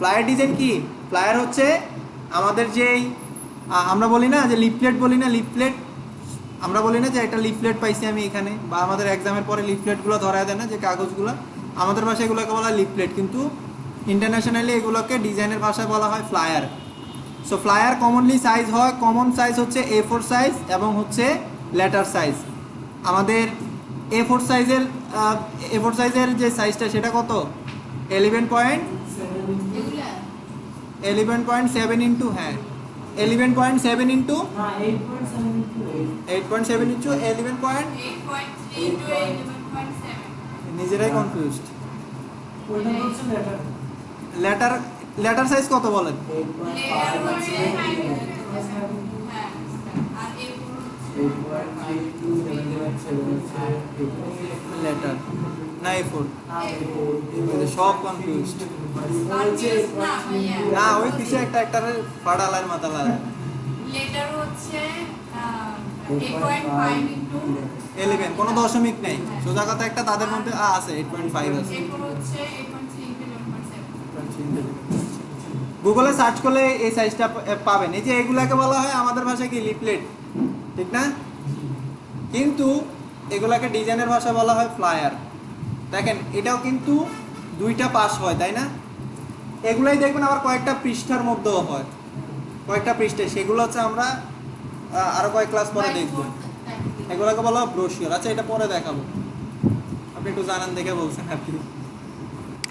Flyer design কি? Flyer হচ্ছে আমাদের যেই আমরা বলি না যে লিফলেট বলি না, লিফলেট আমরা বলি না যে একটা লিফলেট পাইছি আমি এখানে, বা আমাদের এক্সামের পরে লিফলেটগুলো ধরায় দেয় না যে কাগজগুলো, আমাদের ভাষায় এগুলোকে বলা হয় লিফলেট, কিন্তু ইন্টারন্যাশনালি এগুলোকে ডিজাইনের ভাষায় বলা হয় flyer. So flyer commonly size হয়, কমন সাইজ হচ্ছে A4 সাইজ এবং হচ্ছে লেটার সাইজ। আমাদের A4 সাইজের যে সাইজটা সেটা কত? 11.7 ইন্টু, হ্যাঁ 11.7 ইন্টু 8.7 ইন্টু 11 পয়েন্ট, নিজেরাই কনফিউজড। লেটার সাইজ কত বলেন? লেটার না A4, সব কনফিউজড। না ওই কিছু একটা ফাড়ালার মাতালার। লেটার হচ্ছে 8.5 ইনটু 11, কোনো দশমিক নেই, সোজা কথা একটা তাদের মধ্যে আছে 8.5 আছে। এরপর হচ্ছে 8.3 ইনটু 11.7। গুগলে সার্চ করলে এই সাইজটা পাবেন। এই যে এগুলাকে বলা হয় আমাদের ভাষায় কি লিফলেট, ঠিক না? কিন্তু এগুলাকে ডিজাইনের ভাষায় বলা হয় ফ্লায়ার। দেখেন এটাও কিন্তু দুইটা পাশ হয়, তাই না? এগুলাই দেখবেন আবার কয়েকটা পৃষ্ঠার মধ্যেও হয়, কয়েকটা পৃষ্ঠায়, সেগুলো হচ্ছে আমরা আরো কয়েক ক্লাস পরে দেখব। এগুলোকে বলা হয় ব্রোশিওর। আচ্ছা এটা পরে দেখাবো, আপনি একটু জানান দেখে বলছেন আর কি,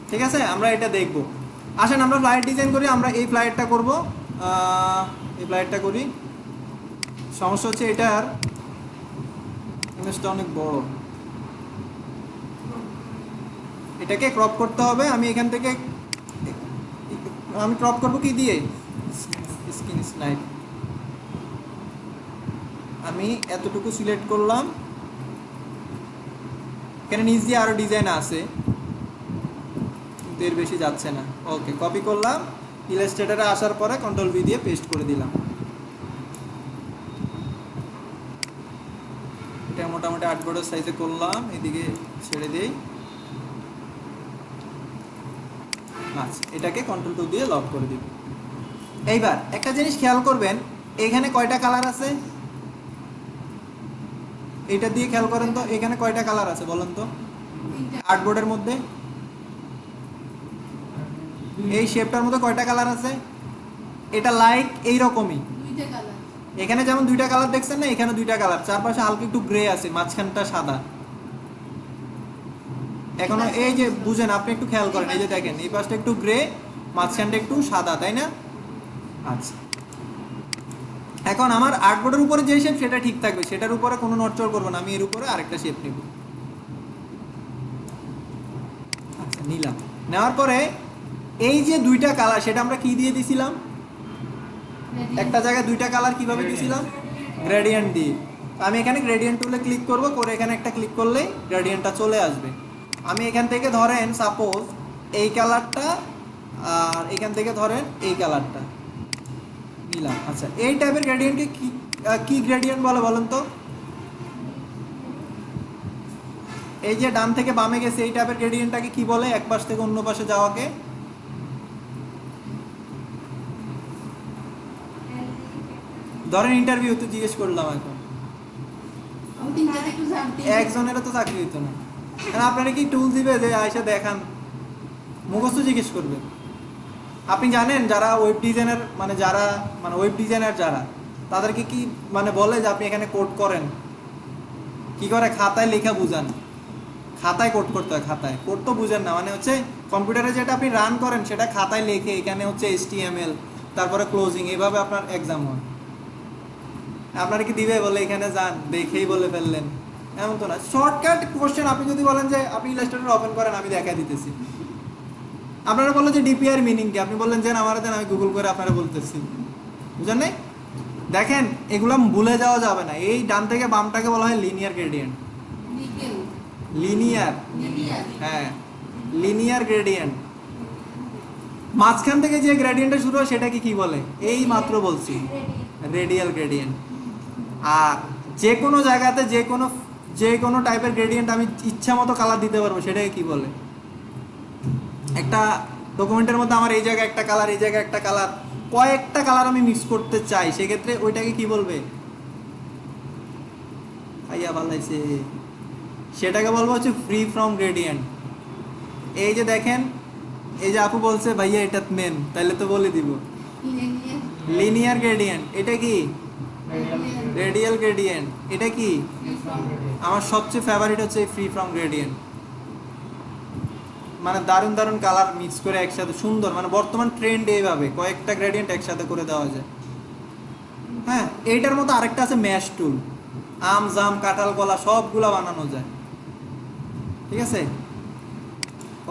ঠিক আছে? আমরা এটা দেখব। আসেন আমরা ফ্লায়ার ডিজাইন করি। আমরা এই ফ্লায়ারটা করব, এই ফ্লায়ারটা করি। সমস্যা হচ্ছে এটার ইমেজটা অনেক বড়, এটাকে ক্রপ করতে হবে। আমি এখান থেকে আমি ক্রপ করব কি দিয়ে? Screen snipe. আমি এতটুকু সিলেক্ট করলাম, এখানে নিচ দিয়ে আরো ডিজাইন আছে কিন্তু এর বেশি যাচ্ছে না। ওকে, কপি করলাম, ইলাস্ট্রেটরে আসার পরে কন্ট্রোল ভি দিয়ে পেস্ট করে দিলাম। এটা মোটামুটি 8 বড় সাইজে করলাম, এদিকে ছেড়ে দিই। আচ্ছা, এটাকে কন্ট্রোল টু দিয়ে লক করে দিব। এইবার একটা জিনিস খেয়াল করবেন, এখানে কয়টা কালার আছে? এটা দিয়ে খেয়াল করেন তো, এখানে কয়টা কালার আছে বলেন তো আর্টবোর্ডের মধ্যে? এই শেপটার মধ্যে কয়টা কালার আছে? এটা লাইক এইরকমই, দুইটা কালার। এখানে যেমন দুইটা কালার দেখছেন না, এখানে দুইটা কালার, চারপাশে হালকা একটু গ্রে আছে, মাঝখানটা সাদা। এখনো এই যে বুঝেন, আপনি একটু খেয়াল করেন, এই যে দেখেন এই পাশটা একটু গ্রে, মাঝখানটা একটু সাদা, তাই না? আচ্ছা, এখন আমার আর্টবোর্ডের উপরে যে শেপ সেটা ঠিক থাকবে, সেটার উপরে কোনো নড়চড় করবো না। আমি এর উপরে আরেকটা শেপ নেব। আচ্ছা, নিলাম। নেওয়ার পরে এই যে দুইটা কালার, সেটা আমরা কি দিয়ে দিছিলাম? একটা জায়গায় দুইটা কালার কিভাবে দিছিলাম? গ্রেডিয়েন্ট দিয়ে। আমি এখানে গ্রেডিয়েন্ট টুলে ক্লিক করব, করে এখানে একটা ক্লিক করলেই গ্রেডিয়েন্টটা চলে আসবে। আমি এখান থেকে ধরেন সাপোজ এই কালারটা, আর এখান থেকে ধরেন এই কালারটা নিলাম। আচ্ছা, এই টাইপের গ্রেডিয়েন্টকে কি গ্রেডিয়েন্ট বলে বলেন তো? এই যে ডান থেকে বামে গেছে এই টাইপের গ্রেডিয়েন্টটাকে কি বলে? এক পাশ থেকে অন্য পাশে যাওয়াকে? ধরেন ইন্টারভিউতে জিজ্ঞেস করলাম, এখন একজনেরও তো চাকরি হইতো না, আপনারা কি টুল দিবে যে আয়সা দেখান? মুখস্থ জিজ্ঞেস করবে। আপনি জানেন যারা ওয়েব ডিজাইনার, মানে যারা ওয়েব ডিজাইনার যারা, তাদেরকে কি বলে যে আপনি এখানে কোড করেন? কি করে? খাতায় লেখা বুঝান, খাতায় কোড করতে হয়। খাতায় কোড তো বুঝেন না, হচ্ছে কম্পিউটারে যেটা আপনি রান করেন সেটা খাতায় লেখে, এখানে হচ্ছে HTML, তারপরে ক্লোজিং, এইভাবে আপনার এক্সাম হয়। আপনারা কি দিবে বলে এখানে যান দেখেই বলে ফেললেন? এমন তো না। শর্টকাট কোশ্চেন আপনি যদি বলেন যে আপনি ইলাস্ট্রেটর ওপেন করেন, আমি দেখা দিতেছি, আপনারা বললেন যে ডিপিআর মিনিং কি, আপনি বললেন যে আমার দেন, আমি গুগল করে আপনারা বলতেছি, বুঝেন নাই? দেখেন এগুলো ভুলে যাওয়া যাবে না। এই ডান থেকে বামটাকে বলা হয় লিনিয়ার গ্রেডিয়েন্ট। লিনিয়ার, হ্যাঁ লিনিয়ার গ্রেডিয়েন্ট। মাঝখান থেকে যে গ্রেডিয়েন্টটা শুরু হয় সেটাকে কি বলে? এই মাত্র বলছি, রেডিয়াল গ্রেডিয়েন্ট। আর যে কোনো জায়গাতে যে কোনো টাইপের গ্রেডিয়েন্ট আমি ইচ্ছা মতো কালার দিতে পারবো, সেটাকে কি বলে? একটা ডকুমেন্টের মধ্যে আমার এই জায়গায় একটা কালার, এই জায়গায় একটা কালার, কয়েকটা কালার আমি মিক্স করতে চাই, সেক্ষেত্রে ওইটাকে কি বলবে? আইয়া ভালাইছে, সেটাকে বলবো হচ্ছে ফ্রি ফ্রম গ্রেডিয়েন্ট। এই যে দেখেন, এই যে আপু বলছে ভাইয়া এটা মেন, তাহলে তো বলে দিব লিনিয়ার গ্রেডিয়েন্ট। এটা কি রেডিয়াল গ্রেডিয়েন্ট। এটা কি আমার সবচেয়ে ফেভারিট হচ্ছে ফ্রি ফ্রম গ্রেডিয়েন্ট। মানে দারুণ দারুণ কালার মিক্স করে একসাথে সুন্দর, মানে বর্তমান ট্রেন্ড এইভাবে কয়েকটা গ্রেডিয়েন্ট একসাথে করে দেওয়া যায়। হ্যাঁ, এইটার মতো আরেকটা আছে ম্যাশ টুল, আম জাম কাঁঠাল কলা সবগুলা বানানো যায়। ঠিক আছে,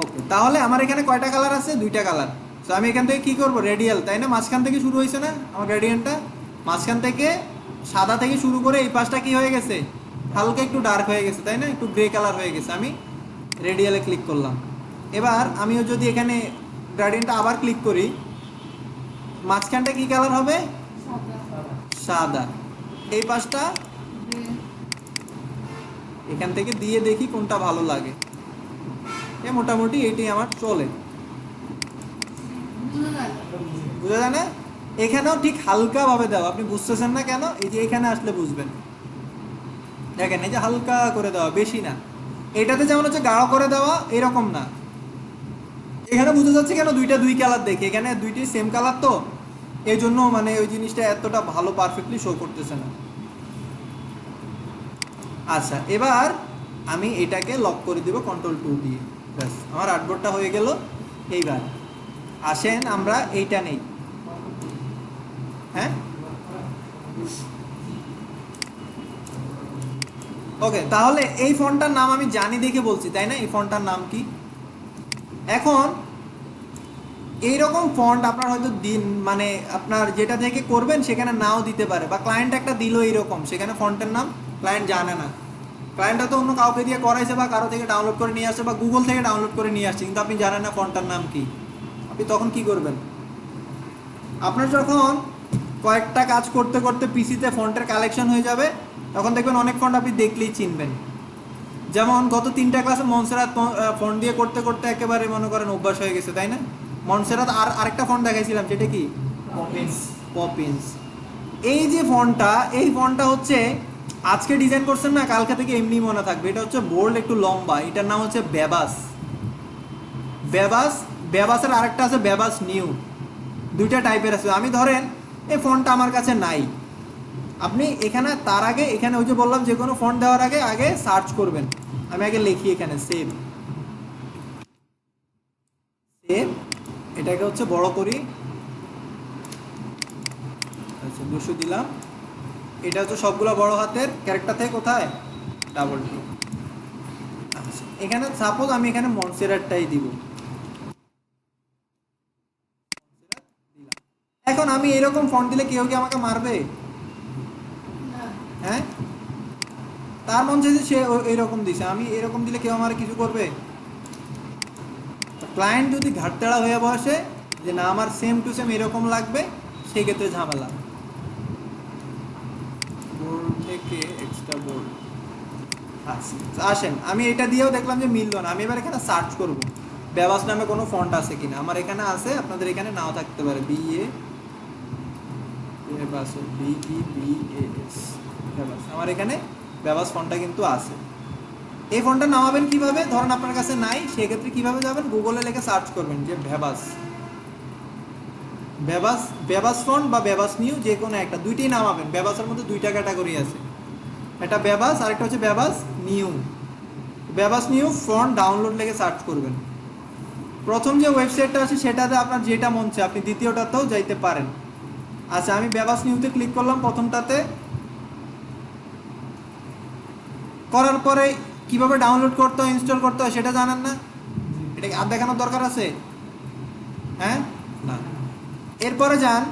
ওকে। তাহলে আমার এখানে কয়টা কালার আছে? 2টা কালার। তো আমি এখান থেকে কি করব? রেডিয়াল, তাই না? মাঝখান থেকে শুরু হয়েছে না আমার গ্রেডিয়েন্টটা? মাঝখান থেকে সাদা থেকে শুরু করে এই পাশটা কি হয়ে গেছে? হালকা একটু ডার্ক হয়ে গেছে, তাই না? একটু গ্রে কালার হয়ে গেছে। আমি রেডিয়ালে ক্লিক করলাম। এবার আমিও যদি এখানে গ্রেডিয়েন্টটা আবার ক্লিক করি, মাঝখানটা কি কালার হবে? সাদা। এই পাশটা এখান থেকে দিয়ে দেখি কোনটা ভালো লাগে। মোটামুটি এইটাই আমার চলে। বুঝা যায় না? এখানেও ঠিক হালকা ভাবে দেওয়া, আপনি বুঝতেছেন না কেন? এই যে এখানে আসলে বুঝবেন। দেখেন এই যে হালকা করে দেওয়া, বেশি না। এটাতে যেমন হচ্ছে গাঢ় করে দেওয়া, এরকম না। এখানে বুঝা যাচ্ছে কেন? দুইটা দুই কালার দেখে, এখানে দুইটি সেম কালার, তো এই জন্য মানে ওই জিনিসটা এতটা ভালো পারফেক্টলি শো করতেছে না। আচ্ছা, এবার আমি এটাকে লক করে দিব Ctrl+2 দিয়ে। ব্যাস, আমার আর্টবোর্ডটা হয়ে গেল। এইবার আসেন আমরা এইটা নেই। হ্যাঁ, ওকে। তাহলে এই ফন্টটার নাম আমি জানি দেখে বলছি, তাই না? এই ফন্টটার নাম কি? এখন এইরকম ফন্ট আপনার হয়তো দিন, মানে আপনার যেটা থেকে করবেন সেখানে নাও দিতে পারে, বা ক্লায়েন্ট একটা দিল এইরকম, সেখানে ফন্টের নাম ক্লায়েন্ট জানে না। ক্লায়েন্টটা তো অন্য কাউকে দিয়ে করাইছে, বা কারো থেকে ডাউনলোড করে নিয়ে আসছে, বা গুগল থেকে ডাউনলোড করে নিয়ে আসছে, কিন্তু আপনি জানেন না ফন্টটার নাম কি। আপনি তখন কি করবেন? আপনার যখন কয়েকটা কাজ করতে করতে পিসিতে ফন্টের কালেকশন হয়ে যাবে, তখন দেখবেন অনেক ফন্ট আপনি দেখলেই চিনবেন। যেমন গত 3টা ক্লাসে মনসেরাত ফন্ট দিয়ে করতে করতে একেবারে মনে করেন অভ্যাস হয়ে গেছে, তাই না? মনসেরাত আর আরেকটা ফন্ট দেখাইছিলাম, সেটা কি? পপিন্স। এই যে ফন্টটা, এই ফন্টটা হচ্ছে আজকে ডিজাইন করছেন না, কালকে থেকে এমনি মনে থাকবে। এটা হচ্ছে বোল্ড, একটু লম্বা। এটার নাম হচ্ছে বেবাস। বেবাস, বেবাসের আরেকটা আছে বেবাস নিউ। 2টা টাইপের আছে। আমি ধরেন এই ফন্টটা আমার কাছে নাই, আপনি এখানে তার আগে এখানে ওই যে বললাম যে কোনো ফন্ট দেওয়ার আগে আগে সার্চ করবেন। আমি আগে লিখি এখানে সেভ, সেভ। এটাকে হচ্ছে বড় করি। আচ্ছা, 200 দিলাম। এটা হচ্ছে সবগুলো বড় হাতের ক্যারেক্টার থেকে কোথায়? Double T. আচ্ছা, এখানে সাপোজ আমি এখানে মনসেরাটটাই দিব। এখন আমি এরকম ফন্ট দিলে কেউ কি আমাকে মারবে? হ্যাঁ, তার মন চাইছে সে এরকম দিছে, আমি এরকম দিলে কেউ আমার কিছু করবে? ক্লায়েন্ট যদি ঘাটতেড়া হয়ে বসে যে না আমার সেম টু সেম এরকম লাগবে, সেই ক্ষেত্রে ঝামেলা। বোল্ড থেকে এক্সট্রা বোল্ড। আচ্ছা, আসেন আমি এটা দিয়েও দেখলাম যে মিললো না। আমি এবার এখানে সার্চ করব বেবাস নামে কোনো ফন্ট আছে কিনা। আমার এখানে আছে, আপনাদের এখানে নাও থাকতে পারে। বেবাস, BEBAS, বেবাস। আমার এখানে বেবাস ফন্টটা কিন্তু আছে। এই ফন্টটা নামাবেন কিভাবে? ধরেন আপনার কাছে নাই, সেক্ষেত্রে কিভাবে যাবেন? গুগলে লিখে সার্চ করবেন যে বেবাস, বেবাস, বেবাস ফন্ট বা বেবাস নিউ, যে কোনো একটা। দুইটাই নামাবেন। বেবাসের মধ্যে 2টা ক্যাটাগরি আছে, একটা বেবাস আর একটা হচ্ছে বেবাস নিউ। বেবাস নিউ ফন্ট ডাউনলোড লিখে সার্চ করবেন। প্রথম যে ওয়েবসাইটটা আছে সেটাতে আপনার যেটা মন চায় আপনি দ্বিতীয়টাতেও যাইতে পারেন। আচ্ছা, আমি বেবাস নিউতে ক্লিক করলাম প্রথমটাতে। করার পরে কিভাবে ডাউনলোড করতে হয়, ইনস্টল করতে হয় সেটা জানেন না? এটা আর দেখানোর দরকার আছে? হ্যাঁ, না। এরপরে যান,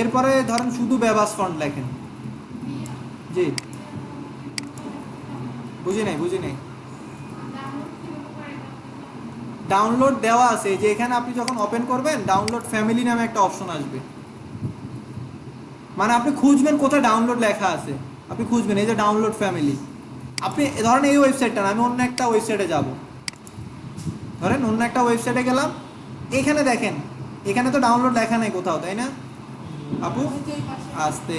এরপরে ধরেন শুধু বেবাস ফন্ট লেখেন। জি, বুঝি নাই। ডাউনলোড দেওয়া আছে, যে এখানে আপনি যখন ওপেন করবেন ডাউনলোড ফ্যামিলি নামে একটা অপশন আসবে। মানে আপনি খুঁজবেন কোথায় ডাউনলোড লেখা আছে, আপনি খুঁজবেন এই যে ডাউনলোড ফ্যামিলি। আপনি ধরেন এই ওয়েবসাইটটা না, আমি অন্য একটা ওয়েবসাইটে যাব। ধরেন অন্য একটা ওয়েবসাইটে গেলাম, এখানে দেখেন, এখানে তো ডাউনলোড লেখা নেই কোথাও, তাই না আপু? ওই যে ওই পাশে। আসতে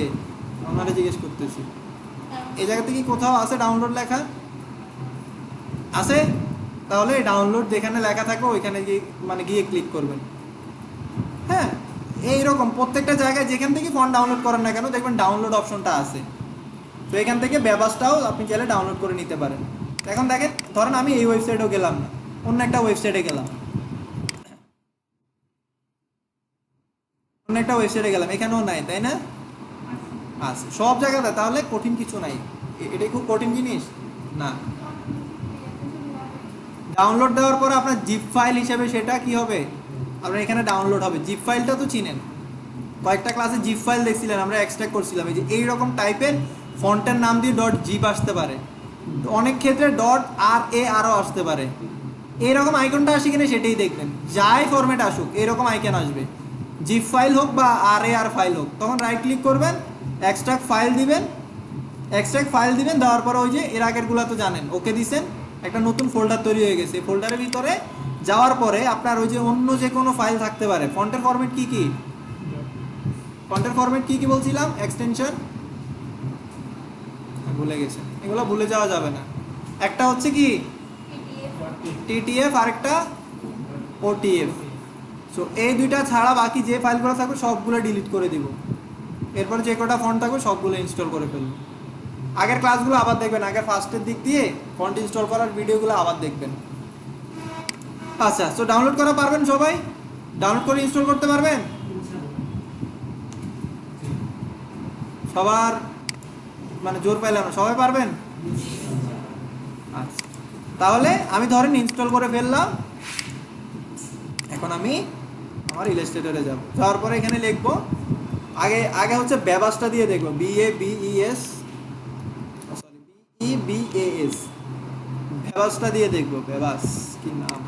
ওনারা জিজ্ঞেস করতেছি, হ্যাঁ। এই জায়গাতে কি কোথাও আছে ডাউনলোড লেখা? আছে? তাহলে ডাউনলোড যেখানে লেখা থাকবে ওইখানে গিয়ে মানে গিয়ে ক্লিক করবেন। হ্যাঁ, এইরকম প্রত্যেকটা জায়গায় যেখান থেকে ফন্ট ডাউনলোড করেন না কেন দেখবেন ডাউনলোড অপশনটা আছে। তো এখান থেকে ব্যবস্থাও আপনি চাইলে ডাউনলোড করে নিতে পারেন। এখন দেখেন, ধরেন আমি এই ওয়েবসাইটেও গেলাম না, অন্য একটা ওয়েবসাইটে গেলাম, অন্য একটা ওয়েবসাইটে গেলাম, এখানেও নাই, তাই না? আছে সব জায়গাতে, তাহলে কঠিন কিছু নাই। এটাই খুব কঠিন জিনিস না। ডাউনলোড দেওয়ার পর আপনার জিপ ফাইল হিসেবে সেটা কি হবে, আপনার এখানে ডাউনলোড হবে। জিপ ফাইলটা তো চিনেন, কয়েকটা ক্লাসে জিপ ফাইল দেখছিলেন, আমরা এক্সট্রাক্ট করছিলাম। এই যে এইরকম টাইপের ফন্টের নাম দিয়ে ডট জিপ আসতে পারে, অনেক ক্ষেত্রে ডট আর এ আরও আসতে পারে। এইরকম আইকনটা আসে কিনা সেটাই দেখবেন, যাই ফরম্যাট আসুক এরকম আইকন আসবে, জিপ ফাইল হোক বা আর এ আর ফাইল হোক। তখন রাইট ক্লিক করবেন, এক্সট্রাক্ট ফাইল দিবেন, এক্সট্রাক্ট ফাইল দিবেন, দেওয়ার পরে ওই যে এর আগেরগুলো তো জানেন, ওকে দিছেন, একটা নতুন ফোল্ডার তৈরি হয়ে গেছে। ফোল্ডারের ভিতরে যাওয়ার পরে আপনার ওই যে অন্য যে কোনো ফাইল থাকতে পারে। ফন্টের ফরম্যাট কি কি, ফন্টের ফরম্যাট কি কি বলছিলাম, এক্সটেনশন ভুলে গেছেন, এগুলো ভুলে যাওয়া যাবে না। একটা হচ্ছে কি টিটিএফ, আরেকটা ওটিএফ। সো এই দুইটা ছাড়া বাকি যে ফাইলগুলো থাকবে সবগুলো ডিলিট করে দিব। এরপর যে কটা ফন্ট থাকবে সবগুলো ইনস্টল করে ফেলবো। আগের ক্লাসগুলো আবার দেখবেন, আগের ফার্স্টের দিক দিয়ে ফন্ট ইনস্টল করার ভিডিওগুলো আবার দেখবেন। আচ্ছা, সো ডাউনলোড করা পারবেন সবাই? ডাউনলোড করে ইনস্টল করতে পারবেন সবার? মানে জোর পাইলাম না, সবাই পারবেন? আচ্ছা, তাহলে আমি ধরেন ইনস্টল করে ফেললাম। এখন আমি আমার ইলাস্ট্রেটরে যাব, যাওয়ার পরে এখানে লিখবো, আগে আগে হচ্ছে ব্যবাসটা দিয়ে দেখবো, BABES, সরি BEBAS, ব্যবাসটা দিয়ে দেখবো। ব্যবাস কি নাম,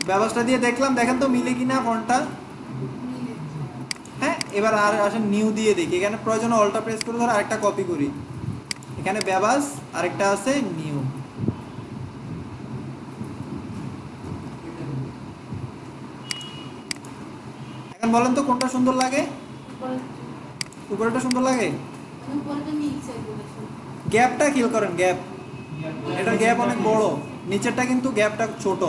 ব্যবাসটা দিয়ে দেখলাম, দেখেন তো মিলে কিনা ফন্টটা। মিলে। হ্যাঁ, এবার আর আসেন নিউ দিয়ে দেখি। এখানে প্রয়োজনে অল্টা প্রেস করে ধরে আরেকটা কপি করি, এখানে ব্যবাস, আরেকটা আছে নিউ। এখন বলেন তো কোনটা সুন্দর লাগে? উপরেটা সুন্দর লাগে? উপরেটা নিচে বলেছো। গ্যাপটা খেয়াল করেন, গ্যাপ, এটার গ্যাপ অনেক বড়, নিচেরটা কিন্তু গ্যাপটা ছোট।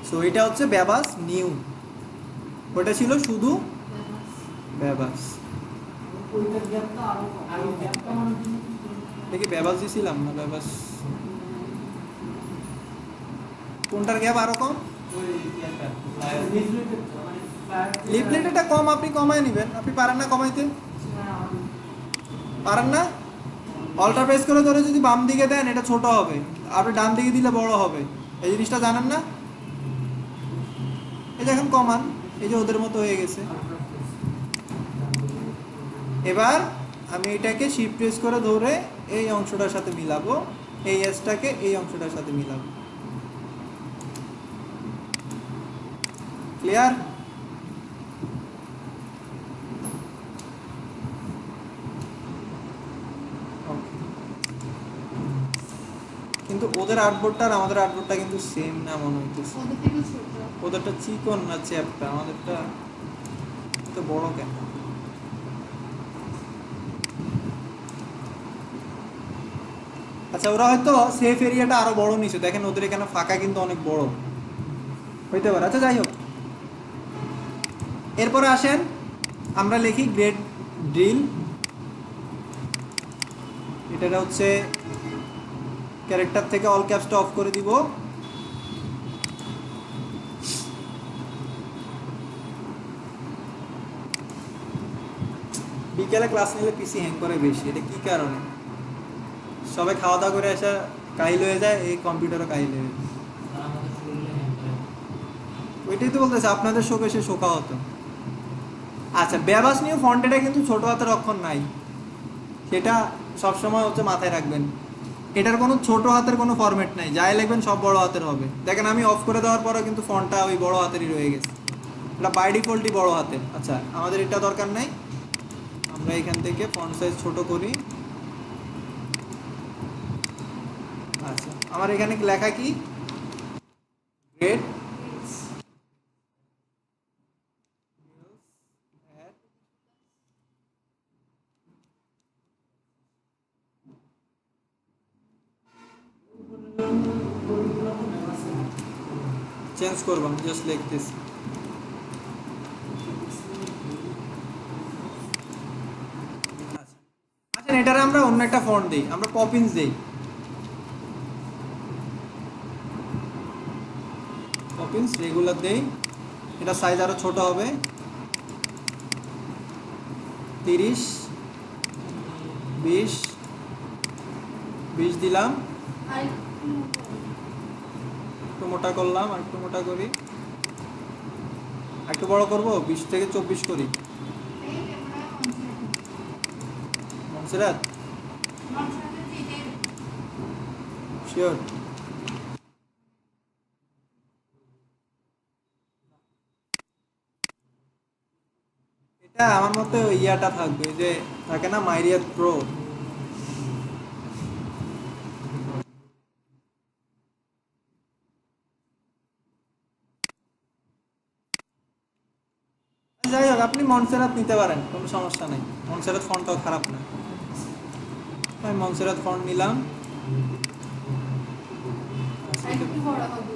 সো এটা হচ্ছে ব্যবাস নিউ, ওটা ছিল শুধু ব্যবাস। দেখি ব্যবাস দিছিলাম না, ব্যবাস কোনটার গ্যাপ আরো কম? লিফলেট এটা কম, আপনি কমায় নেবেন। আপনি পারেন না কমাইতে? পারেন না? অল্টা প্রেস করে ধরে যদি বাম দিকে দেন এটা ছোট হবে, আপনি ডান দিকে দিলে বড় হবে। এই জিনিসটা জানেন না? এই যে এখন কমান, এই যে ওদের মতো হয়ে গেছে। এবার আমি এটাকে শিফট প্রেস করে ধরে এই অংশটার সাথে মিলাবো, এই এসটাকে এই অংশটার সাথে মিলাবো। ক্লিয়ার? কিন্তু ওদের আর্টবোর্ডটা আর আমাদের আর্টবোর্ডটা কিন্তু সেম না মনে হইতেছে। ওদের থেকে ছোট। ওদেরটা চিকন না চ্যাপটা, আমাদেরটা তো বড় কেন? আচ্ছা, ওরা হয়তো সেফ এরিয়াটা আরো বড় নিছে, দেখেন ওদের এখানে ফাঁকা কিন্তু অনেক বড় হইতে পারে। আচ্ছা, যাই হোক, এরপরে আসেন আমরা লিখি গ্রেড ড্রিল। এটা হচ্ছে ক্যারেক্টার থেকে অল ক্যাপসটা অফ করে দিব। বিকেলে ক্লাস নিলে পিসি হ্যাং করে বেশি, এটা কি কারণে? সবাই খাওয়া দাওয়া করে আসা কাহিল হয়ে যায়, এই কম্পিউটারও কাহিল হয়ে যায়। ওইটাই তো বলতেছে, আপনাদের শোক এসে শোকা হতো। আচ্ছা, ব্যবাস নিয়ে ফন্টেটা কিন্তু ছোট হাতের অক্ষর নাই, সেটা সবসময় হচ্ছে মাথায় রাখবেন। এটার কোনো ছোট হাতের কোনো ফরম্যাট নাই, যাই লিখবেন সব বড় হাতের হবে। দেখেন আমি অফ করে দেওয়ার পরে কিন্তু ফন্টটা ওই বড় হাতেরই রয়ে গেছে, এটা বাই ডিফল্টই বড় হাতের। আচ্ছা, আমাদের এটা দরকার নাই, আমরা এখান থেকে ফন্ট সাইজ ছোট করি। আচ্ছা, আমার এখানে লেখা কি, গ্রেড চেঞ্জ করবো, আমি জাস্ট লিখতেছি। আচ্ছা আচ্ছা, এটারে আমরা অন্য একটা ফন্ট দিই, আমরা পপিন্স দিই। পপিন্স রেগুলার দেই, এটা সাইজ আরো ছোট হবে, 30, 20, 20 দিলাম, আর একটু মোটা করলাম, আর একটু মোটা করি, একটু বড় করব, 20 থেকে 24 করি। মনসেরাত শিওর? এটা আমার মতে ওই ইয়াটা থাকবে, ওই যে থাকে না মাইরিয়াত প্রো। যাই হোক, আপনি মনসেরাত নিতে পারেন, কোনো সমস্যা নেই, মনসেরাত ফন্টটাও খারাপ না। আমি মনসেরাত ফন্ট নিলাম। একটু বড় হবে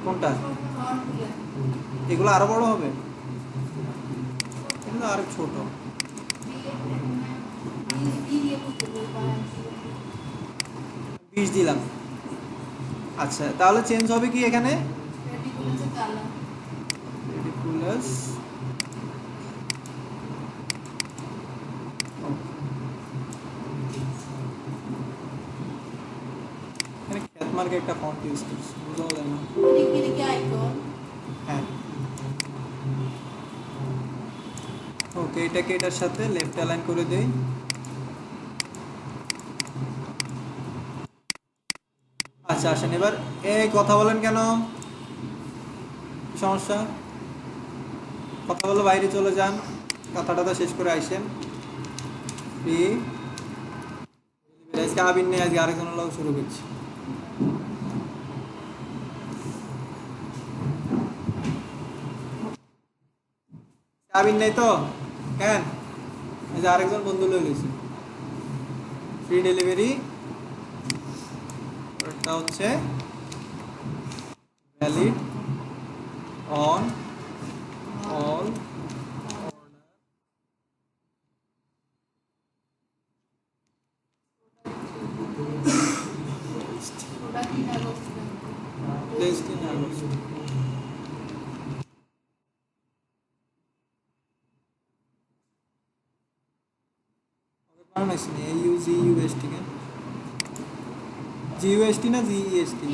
কোনটা? ফন্টগুলো এগুলো আরো বড় হবে, এগুলো আরো ছোট। দিয়ে করতে বলবো 20 দিলাম। আচ্ছা, তাহলে চেঞ্জ হবে কি এখানে? Ridiculous colour ridiculous. এখানে খ্যাত মার্কে একটা ফন্ট ইউজ করছি, বুঝাও যায় না। এদিকে আইকন হ্যাঁ, ওকে, এটাকে এটার সাথে লেফট অ্যালাইন করে দেই। আচ্ছা আসেন এবার, এই কথা বলেন কেন? কি সমস্যা? কথা বলে বাইরে চলে যান, কথাটা তো শেষ করে আইসেন। ফ্রি আজকে আবির নেই, আজকে আরেকজনের লোক শুরু করছি। আবির নেই তো কেন? এই যে আরেকজন বন্ধু লয়ে গেছে। ফ্রি ডেলিভারি, এটা হচ্ছে ভ্যালিড অন অল ওটা কি না করতে প্লেসড ইন আগস্ট। বানাইছি এই U G U S T কেন? জি ইউ এস টি না জি ই এস টি?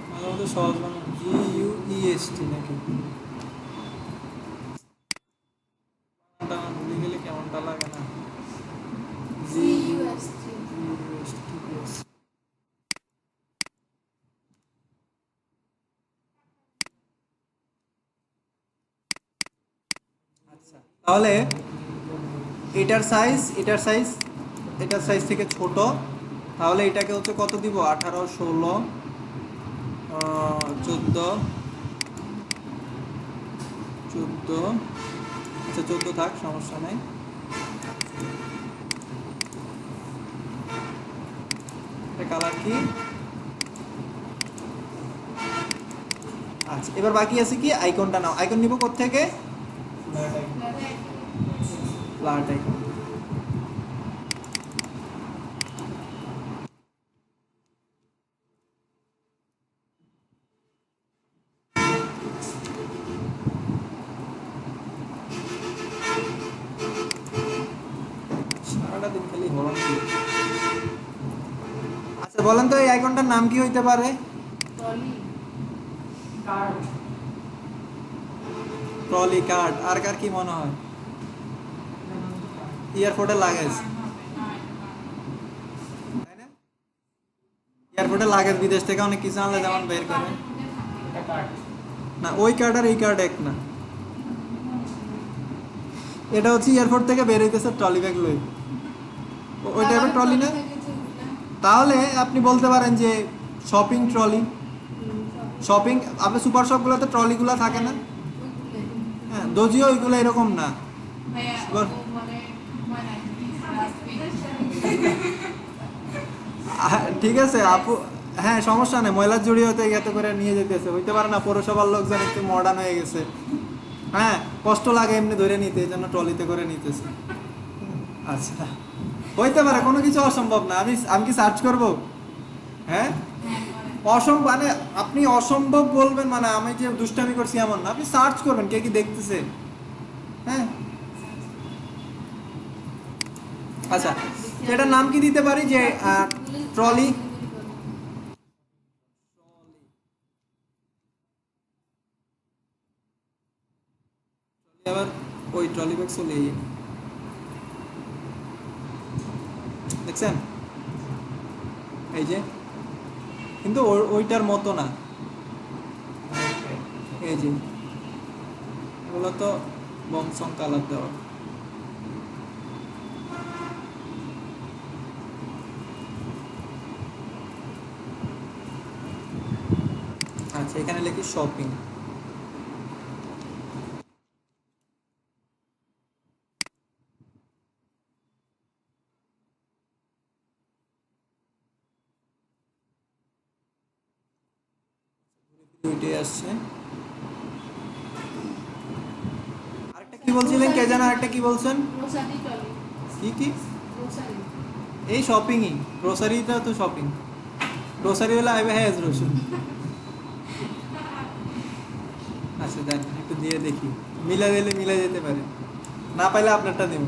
মাঝে মধ্যে সহজ বানান G U E S T নাকি? বানানটা আমার ভুলে গেলে কেমনটা লাগে না? G U C U S T S T plus. আচ্ছা, তাহলে এটার সাইজ, এটার সাইজ থেকে ছোট, তাহলে এটাকে হচ্ছে কত দিব? 18, 16, 14, 14। আচ্ছা 14 থাক, সমস্যা নেই। এটা কালার কি? আচ্ছা, এবার বাকি আছে কি? আইকনটা নাও। আইকন নিব কোত্থেকে? Flat icon. সারাটা দিন খালি হরন কি। আচ্ছা বলেন তো এই আইকনটার নাম কি হইতে পারে? Trolley trolley card. আর কার কি মনে হয়? এয়ারপোর্টে লাগেজ, তাই না? এয়ারপোর্টে লাগেজ বিদেশ থেকে অনেক কিছু আনলে যেমন বের করে না, ওই কার্ড আর এই কার্ড এক না। এটা হচ্ছে এয়ারপোর্ট থেকে বের হইতেছে ট্রলি ব্যাগ লই, ওই টাইপের ট্রলি না? তাহলে আপনি বলতে পারেন যে শপিং ট্রলি। শপিং, আপনি সুপার শপগুলোতে ট্রলিগুলো থাকে না? হ্যাঁ, যদিও ওইগুলো এরকম না। ঠিক আছে আপু, হ্যাঁ সমস্যা নেই, ময়লার জড়ি হতে এত করে নিয়ে যেতেছে, হইতে পারে না পৌরসভার লোকজন একটু মডার্ন হয়ে গেছে। হ্যাঁ কষ্ট লাগে এমনি ধরে নিতে, এই জন্য ট্রলিতে করে নিতেছে। আচ্ছা হইতে পারে, কোনো কিছু অসম্ভব না। আমি আমি কি সার্চ করব? হ্যাঁ অসম্ভব মানে আপনি অসম্ভব বলবেন মানে আমি যে দুষ্টামি করছি এমন না, আপনি সার্চ করবেন কে কি দেখতেছে। হ্যাঁ আচ্ছা এটার নাম কি দিতে পারি যে ট্রলি? আবার ওই ট্রলি ব্যাগ চলে দেখছেন এই যে, কিন্তু ওইটার মতো না। এই যে এগুলো তো বংশং কালার দেওয়া। আচ্ছা এখানে লিখি শপিং। ওইটাই আসছে। আরেকটা কি বলছিলেন কে যেন, আরেকটা কি বলছেন? Grocery trolley. কি কি? গ্রোসারি। এই শপিংই, গ্রোসারিটা তো শপিং, গ্রোসারি হলে আইবে হ্যাঁ রসুন। আচ্ছা দেন একটু দিয়ে দেখি, মিলা দিলে মিলা যেতে পারে, না পাইলে আপনারটা দেব।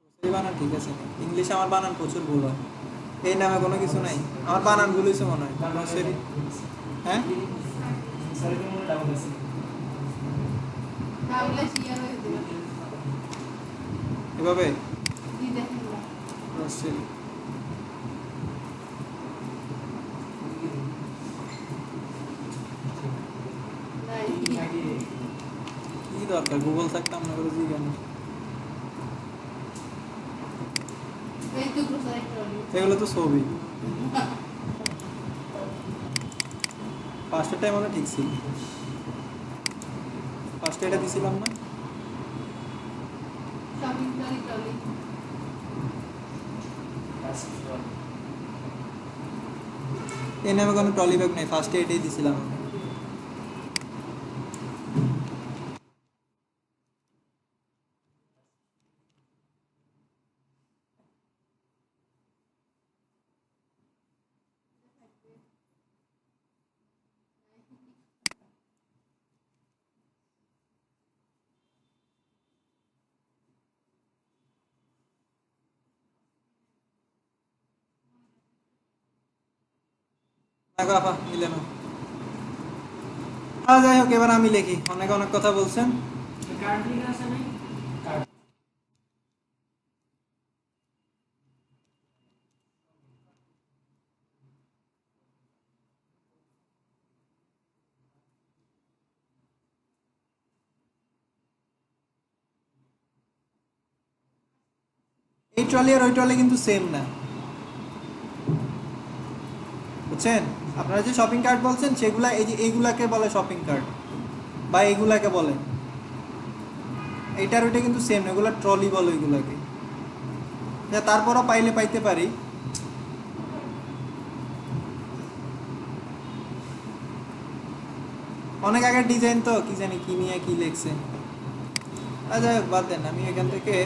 গ্রোসারি বানান ঠিক আছে, ইংলিশে আমার বানান প্রচুর ভুল হয়, এই নামে কোনো কিছু নাই, আমার বানান ভুল হয়েছে মনে হয় গ্রোসারি। হ্যাঁ তাহলে শিয়ার হয়ে যাবে। এভাবে দি দেখেন না। গ্রোসারি নাই। কি দরকার, গুগল থাকতাম না করে জিজ্ঞাসা। এই তো গ্রোসারি ট্রলি। এগুলো তো ছবি, ফার্স্ট টাইম আমরা ঠিক ছিল, ফার্স্টে এটা দিছিলাম না। Shopping trolley trolley. এই নামে কোনো ট্রলি ব্যাগ নেই, ফার্স্টে এটাই দিছিলাম আমি। দেখো আপা মিলে না। যাই হোক এবার আমি লিখি, অনেক অনেক কথা বলছেন। এই ট্রলি আর ওই ট্রলি কিন্তু সেম না, বুঝছেন? আপনারা যে শপিং কার্ট বলছেন সেগুলা, এই যে এইগুলাকে বলে শপিং কার্ট বা এইগুলাকে বলে, এইটার ওইটা কিন্তু সেম না, এগুলা ট্রলি বলে এগুলাকে। তারপরও পাইলে পাইতে পারি। অনেক আগের ডিজাইন তো, কি জানি কি নিয়ে কি লিখছে। যাই হোক বাদ দেন, আমি এখান থেকে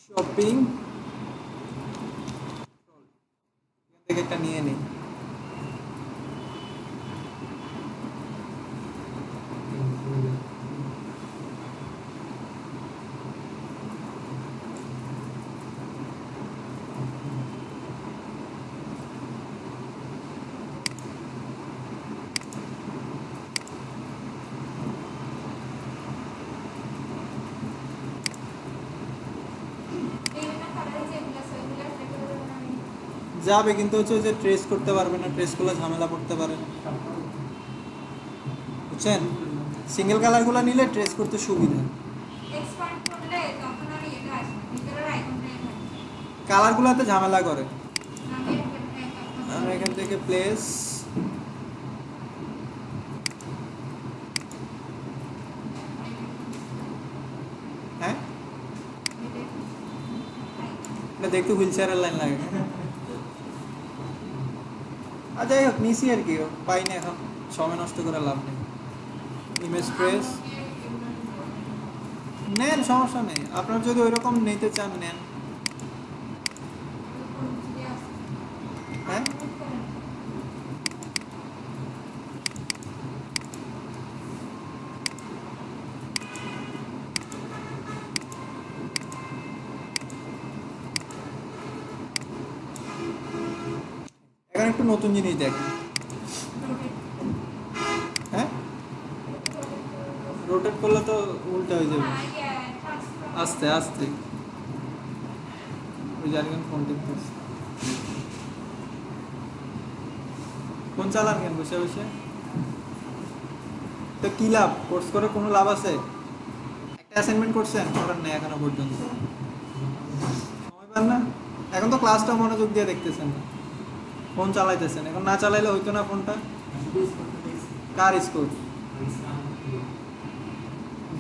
শপিং থেকে একটা নিয়ে নিই। যাবে কিন্তু হচ্ছে যে ট্রেস করতে পারবে না, ট্রেস করলে ঝামেলা পড়তে পারে, বুঝছেন? সিঙ্গেল কালারগুলো নিলে ট্রেস করতে সুবিধা। কালারগুলোতে ঝামেলা করে। আমরা এখান থেকে প্লেস হ্যাঁ এটা দেখতে হুইল চেয়ারের লাইন লাগে আর যাই হোক নিচি আর কি পাইনি এখন সময় নষ্ট করে লাভ নেই ইমেজ প্রেস নেন সমস্যা নেই আপনার যদি ওইরকম নিতে চান নেন হ্যাঁ এখন একটু নতুন জিনিস দেখেন হ্যাঁ রোটেট করলে তো উল্টা হয়ে যাবে আস্তে আস্তে ওই জায়গায় ফোন দেখতেছি ফোন চালান কেন বসে বসে তো কি লাভ কোর্স করে কোনো লাভ আছে একটা অ্যাসাইনমেন্ট করছেন করার নেই এখনো পর্যন্ত সময় পান না এখন তো ক্লাসটা মনোযোগ দিয়ে দেখতেছেন না ফোন চালাইতেছেন এখন না চালাইলে হইতো না ফোনটা কার স্কোর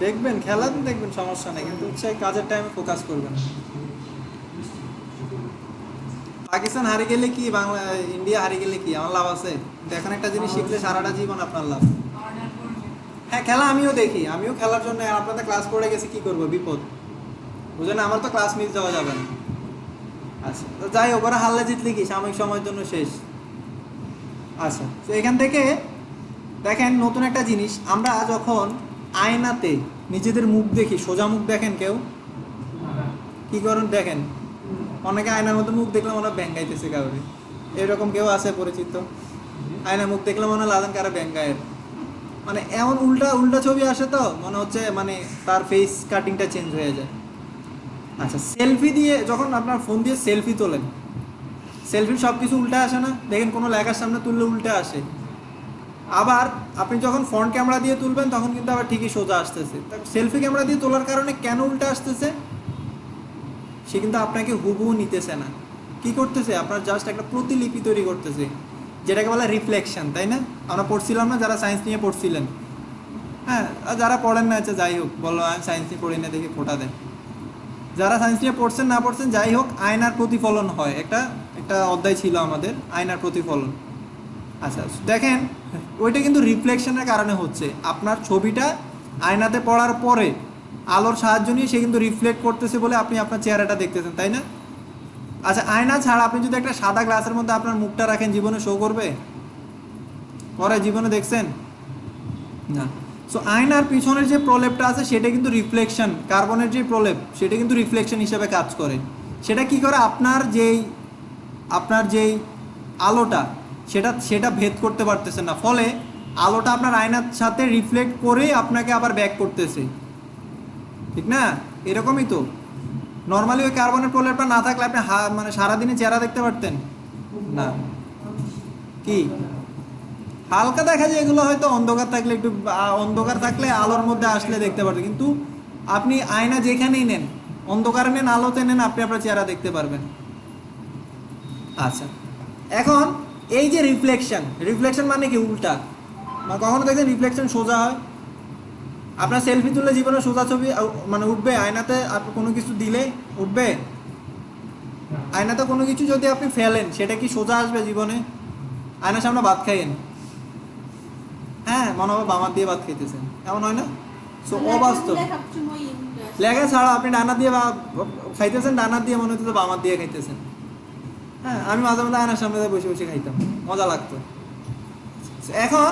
দেখবেন খেলা তো দেখবেন সমস্যা নেই কিন্তু হচ্ছে কাজের টাইমে ফোকাস করবেন পাকিস্তান হারে গেলে কি বাংলা ইন্ডিয়া হারে গেলে কি আমার লাভ আছে দেখেন একটা জিনিস শিখলে সারাটা জীবন আপনার লাভ হ্যাঁ খেলা আমিও দেখি আমিও খেলার জন্য আপনাদের ক্লাস করে গেছি কি করব বিপদ বুঝলেন আমার তো ক্লাস মিস যাওয়া যাবে না আচ্ছা তো যাই হোক ওরা হারলে জিতলে কি সাময়িক সময়ের জন্য শেষ আচ্ছা তো এখান থেকে দেখেন নতুন একটা জিনিস আমরা যখন আয়নাতে নিজেদের মুখ দেখি সোজা মুখ দেখেন কেউ কি করেন দেখেন অনেকে আয়নার মধ্যে মুখ দেখলে মনে হয় ব্যাঙ্গাইতেছে কাউরে এরকম কেউ আছে পরিচিত আয়নার মুখ দেখলে মনে হয় লাদেন কারা ব্যাঙ্গায়ের মানে এমন উল্টা উল্টা ছবি আসে তো মনে হচ্ছে মানে তার ফেস কাটিংটা চেঞ্জ হয়ে যায় আচ্ছা সেলফি দিয়ে যখন আপনার ফোন দিয়ে সেলফি তোলেন সেলফির সব কিছু উল্টা আসে না দেখেন কোনো লেখার সামনে তুললে উল্টে আসে আবার আপনি যখন ফ্রন্ট ক্যামেরা দিয়ে তুলবেন তখন কিন্তু আবার ঠিকই সোজা আসতেছে সেলফি ক্যামেরা দিয়ে তোলার কারণে কেন উল্টে আসতেছে সে কিন্তু আপনাকে হুবহু নিতেছে না কি করতেছে আপনার জাস্ট একটা প্রতিলিপি তৈরি করতেছে যেটাকে বলে রিফ্লেকশন তাই না আমরা পড়ছিলাম না যারা সায়েন্স নিয়ে পড়ছিলেন হ্যাঁ আর যারা পড়েন না আচ্ছা যাই হোক বলো আমি সায়েন্স নিয়ে পড়ি না দেখে ফোটা দেয় যারা সায়েন্স নিয়ে পড়ছেন না পড়ছেন যাই হোক আয়নার প্রতিফলন হয় একটা একটা অধ্যায় ছিল আমাদের আয়নার প্রতিফলন আচ্ছা দেখেন ওইটা কিন্তু রিফ্লেকশনের কারণে হচ্ছে আপনার ছবিটা আয়নাতে পড়ার পরে আলোর সাহায্য নিয়ে সে কিন্তু রিফ্লেক্ট করতেছে বলে আপনি আপনার চেহারাটা দেখতেছেন তাই না আচ্ছা আয়না ছাড়া আপনি যদি একটা সাদা গ্লাসের মধ্যে আপনার মুখটা রাখেন জীবনে শো করবে পরে জীবনে দেখছেন না সো আয়নার পিছনের যে প্রলেপটা আছে সেটা কিন্তু রিফ্লেকশন কার্বনের যে প্রলেপ সেটা কিন্তু রিফ্লেকশন হিসেবে কাজ করে সেটা কি করে আপনার যেই আলোটা সেটা ভেদ করতে পারতেছে না ফলে আলোটা আপনার আয়নার সাথে রিফ্লেক্ট করেই আপনাকে আবার ব্যাক করতেছে ঠিক না এরকমই তো নর্মালি ওই কার্বনের প্রলেপটা না থাকলে আপনি মানে সারাদিনে চেহারা দেখতে পারতেন না কি হালকা দেখা যায় এগুলো হয়তো অন্ধকার থাকলে একটু অন্ধকার থাকলে আলোর মধ্যে আসলে দেখতে পারবেন কিন্তু আপনি আয়না যেখানেই নেন অন্ধকারে নেন আলোতে নেন আপনি আপনার চেহারা দেখতে পারবেন আচ্ছা এখন এই যে রিফ্লেকশন মানে কি উল্টা মানে কখনো দেখবেন রিফ্লেকশন সোজা হয় আপনার সেলফি তুললে জীবনে সোজা ছবি মানে উঠবে আয়নাতে আপনি কোনো কিছু দিলে উঠবে আয়নাতে কোনো কিছু যদি আপনি ফেলেন সেটা কি সোজা আসবে জীবনে আয়নার সামনে ভাত খাইয়েন হ্যাঁ মনে হবে বামার দিয়ে ভাত খাইতেছেন এমন হয় না সো অবাস্তব লেখা ছাড়া আপনি ডানা দিয়ে খাইতেছেন ডানা দিয়ে মনে হচ্ছে বামার দিয়ে খাইতেছেন হ্যাঁ আমি মাঝে মাঝে আয়নার সামনে বসে বসে খাইতাম মজা লাগতো এখন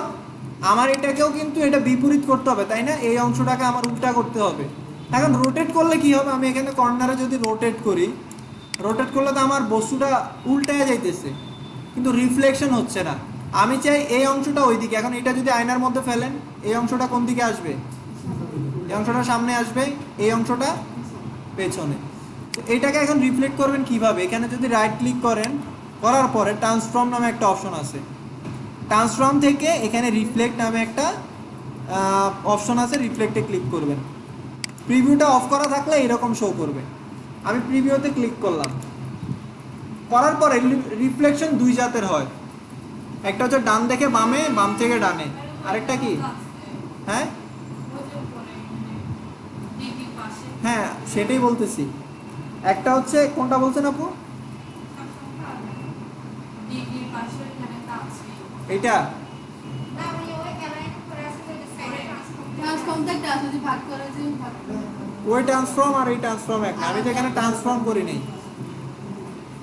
আমার এটাকেও কিন্তু এটা বিপরীত করতে হবে তাই না এই অংশটাকে আমার উল্টা করতে হবে এখন রোটেট করলে কি হবে আমি এখানে কর্নারে যদি রোটেট করলে তো আমার বস্তুটা উল্টায় যাইতেছে কিন্তু রিফ্লেকশন হচ্ছে না আমি চাই এই অংশটা ওইদিকে এখন এটা যদি আয়নার মধ্যে ফেলেন এই অংশটা কোন দিকে আসবে এই অংশটা সামনে আসবে এই অংশটা পেছনে তো এটাকে এখন রিফ্লেক্ট করবেন কিভাবে এখানে যদি রাইট ক্লিক করার পরে ট্রান্সফর্ম নামে একটা অপশন আছে ট্রান্সফর্ম থেকে এখানে রিফ্লেক্ট নামে একটা অপশন আছে রিফ্লেক্টে ক্লিক করবেন প্রিভিউটা অফ করা থাকলে এরকম শো করবে আমি প্রিভিউতে ক্লিক করার পরে রিফ্লেকশন দুই জাতের হয় একটা হচ্ছে ডান থেকে বামে, বাম থেকে ডানে, আরেকটা কি? হ্যাঁ হ্যাঁ সেটাই বলতেছি। একটা হচ্ছে কোনটা বলছেন আপু? এইটা ট্রান্সফর্ম তো একটা আছে যে ভাগ করে যে ভাগ করে। ওই ট্রান্সফর্ম আর এই ট্রান্সফর্ম একটা, আমি তো এখানে ট্রান্সফর্ম করি নাই।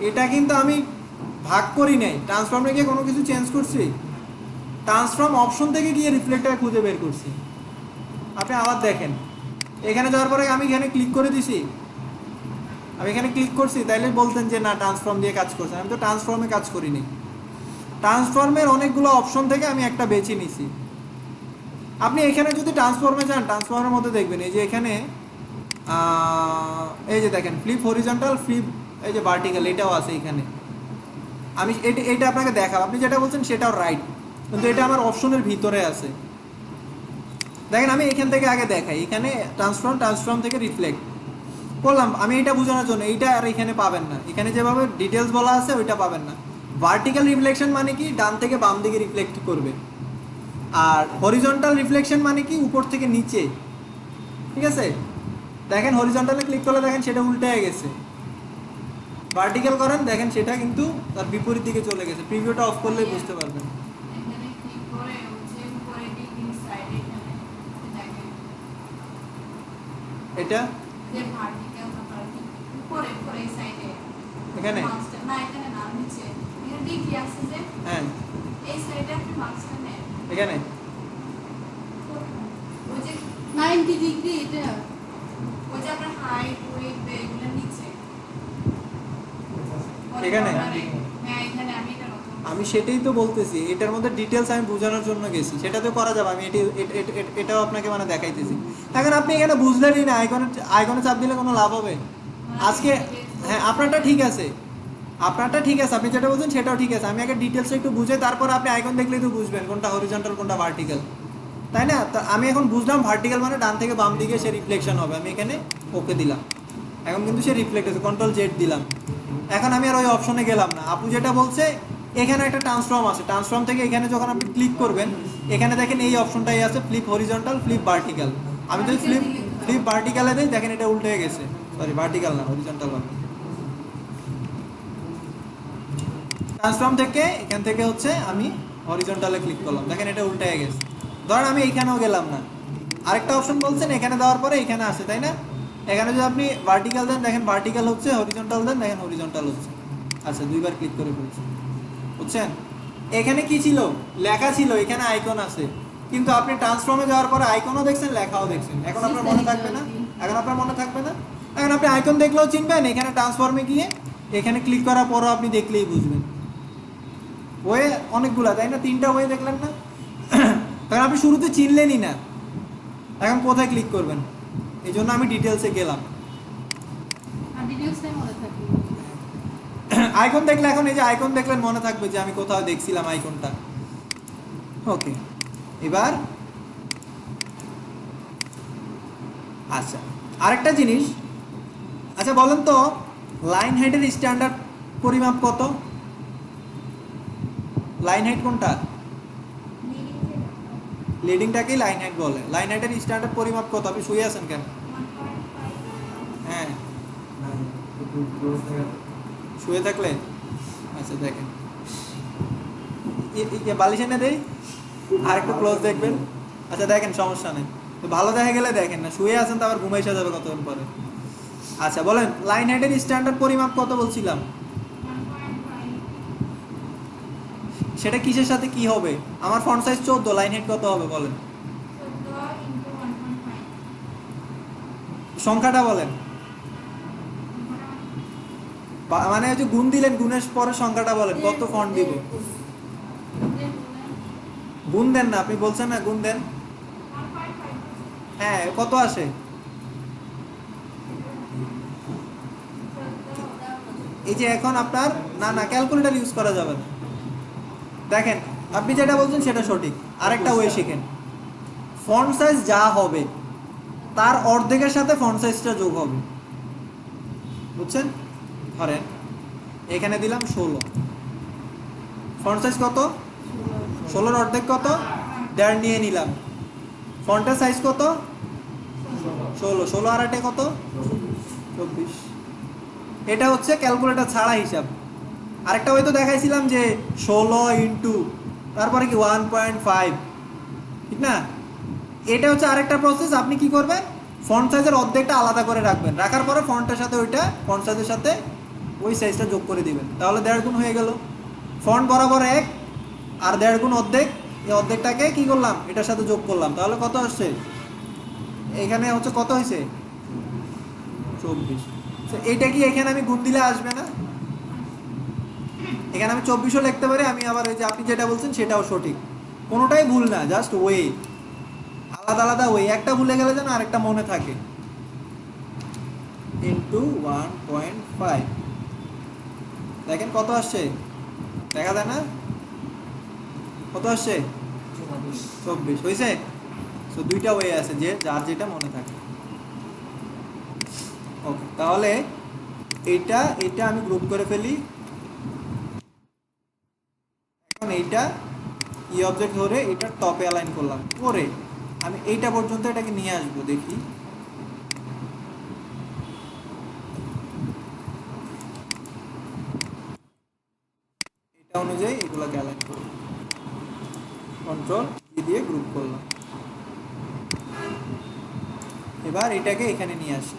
এটা কিন্তু আমি ভাগ করি নাই, ট্রান্সফর্মে গিয়ে কোনো কিছু চেঞ্জ করছি? ট্রান্সফর্ম অপশন থেকে গিয়ে রিফ্লেক্টর খুঁজে বের করছি। আপনি আবার দেখেন, এখানে যাওয়ার পরে আমি এখানে ক্লিক করে দিছি, আমি এখানে ক্লিক করছি, তাইলে বলতেন যে না ট্রান্সফর্ম দিয়ে কাজ করছেন। আমি তো ট্রান্সফর্মে কাজ করিনি, ট্রান্সফর্মের অনেকগুলো অপশন থেকে আমি একটা বেছে নিছি। আপনি এখানে যদি ট্রান্সফর্মে যান, ট্রান্সফর্মের মধ্যে দেখবেন এই যে এখানে এই যে দেখেন ফ্লিপ হরিজন্টাল, ফ্লিপ এই যে ভার্টিক্যাল, এটাও আছে এখানে। আমি এটা আপনাকে দেখাবো, আপনি যেটা বলছেন সেটাও রাইট, কিন্তু এটা আমার অপশনের ভিতরে আছে। দেখেন আমি এখান থেকে আগে দেখাই, এখানে ট্রান্সফর্ম থেকে রিফ্লেক্ট করলাম আমি, এটা বোঝানোর জন্য। এইটা আর এখানে পাবেন না, এখানে যেভাবে ডিটেলস বলা আছে ওইটা পাবেন না। ভার্টিক্যাল রিফ্লেকশন মানে কি, ডান থেকে বাম দিকে রিফ্লেক্ট করবে। আর হরিজন্টাল রিফ্লেকশন মানে কি, উপর থেকে নিচে। ঠিক আছে, দেখেন হরিজন্টালে ক্লিক করলে দেখেন সেটা উল্টে গেছে। ভার্টিক্যাল করেন দেখেন সেটা কিন্তু তার বিপরীত দিকে চলে গেছে। প্রিভিউটা অফ করলেই বুঝতে পারবেন। এখানে ক্লিক করে হচ্ছে উপরে ডিগ্রি সাইডে এখানে দেখেন এটা যে ভার্টিক্যাল ভার্টিক্যাল উপরে উপরে এই সাইডে এখানে না, এখানে না, নিচে এখানে ডিগ্রি আছে যে, হ্যাঁ এই সাইডে আপনি মার্কসটা নেন, এখানে ওই যে 90 ডিগ্রি, এটা ওই যে আপনার হাইট ওয়েট এগুলো নিচে এখানে? হ্যাঁ এখানে আমি এটা নতুন আমি সেটাই তো বলতেছি, এটার মধ্যে ডিটেলস আমি বোঝানোর জন্য গেছি, সেটা তো করা যাবে। আমি এটাও আপনাকে মানে দেখাইতেছি। এখন আপনি এখানে বুঝলেনই না, আইকনে চাপ দিলে কোনো লাভ হবে আজকে? হ্যাঁ আপনারটা ঠিক আছে, আপনারটা ঠিক আছে, আপনি যেটা বলছেন সেটাও ঠিক আছে। আমি আগে ডিটেলসটা একটু বুঝে তারপর আপনি আইকন দেখলেই তো বুঝবেন কোনটা হরিজন্টাল কোনটা ভার্টিক্যাল, তাই না? তো আমি এখন বুঝলাম ভার্টিক্যাল মানে ডান থেকে বাম দিকে সে রিফ্লেকশন হবে। আমি এখানে ওকে দিলাম, এখন কিন্তু সে রিফ্লেক্ট হচ্ছে, কন্ট্রোল জেড দিলাম। এখন আমি আর ওই অপশনে গেলাম না। আপু যেটা বলছে এখানে একটা ট্রান্সফর্ম আছে, ট্রান্সফর্ম থেকে এখানে যখন আপনি ক্লিক করবেন এখানে দেখেন এই অপশনটাই আছে, ফ্লিপ হরিজন্টাল, ফ্লিপ ভার্টিক্যাল। আমি যদি ফ্লিপ ভার্টিক্যালে দিই দেখেন এটা উল্টে গেছে, সরি ভার্টিক্যাল না হরিজন্টাল হবে। ট্রান্সফর্ম থেকে এখান থেকে হচ্ছে আমি হরিজন্টালে ক্লিক করলাম, দেখেন এটা উল্টে গেছে। ধরেন আমি এইখানেও গেলাম না, আরেকটা অপশন বলছেন এখানে দেওয়ার পরে এখানে আসে, তাই না? এখানে যদি আপনি ভার্টিক্যাল দেন দেখেন ভার্টিক্যাল হচ্ছে, হরিজন্টাল দেন দেখেন হরিজন্টাল হচ্ছে। আচ্ছা দুইবার ক্লিক করে ফেলছি, বুঝছেন? এখানে কি ছিল, লেখা ছিল, এখানে আইকন আছে, কিন্তু আপনি ট্রান্সফর্মে যাওয়ার পরে আইকনও দেখছেন লেখাও দেখছেন, এখন আপনার মনে থাকবে না? এখন আপনার মনে থাকবে না? এখন আপনি আইকন দেখলেও চিনবেন, এখানে ট্রান্সফর্মে গিয়ে এখানে ক্লিক করার পরও আপনি দেখলেই বুঝবেন। ওয়ে অনেকগুলা, তাই না? 3টা ওয়ে দেখলেন না? তখন আপনি শুরুতে চিনলেনই না, এখন কোথায় ক্লিক করবেন? এই জন্য আমি ডিটেলসে গেলাম। আর ডিটেইলসটাই মনে থাকে। আইকন দেখলে, এখন এই যে আইকন দেখলেন মনে থাকবে যে আমি কোথাও দেখছিলাম আইকনটা। ওকে, এবার আচ্ছা আরেকটা জিনিস, আচ্ছা বলেন তো লাইন হাইটের স্ট্যান্ডার্ড পরিমাপ কত? লাইন হাইট কোনটা? লিডিংটাকেই লাইন হাইট বলে। লাইন হাইটের স্ট্যান্ডার্ড পরিমাপ কত? আপনি শুয়ে আছেন কেন? হ্যাঁ শুয়ে থাকলে আচ্ছা দেখেন বালিশ এনে দেই আর একটু ক্লোজ দেখবেন। আচ্ছা দেখেন সমস্যা নেই, তো ভালো দেখা গেলে দেখেন না, শুয়ে আছেন তো আবার ঘুমাইসা যাবে কতক্ষণ পরে। আচ্ছা বলেন লাইন হাইটের স্ট্যান্ডার্ড পরিমাপ কত বলছিলাম? সেটা কিসের সাথে কি হবে? আমার ফন্ট সাইজ 14, লাইন হাইট কত হবে বলেন? সংখ্যাটা বলেন, মানে হচ্ছে গুণ দিলেন, গুণের পরে সংখ্যাটা বলেন কত ফন্ট দিব। গুণ দেন না, আপনি বলছেন না গুণ দেন। হ্যাঁ কত আসে? এই যে এখন আপনার না ক্যালকুলেটর ইউজ করা যাবে না। দেখেন আপনি যেটা বলছেন সেটা সঠিক, আরেকটা ওয়ে শিখেন। ফন্ট সাইজ যা হবে তার অর্ধেকের সাথে ফন্ট সাইজটা যোগ হবে, বুঝছেন? ধরেন এখানে দিলাম 16, ফন্ট সাইজ কত? 16 অর্ধেক কত? 1.5 নিয়ে নিলাম। ফন্টের সাইজ কত? 16। 16 আর 8 কত? 24। এটা হচ্ছে ক্যালকুলেটর ছাড়া হিসাব। আরেকটা হয়তো দেখাইছিলাম যে 16 ইন্টু তারপরে কি 1.5, ঠিক না? এটা হচ্ছে আরেকটা প্রসেস। আপনি কি করবেন, ফন্ট সাইজের অর্ধেকটা আলাদা করে রাখবেন, রাখার পরে ফন্টের সাথে ওইটা ফন্ট সাইজের সাথে ওই সাইজটা যোগ করে দিবেন, তাহলে 1.5 গুণ হয়ে গেল। ফন্ট বরাবর 1 আর 1.5 গুণ অর্ধেক, এই অর্ধেকটাকে কি করলাম, এটার সাথে যোগ করলাম, তাহলে কত আসছে? এখানে হচ্ছে কত হয়েছে? 24। এইটা কি এখানে আমি গুণ দিলে আসবে না? এখানে আমি 24ও লিখতে পারি, আমি আবার ওই যে আপনি যেটা বলছেন সেটাও সঠিক, কোনোটাই ভুল না, জাস্ট ওয়ে, আলাদা আলাদা ওয়ে, একটা ভুলে গেলে যেন আরেকটা মনে থাকে। ইন্টু 1.5, দেখেন কত আসছে, দেখা যায় না? কত আসছে? 24 হয়েছে। সো দুইটা ওয়ে আছে, যে যার যেটা মনে থাকে। ওকে, তাহলে এইটা এটা আমি গ্রুপ করে ফেলি। এখন এইটা ই অবজেক্ট ধরে এটা টপে অ্যালাইন করলাম, করে আমি এইটা পর্যন্ত এটাকে নিয়ে আসবো, দেখি এটা অনুযায়ী এগুলোকে অ্যালাইন করব, কন্ট্রোল ই দিয়ে গ্রুপ করলাম। এবার এটাকে এখানে নিয়ে আসি।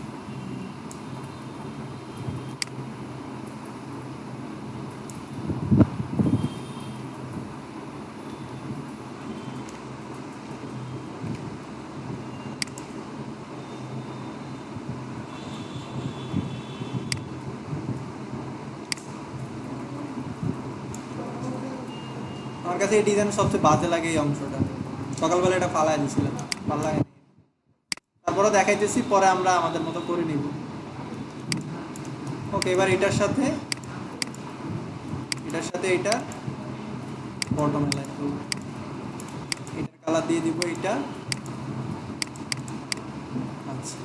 আমার কাছে এই ডিজাইন সবচেয়ে বাজে লাগে এই অংশটা, সকালবেলা এটা ফালাই দিয়েছিলাম, পাল্লায় তারপরে দেখাইতেছি, পরে আমরা আমাদের মতো করে নিব। ওকে, এবার এটার সাথে এটা বটম অ্যালাইন করব, এটার কালার দিয়ে দিব এটা। আচ্ছা,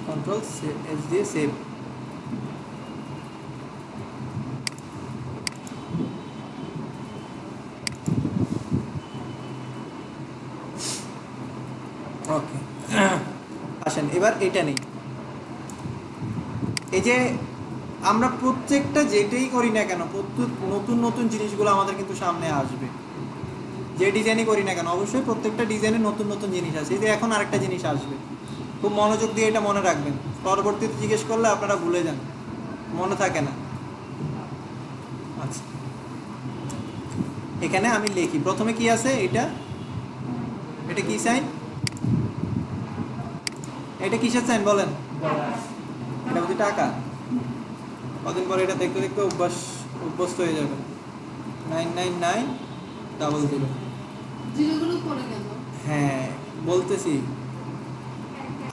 কন্ট্রোল এস দিয়ে সেভ। ওকে, আসেন এবার এটা নেই। এই যে আমরা প্রত্যেকটা যেটাই করি না কেন, প্রত্যেক নতুন নতুন জিনিসগুলো আমাদের কিন্তু সামনে আসবে, যে ডিজাইনই করি না কেন অবশ্যই প্রত্যেকটা ডিজাইনে নতুন নতুন জিনিস আছে। এই যে এখন আরেকটা জিনিস আসবে, খুব মনোযোগ দিয়ে এটা মনে রাখবেন, পরবর্তীতে জিজ্ঞেস করলে আপনারা ভুলে যান, মনে থাকে না। আচ্ছা, এখানে আমি লিখি, প্রথমে কি আছে, এটা কি সাইন, এটা কিসের সাইন বলেন? এটা বুঝি টাকা। কদিন পরে এটা দেখতে দেখতে অভ্যস্ত হয়ে যাবে। 99900। জিরোগুলো পড়ে গেল। হ্যাঁ বলতেছি।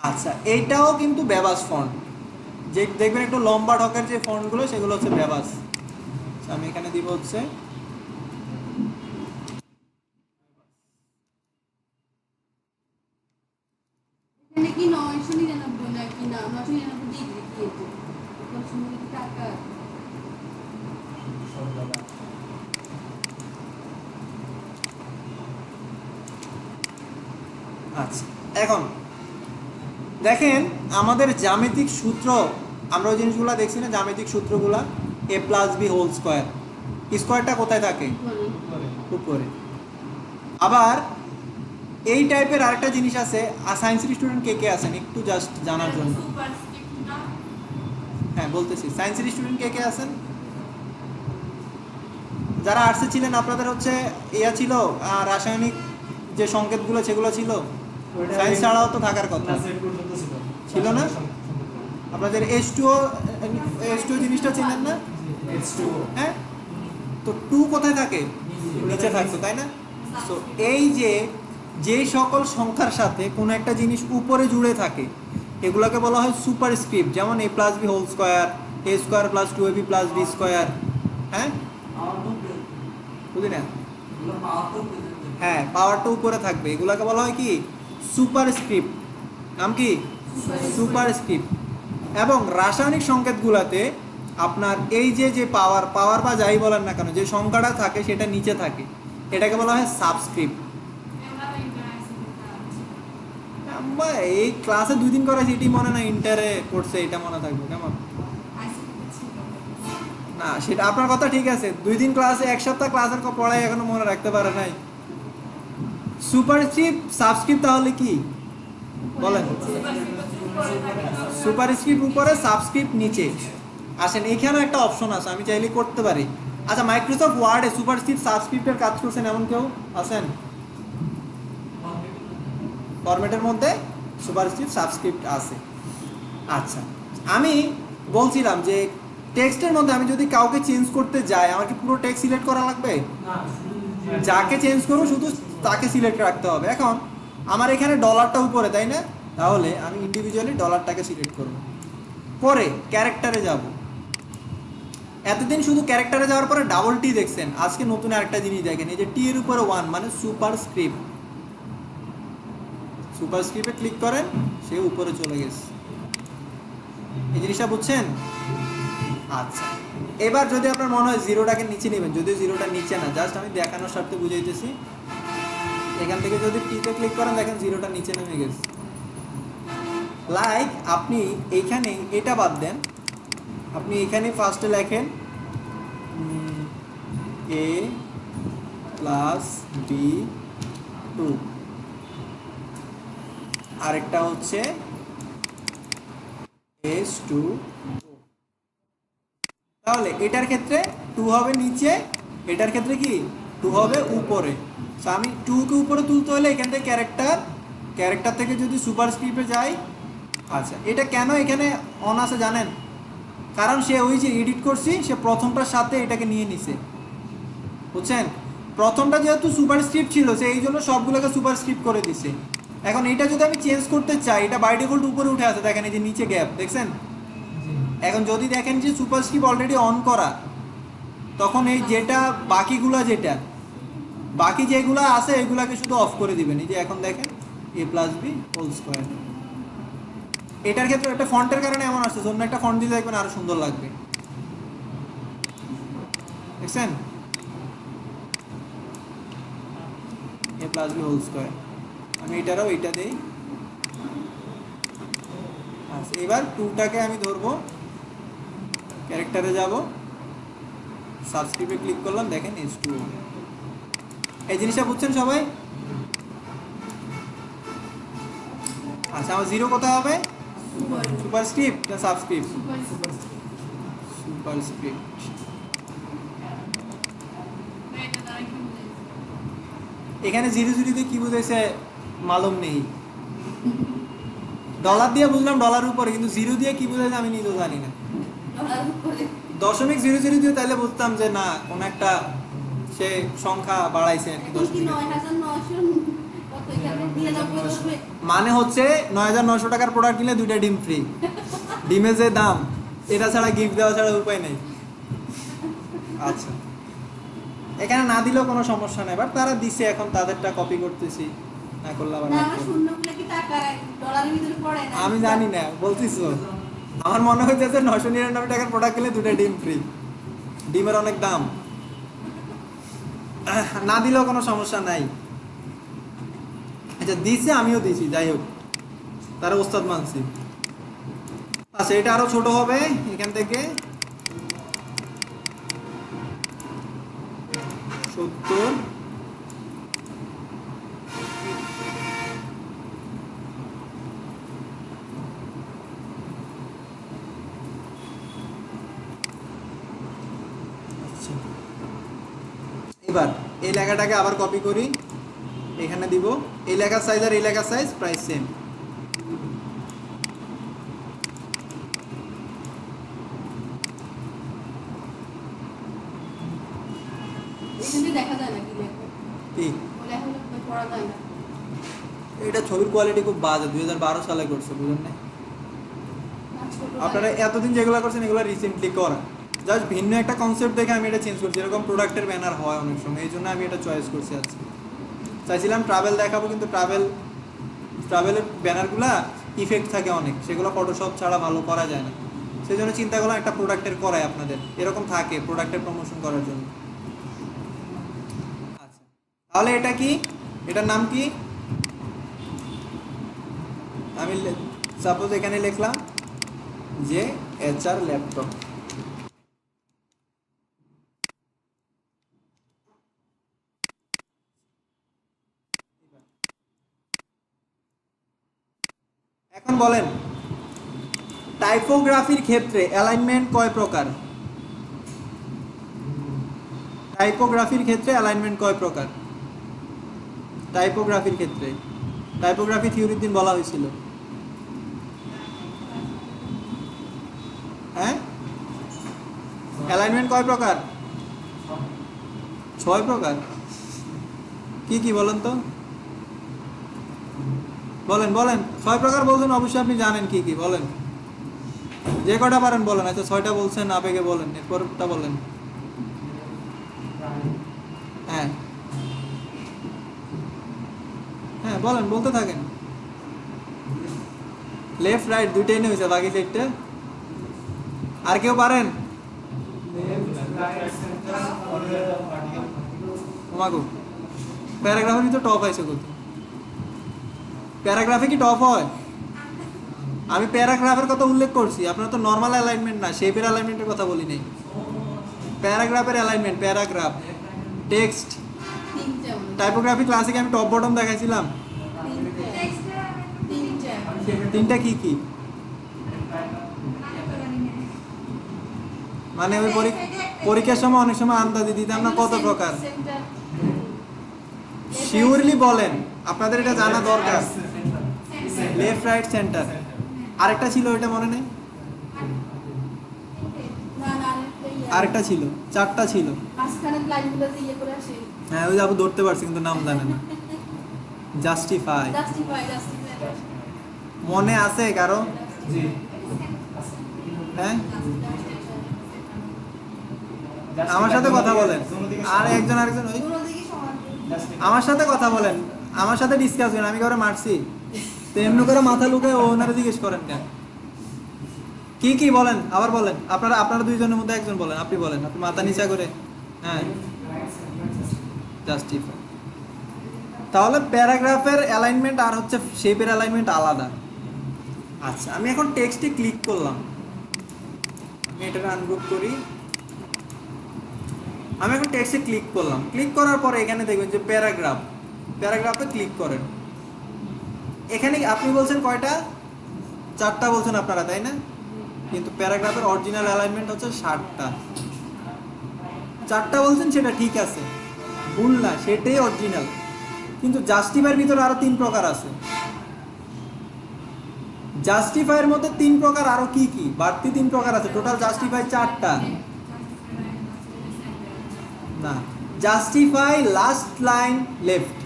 আচ্ছা, এইটাও কিন্তু বেবাস ফন্ট, যে দেখবেন একটু লম্বা ঢকের যে ফন্টগুলো সেগুলো হচ্ছে বেবাস। আমি এখানে দিব হচ্ছে এখানে কি 999 নাকি না 999 ডিগ্রি দিয়েছে, টাকা। আচ্ছা, এখন দেখেন আমাদের জ্যামিতিক সূত্র, আমরা ওই জিনিসগুলো দেখছি না, জ্যামিতিক সূত্রগুলা, a plus B whole square, স্কোয়ারটা কোথায় থাকে? উপরে। আবার এই টাইপের আরেকটা জিনিস আছে, সায়েন্সের স্টুডেন্ট কে কে আছেন একটু জাস্ট জানার জন্য? হ্যাঁ বলতেছি, সায়েন্সের স্টুডেন্ট কে কে আছেন? যারা আর্টসে ছিলেন আপনাদের হচ্ছে ইয়া ছিল, রাসায়নিক যে সংকেতগুলো সেগুলো ছিল, সায়েন্স ছাড়াও তো থাকার কথা ছিল না? আপনাদের H2O জিনিসটা ছিলেন না? হ্যাঁ, তো 2 কোথায় থাকে? নিচে থাকতো, তাই না? তো এই যে সকল সংখ্যার সাথে কোনো একটা জিনিস উপরে জুড়ে থাকে এগুলোকে বলা হয় সুপারস্ক্রিপ্ট, যেমন a plus B whole square, a square plus 2ab plus b square. হ্যাঁ বুঝলি না? হ্যাঁ, পাওয়ারটা উপরে থাকবে, এগুলোকে বলা হয় কি? সুপারস্ক্রিপ্ট। নাম কি? সুপারস্ক্রিপ্ট। এবং রাসায়নিক সংকেতগুলোতে আপনার এই যে পাওয়ার পাওয়ার বা যাই বলেন না কেন, যে সংখ্যাটা থাকে সেটা নিচে থাকে, এটাকে বলা হয় সাবস্ক্রিপ্ট। আমরা এই ক্লাসে 2 দিন করাইছি, এটি মনে না ইন্টারে পড়ছে, এটা মনে থাকবে কেমন? না সেটা আপনার কথা ঠিক আছে, 2 দিন ক্লাসে 1 সপ্তাহ ক্লাসের পড়াই এখনো মনে রাখতে পারে নাই। সুপারস্ক্রিপ্ট সাবস্ক্রিপ্ট তাহলে কি বলেন? সুপারস্ক্রিপ্ট উপরে, সাবস্ক্রিপ্ট নিচে। আসেন এখানেও একটা অপশন আছে, আমি চাইলে করতে পারি। আচ্ছা, মাইক্রোসফট ওয়ার্ডে সুপারস্ক্রিপ্ট সাবস্ক্রিপ্টের কাজ করছেন এমন কেউ আছেন? ফরম্যাটের মধ্যে সুপারস্ক্রিপ্ট সাবস্ক্রিপ্ট আছে। আচ্ছা, আমি বলছিলাম যে টেক্সটের মধ্যে আমি যদি কাউকে চেঞ্জ করতে যাই, আমার কি পুরো টেক্সট সিলেক্ট করা লাগবে? যাকে চেঞ্জ করবো শুধু তাকে সিলেক্ট রাখতে হবে। এখন আমার এখানে ডলারটা উপরে, তাই না? তাহলে আমি ইন্ডিভিজুয়ালি ডলারটাকে সিলেক্ট করব, পরে ক্যারেক্টারে যাব। এতদিন শুধু ক্যারেক্টারে যাওয়ার পরে ডাবল টি দেখছেন, আজকে নতুন আরেকটা জিনিস দেখেন, এই যে টি এর উপরে 1 মানে সুপারস্ক্রিপ্ট। সুপারস্ক্রিপ্টে ক্লিক করেন, সে উপরে চলে গেছে। এই জিনিসটা বুঝছেন? আচ্ছা, এবার যদি আপনার মনে হয় জিরোটাকে নিচে নেবেন, যদিও জিরোটা নিচে না, জাস্ট আমি দেখানোর স্বার্থে বুঝাইতেছি। এখান থেকে যদি টিতে ক্লিক করেন, দেখেন জিরোটা নিচে নেমে গেছে। লাইক আপনি এইখানে এটা বাদ দেন, আপনি এখানে ফার্স্টে লেখেন a প্লাস বি 2, আরেকটা হচ্ছে s2। তাহলে এটার ক্ষেত্রে 2 হবে নিচে, এটার ক্ষেত্রে কি 2 হবে উপরে। সো আমি 2 কে উপরে তুলতে হলে এখান থেকে ক্যারেক্টার থেকে যদি সুপারস্ক্রিপ্টে যাই। আচ্ছা, এটা কেন এখানে অন আছে জানেন? কারণ সে ওই যে এডিট করছি, সে প্রথমটার সাথে এটাকে নিয়ে নিছে, বুঝছেন? প্রথমটা যেহেতু সুপারস্ক্রিপ্ট ছিল, সে এই জন্য সবগুলোকে সুপারস্ক্রিপ্ট করে দিছে। এখন এটা যদি আমি চেঞ্জ করতে চাই, এটা বাই ডিফল্ট উপরে উঠে আছে, দেখেন এই যে নিচে গ্যাপ দেখছেন। এখন যদি দেখেন যে সুপারস্ক্রিপ্ট অলরেডি অন করা, তখন এই যেটা বাকি যেগুলো আছে এগুলাকে শুধু অফ করে দিবেন। এই যে এখন দেখেন a plus B whole square. এটার ক্ষেত্রে একটা ফন্টের কারণে এমন আসছে, অন্য একটা ফন্ট দিলে দেখবেন আরো সুন্দর লাগবে, দেখছেন? a plus B whole square. আমি এটারও এটা দেই। আচ্ছা, এবার 2টাকে আমি ধরবো, ক্যারেক্টারে যাব, সাবস্ক্রিপ্টে ক্লিক করলাম, দেখেন s2। এই জিনিসটা বুঝছেন সবাই? আচ্ছা, আমার জিরো কোথায় হবে? সুপারস্ক্রিপ্ট না সাবস্ক্রিপ্ট? সুপারস্ক্রিপ্ট। এখানে 0 দিয়ে কি বুঝাইছে মালুম নেই। ডলার দিয়ে বুঝলাম ডলার উপরে, কিন্তু 0 দিয়ে কি বুঝাইছে আমি নিজেও জানি না। .00 দিয়ে তাইলে বুঝতাম যে না, কোন একটা সে সংখ্যা বাড়াইছে আর কি। মানে হচ্ছে 9900 টাকার প্রোডাক্ট কিনলে 2টা ডিম ফ্রি। ডিমের যে দাম, এটা ছাড়া গিফট দেওয়া ছাড়া উপায় নেই। আচ্ছা, এখানে না দিলেও কোনো সমস্যা নেই, বাট তারা দিছে, এখন তাদেরটা কপি করতেছি, না করলে আবার আমি জানি না, বলছিস আমার মনে হইতেছে 999 টাকার প্রোডাক্ট কিনলে 2টা ডিম ফ্রি। ডিমের অনেক দাম, না দিলেও কোনো সমস্যা নাই। আচ্ছা, দিছে, আমিও দিছি, যাই হোক, তারা ওস্তাদ মানছি। আচ্ছা, এটা আরো ছোট হবে, এখান থেকে 70। এবার এই লেখাটাকে আবার কপি করি, এখানে দিব। এই লেখার সাইজ আর এই লেখার সাইজ প্রায় সেম। এটা ছবির কোয়ালিটি খুব বাজে, 2012 সালে করছে, বুঝলেন না? আপনারা এতদিন যেগুলো করছেন এগুলো রিসেন্টলি করা, জাস্ট ভিন্ন একটা কনসেপ্ট দেখে আমি এটা চেঞ্জ করছি। এরকম প্রোডাক্টের ব্যানার হয় অনেক সময়, এই জন্য আমি এটা চয়েস করছি। আজকে চাইছিলাম ট্রাভেল দেখাবো, কিন্তু ট্রাভেলের ব্যানারগুলা ইফেক্ট থাকে অনেক, সেগুলো ফটোশপ ছাড়া ভালো করা যায় না। সেই জন্য চিন্তা করলাম একটা প্রোডাক্টের করাই আপনাদের, এরকম থাকে প্রোডাক্টের প্রমোশন করার জন্য। আচ্ছা, তাহলে এটা কি, এটার নাম কি? আমি সাপোজ এখানে লিখলাম যে HR ল্যাপটপ। এখন বলেন টাইপোগ্রাফির ক্ষেত্রে অ্যালাইনমেন্ট কয় প্রকার? টাইপোগ্রাফির ক্ষেত্রে অ্যালাইনমেন্ট কয় প্রকার? টাইপোগ্রাফির ক্ষেত্রে টাইপোগ্রাফি থিওরির দিন বলা হয়েছিল। হ্যাঁ, অ্যালাইনমেন্ট কয় প্রকার? 6 প্রকার। কি কি বলেন তো, বলেন বলেন। 6 প্রকার বলছেন, অবশ্যই আপনি জানেন কি কি, বলেন যে কটা পারেন বলেন। আচ্ছা 6টা বলছেন, আবেগে বলেন, এরপরটা বলেন। হ্যাঁ হ্যাঁ বলেন, বলতে থাকেন। লেফট রাইট দুইটাই নিয়ে হয়েছে, বাকি 4টা আর কেউ পারেন? তোমাকে প্যারাগ্রাফেরই তো টপ আছে কত? প্যারাগ্রাফে কি টপ হয়? আমি প্যারাগ্রাফের কথা উল্লেখ করছি, আপনার তো নর্মাল অ্যালাইনমেন্ট না, শেপের অ্যালাইনমেন্টের কথা বলি নাই। প্যারাগ্রাফের অ্যালাইনমেন্ট, প্যারাগ্রাফ, টেক্সট, টাইপোগ্রাফি ক্লাসিকে আমি টপ বটম দেখাইছিলাম। 3টা কি কি? মানে ওই পরীক্ষার সময় অনেক সময় আন্দাজি দিতাম না কত প্রকার। শিওরলি বলেন, আপনাদের এটা জানা দরকার। লেফট রাইট সেন্টার, আরেকটা ছিল ওইটা মনে নেই? আরেকটা ছিল, 4টা ছিল। হ্যাঁ ওই যাবো ধরতে পারছি কিন্তু নাম জানে না। জাস্টিফাই মনে আছে কারো? হ্যাঁ আমার সাথে কথা বলেন, আর একজন আরেকজন ওই আমার সাথে কথা বলেন, আমার সাথে ডিসকাস করেন। আমি কারো মারছি তো এমনি করে মাথা লুকায় ওনারা জিজ্ঞেস করেন কেন? কি কি বলেন, আবার বলেন। আপনারা দুইজনের মধ্যে একজন বলেন, আপনি বলেন, আপনি মাথা নিচা করে। হ্যাঁ জাস্টিফাই। তাহলে প্যারাগ্রাফের অ্যালাইনমেন্ট আর হচ্ছে শেপের অ্যালাইনমেন্ট আলাদা। আচ্ছা আমি এখন টেক্সটে ক্লিক করলাম, আমি এটা আনগ্রুপ করি। আমি এখন টেক্সটে ক্লিক করলাম, ক্লিক করার পরে এখানে দেখবেন যে প্যারাগ্রাফ, প্যারাগ্রাফে ক্লিক করেন। এখানে আপনি বলছেন কয়টা? 4টা বলছেন আপনারা, তাই না? কিন্তু প্যারাগ্রাফের অরিজিনাল অ্যালাইনমেন্ট হচ্ছে 7টা। 4টা বলছেন সেটা ঠিক আছে, ভুল না, সেটাই অরিজিনাল। কিন্তু জাস্টিফাইয়ের ভিতরে আরো 3 প্রকার আছে। জাস্টিফাইয়ের মধ্যে 3 প্রকার, আরো কি কি বাড়তি 3 প্রকার আছে। টোটাল জাস্টিফাই 4টা না। জাস্টিফাই লাস্ট লাইন লেফট,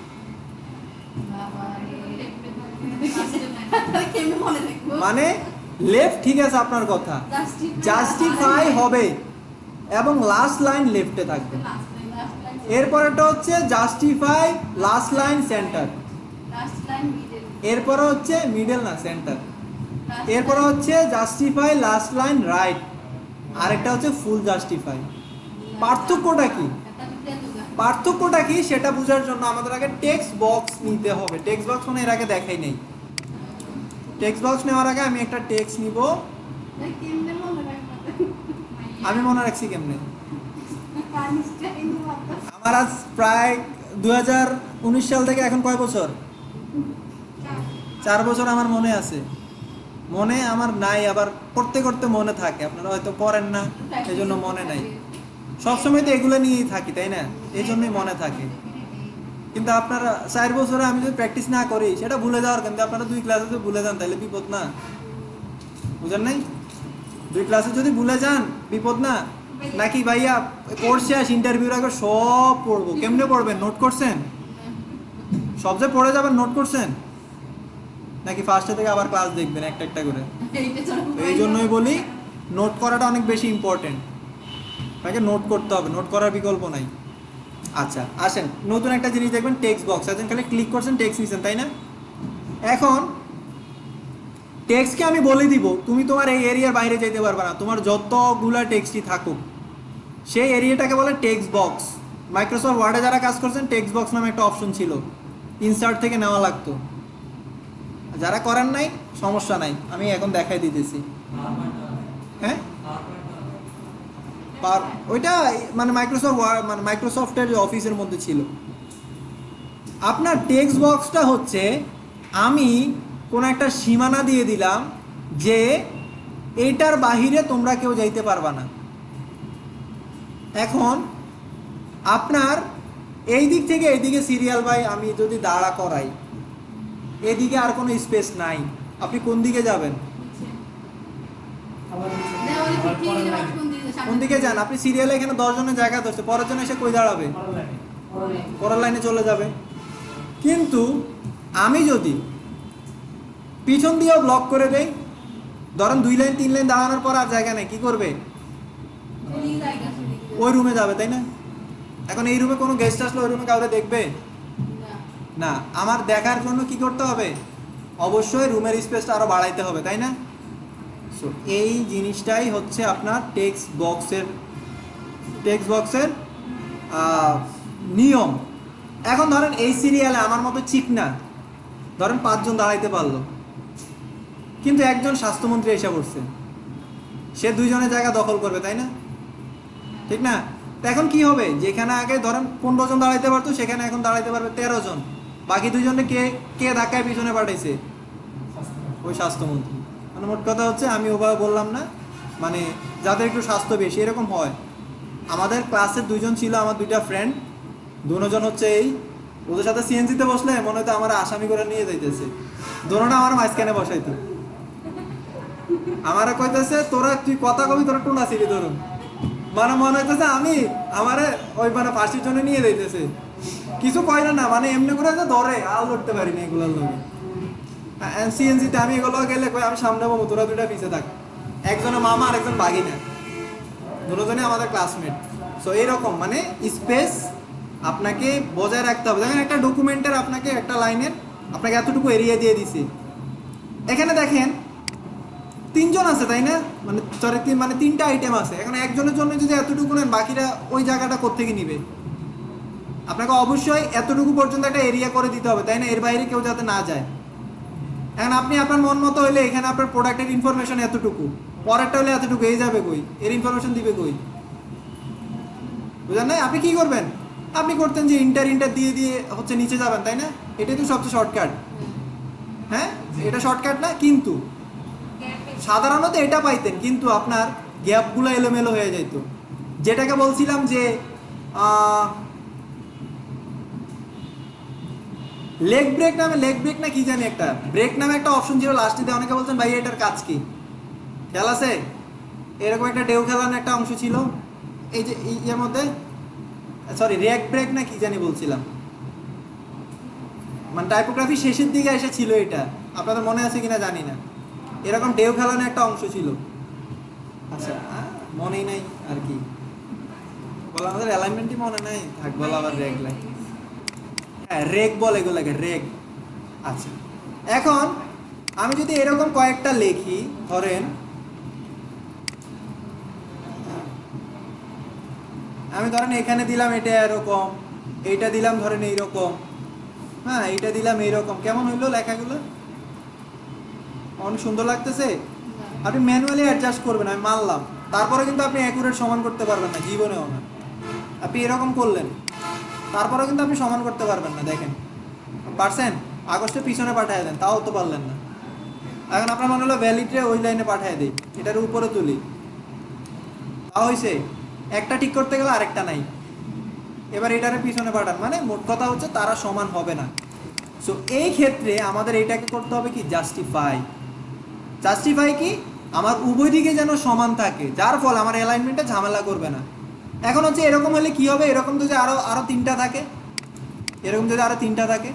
মানে লেফট ঠিক আছে আপনার কথা, জাস্টিফাই হবে এবং লাস্ট লাইন লেফটে থাকবে। এরপরেটা হচ্ছে জাস্টিফাই লাস্ট লাইন সেন্টার, এরপরে হচ্ছে মিডল না সেন্টার, এরপরে হচ্ছে জাস্টিফাই লাস্ট লাইন রাইট, আরেকটা হচ্ছে ফুল জাস্টিফাই। পার্থক্যটা কি? পার্থক্যটা কি সেটা বোঝার জন্য আমাদের আগে টেক্সট বক্স নিতে হবে। টেক্সট বক্স মানে এর আগে দেখাই নেই। টেক্সট বক্স নেওয়ার আগে আমি একটা টেক্সট নিব। আমি মনে রাখছি কেমনে? আমার আজ প্রায় 2019 সাল থেকে এখন কয় বছর? 4 বছর আমার মনে আছে। মনে আমার নাই, আবার করতে করতে মনে থাকে। আপনারা হয়তো করেন না, এই জন্য মনে নাই। সবসময় তো এগুলো নিয়েই থাকি, তাই না? এই জন্যই মনে থাকে। কিন্তু আপনারা 4 বছরে আমি যদি প্র্যাকটিস না করি সেটা ভুলে যাওয়ার, কিন্তু আপনারা 2 ক্লাসে যদি ভুলে যান তাহলে বিপদ না? বুঝেন নাই? 2 ক্লাসে যদি ভুলে যান বিপদ না? নাকি ভাইয়া কোর্স শেষ, ইন্টারভিউর আগে সব পড়বো? কেমনে পড়বেন? নোট করছেন? সব যে পড়ে যাবেন নোট করছেন? নাকি ফার্স্টে থেকে আবার ক্লাস দেখবেন একটা একটা করে? এই জন্যই বলি নোট করাটা অনেক বেশি ইম্পর্টেন্ট। আপনাকে নোট করতে হবে, নোট করার বিকল্প নাই। আচ্ছা আসেন, নতুন একটা জিনিস দেখবেন, টেক্সট বক্স। এখন খালি ক্লিক করছেন, টেক্সট নিছেন, তাই না? এখন টেক্সটকে আমি বলে দিব তুমি তোমার এই এরিয়ার বাইরে যেতে পারবে না, তোমার যতগুলা টেক্সটই থাকুক সেই এরিয়াটাকে বলে টেক্সট বক্স। মাইক্রোসফট ওয়ার্ডে যারা কাজ করছেন টেক্সট বক্স নামে একটা অপশন ছিল, ইনসার্ট থেকে নেওয়া লাগতো। যারা করেন নাই সমস্যা নাই, আমি এখন দেখাই দিতেছি। হ্যাঁ ওইটা মানে মাইক্রোসফট ওয়ার্ড মানে মাইক্রোসফটের অফিসের মধ্যে ছিল। আপনার টেক্সট বক্সটা হচ্ছে আমি কোনো একটা সীমানা দিয়ে দিলাম যে এইটার বাহিরে তোমরা কেউ যাইতে পারবা না। এখন আপনার এই দিক থেকে এইদিকে সিরিয়াল বাই আমি যদি দাঁড়া করাই, এদিকে আর কোনো স্পেস নাই, আপনি কোন দিকে যাবেন? কোন দিকে যান? আপনি সিরিয়ালে এখানে 10 জনের জায়গা ধরছে, পরের জন এসে কই দাঁড়াবে? পরের লাইনে চলে যাবে। কিন্তু আমি যদি পিছন দিয়েও ব্লক করে দেই, ধরেন 2 লাইন 3 লাইন দাঁড়ানোর পর আর জায়গা নেই, কি করবে? ওই রুমে যাবে, তাই না? এখন এই রুমে কোনো গেস্ট আসলে ওই রুমে কাউকে দেখবে না। আমার দেখার জন্য কি করতে হবে? অবশ্যই রুমের স্পেসটা আরো বাড়াইতে হবে, তাই না? সো এই জিনিসটাই হচ্ছে আপনার টেক্সট বক্সের নিয়ম। এখন ধরেন এই সিরিয়ালে আমার মতো চিকনা ধরেন 5 জন দাঁড়াইতে পারলো, কিন্তু একজন স্বাস্থ্যমন্ত্রী এসে পড়ছে, সে 2 জনের জায়গা দখল করবে, তাই না? ঠিক না? তো এখন কি হবে? যেখানে আগে ধরেন 15 জন দাঁড়াইতে পারতো সেখানে এখন দাঁড়াইতে পারবে 13 জন। বাকি 2 জনে কে ধাক্কায় পিছনে পাঠাইছে? ওই স্বাস্থ্যমন্ত্রী। মানে মোট কথা হচ্ছে, আমি ওভাবে বললাম না, মানে যাদের একটু স্বাস্থ্য বেশি এরকম হয়। আমাদের ক্লাসের 2 জন ছিল, আমার 2টা ফ্রেন্ড, 2 জন হচ্ছে ওদের সাথে সিএনজিতে বসলে মনে হতো আমার আসামি করে নিয়ে যাইতেছে, দোনোটা আমার মাঝখানে বসাইতো। আমারে কইতেছে তোরা তুই কথা কবি, তোরা টুনা ছিলি ধরুন, মানে মনে হইতেছে আমি আমারে ওই মানে ফাঁসির জন্য নিয়ে যাইতেছে। কিছু কয় না, মানে এমনি করে ধরে আল ধরতে পারি না এগুলোর লোক। সিএনজিতে আমি এগুলো গেলে কই আমি সামনে পাবো, তোরা 2টা পিছিয়ে থাক। একজনের মামা আর একজন বাগিনা, দুজনে আমাদের ক্লাসমেট। সো এরকম মানে স্পেস আপনাকে বজায় রাখতে হবে। দেখেন একটা ডকুমেন্টের আপনাকে একটা লাইনের আপনাকে এতটুকু এরিয়া দিয়ে দিছি। এখানে দেখেন 3 জন আছে, তাই না? মানে সরি মানে 3টা আইটেম আছে। এখন একজনের জন্য যদি এতটুকু নেন, বাকিরা ওই জায়গাটা কোত্থেকে নিবে? আপনাকে অবশ্যই এতটুকু পর্যন্ত একটা এরিয়া করে দিতে হবে, তাই না? এর বাইরে কেউ যাতে না যায়। এখন আপনি আপনার মন মতো হইলে এখানে আপনার প্রোডাক্টের ইনফরমেশন এতটুকু, পরেরটা হলে এতটুকু, এই যাবে কই? এর ইনফরমেশন দিবে কই? বুঝলেন না? আপনি কি করবেন? আপনি করতেন যে ইন্টার দিয়ে হচ্ছে নিচে যাবেন, তাই না? এটাই তো সবচেয়ে শর্টকাট। হ্যাঁ, এটা শর্টকাট না? কিন্তু সাধারণত এটা পাইতেন, কিন্তু আপনার গ্যাপগুলো এলোমেলো হয়ে যেত। যেটাকে বলছিলাম যে লেগ ব্রেক না কি জানি একটা ব্রেক নামে একটা অপশন ছিল লাস্টে। অনেকে বলছেন ভাই এটার কাজ কি? খেয়াল আছে? এরকম একটা ঢেউ খেলানো একটা অংশ ছিল এই যে এর মধ্যে, সরি রেক ব্রেক না কি জানি বলছিলাম, মানে টাইপোগ্রাফি শেষের দিকে এসে ছিল এটা। আপনাদের মনে আছে কিনা জানি না, এরকম ঢেউ খেলানো একটা অংশ ছিল। আচ্ছা মনেই নাই আর কি বলা, আমাদের অ্যালাইনমেন্টই মনে নাই, থাক বলা আবার রেক লাগে। হ্যাঁ রেক বলে এগুলোকে, রেক। আচ্ছা এখন আমি যদি এরকম কয়েকটা লিখি, ধরেন আমি এখানে দিলাম এটা এরকম, এইটা দিলাম ধরেন এইরকম, হ্যাঁ এইটা দিলাম এইরকম, কেমন হইলো লেখাগুলো? অনেক সুন্দর লাগতেছে। আপনি ম্যানুয়ালি অ্যাডজাস্ট করবেন, আমি মানলাম, তারপরে কিন্তু আপনি অ্যাকুরেট সমান করতে পারবেন না, জীবনেও না। আপনি এরকম করলেন, তারপরেও কিন্তু আপনি সমান করতে পারবেন না। দেখেন পারছেন? আগস্টে পিছনে পাঠিয়ে দেন, তাও তো পারলেন না। এখন আপনার মনে হলো ভ্যালিডে ওই লাইনে পাঠিয়ে দিই, এটার উপরে তুলি, তাও হয়েছে। একটা ঠিক করতে গেলে আরেকটা নাই, এবার এটারে পিছনে পাঠান, মানে মোট কথা হচ্ছে তারা সমান হবে না। সো এই ক্ষেত্রে আমাদের এটাকে করতে হবে কি? জাস্টিফাই কি? আমার উভয় দিকে যেন সমান থাকে, যার ফলে আমার অ্যালাইনমেন্টে ঝামেলা করবে না। এখন হচ্ছে এরকম হলে কি হবে? এরকম যদি আরো 3টা থাকে, এরকম যদি আরো 3টা থাকে,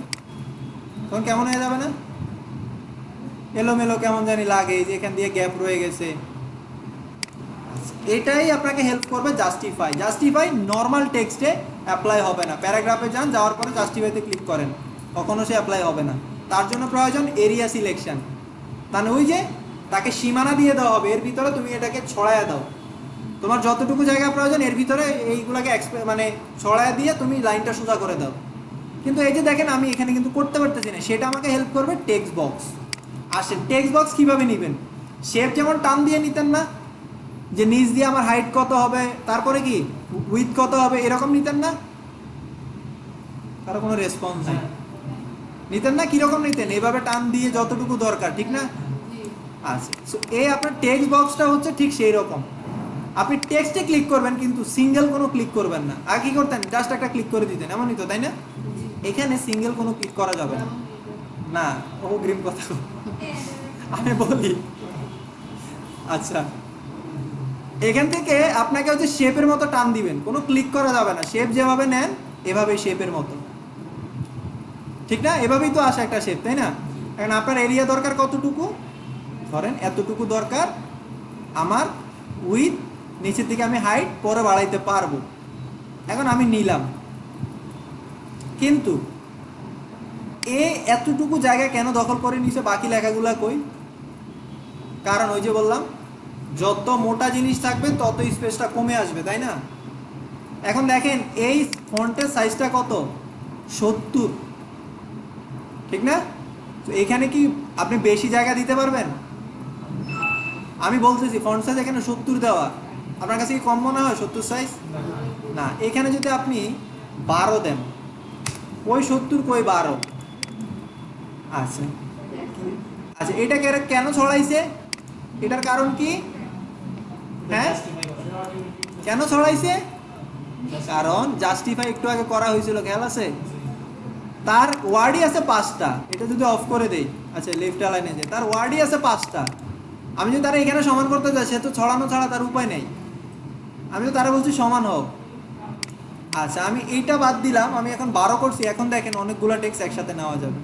তখন কেমন হয়ে যাবে না? এলোমেলো কেমন জানি লাগে, যে এখান দিয়ে গ্যাপ রয়ে গেছে। এটাই আপনাকে হেল্প করবে জাস্টিফাই নর্মাল টেক্সটে অ্যাপ্লাই হবে না। প্যারাগ্রাফে যান, যাওয়ার পরে জাস্টিফাইতে ক্লিক করেন, কখনো সে অ্যাপ্লাই হবে না। তার জন্য প্রয়োজন এরিয়া সিলেকশন। তাহলে ওই যে তাকে সীমানা দিয়ে দেওয়া হবে, এর ভিতরে তুমি এটাকে ছড়ায়া দাও, তোমার যতটুকু জায়গা প্রয়োজন এর ভিতরে এইগুলাকে মানে ছড়ায়া দিয়ে তুমি লাইনটা সোজা করে দাও। কিন্তু এই যে দেখেন আমি এখানে কিন্তু করতে পারতেছি না, সেটা আমাকে হেল্প করবে টেক্সট বক্স। আসেন টেক্সট বক্স কীভাবে নেবেন, শেপ যেমন টান দিয়ে নিতেন না, যে নিচ দিয়ে আমার হাইট কত হবে, তারপরে কি উইথ কত হবে, এরকম নিতেন না? কারো কোনো রেসপন্স নেই, নিতেন না? কীরকম নিতেন? এইভাবে টান দিয়ে যতটুকু দরকার, ঠিক না? জি। আচ্ছা, সো এই আপনার টেক্সট বক্সটা হচ্ছে ঠিক সেই রকম। আপনি টেক্সটে ক্লিক করবেন কিন্তু সিঙ্গেল কোনো ক্লিক করবেন না। আর কি করতেন? জাস্ট একটা ক্লিক করে দিতেন, এমনই তো, তাই না? জি। এখানে সিঙ্গেল কোনো ক্লিক করা যাবে না। না, ও গ্রিম কথা আমি বলি। আচ্ছা, এখান থেকে আপনাকে হচ্ছে শেপের মতো টান দিবেন, কোনো ক্লিক করা যাবে না। শেপ যেভাবে নেন এভাবেই শেপের মতো, ঠিক না? এভাবেই তো আসে একটা শেপ, তাই না? এখন আপনার এরিয়া দরকার কতটুকু? ধরেন এতটুকু দরকার আমার উইথ, নিচের দিকে আমি হাইট পরে বাড়াইতে পারবো। এখন আমি নিলাম, কিন্তু এতটুকু জায়গা কেন দখল করে নিছে, বাকি লেখাগুলা কই? কারণ ওই যে বললাম, যত মোটা জিনিস থাকবে তত স্পেসটা কমে আসবে, তাই না? এখন দেখেন এই ফন্টের সাইজটা কত? 70, ঠিক না? তো এখানে কি আপনি বেশি জায়গা দিতে পারবেন? আমি বলতেছি ফন্ট সাইজ এখানে 70 দেওয়া, আপনার কাছে কি কম মনে হয় 70 সাইজ? না, এখানে যদি আপনি 12 দেন, ওই 70 কই 12? আচ্ছা আচ্ছা, এটা কেন ছড়াইছে? এটার কারণ কি? হ্যাঁ, কেন ছড়াইছে? কারণ জাস্টিফাই একটু আগে করা হয়েছিল, খেয়াল আছে? তার ওয়ার্ডই আছে 5টা। এটা যদি অফ করে দেই, আচ্ছা লেফট লাইনে যে তার ওয়ার্ডই আছে 5টা, আমি যদি তারা এখানে সমান করতে চাই, সে তো ছড়ানো ছাড়া তার উপায় নেই। আমি তো তারা বলছি সমান হোক। আচ্ছা, আমি এইটা বাদ দিলাম, আমি এখন 12 করছি। এখন দেখেন অনেকগুলো টেক্সট একসাথে নেওয়া যাবে।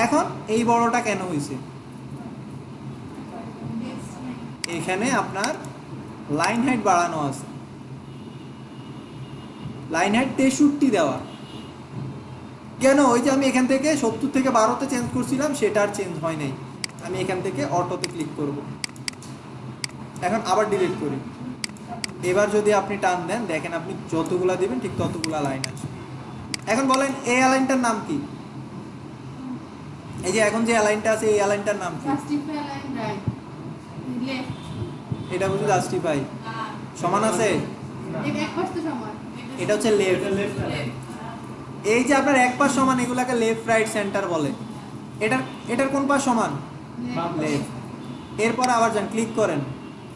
এখন এই বড়টা কেন হয়েছে? এখানে আপনার লাইন হাইট বাড়ানো আছে, লাইন হাইট 63 দেওয়া। কেন? ওই যে আমি এখান থেকে 70 থেকে 12তে চেঞ্জ করছিলাম, সেটা আর চেঞ্জ হয় নাই। আমি এখান থেকে অটোতে ক্লিক করব, এখন আবার ডিলিট করি। এবার যদি আপনি টান দেন, দেখেন আপনি যতগুলা দিবেন ঠিক ততগুলা লাইন আছে। এখন বলেন এই অ্যালাইনটার নাম কি? এই যে এখন যে অ্যালাইনটা আছে, এই অ্যালাইনটার নাম কি? Justify line right left. এটা বুঝি জাস্টিফাই সমান আছে? এটা এক পাশ তো সমান। এটা হচ্ছে লেফট। এই যে আপনার এক পাশ সমান, এগুলাকে লেফট রাইট সেন্টার বলে। এটার এটার কোন পাশ সমান? লেফট। এরপর আবার যান, ক্লিক করেন,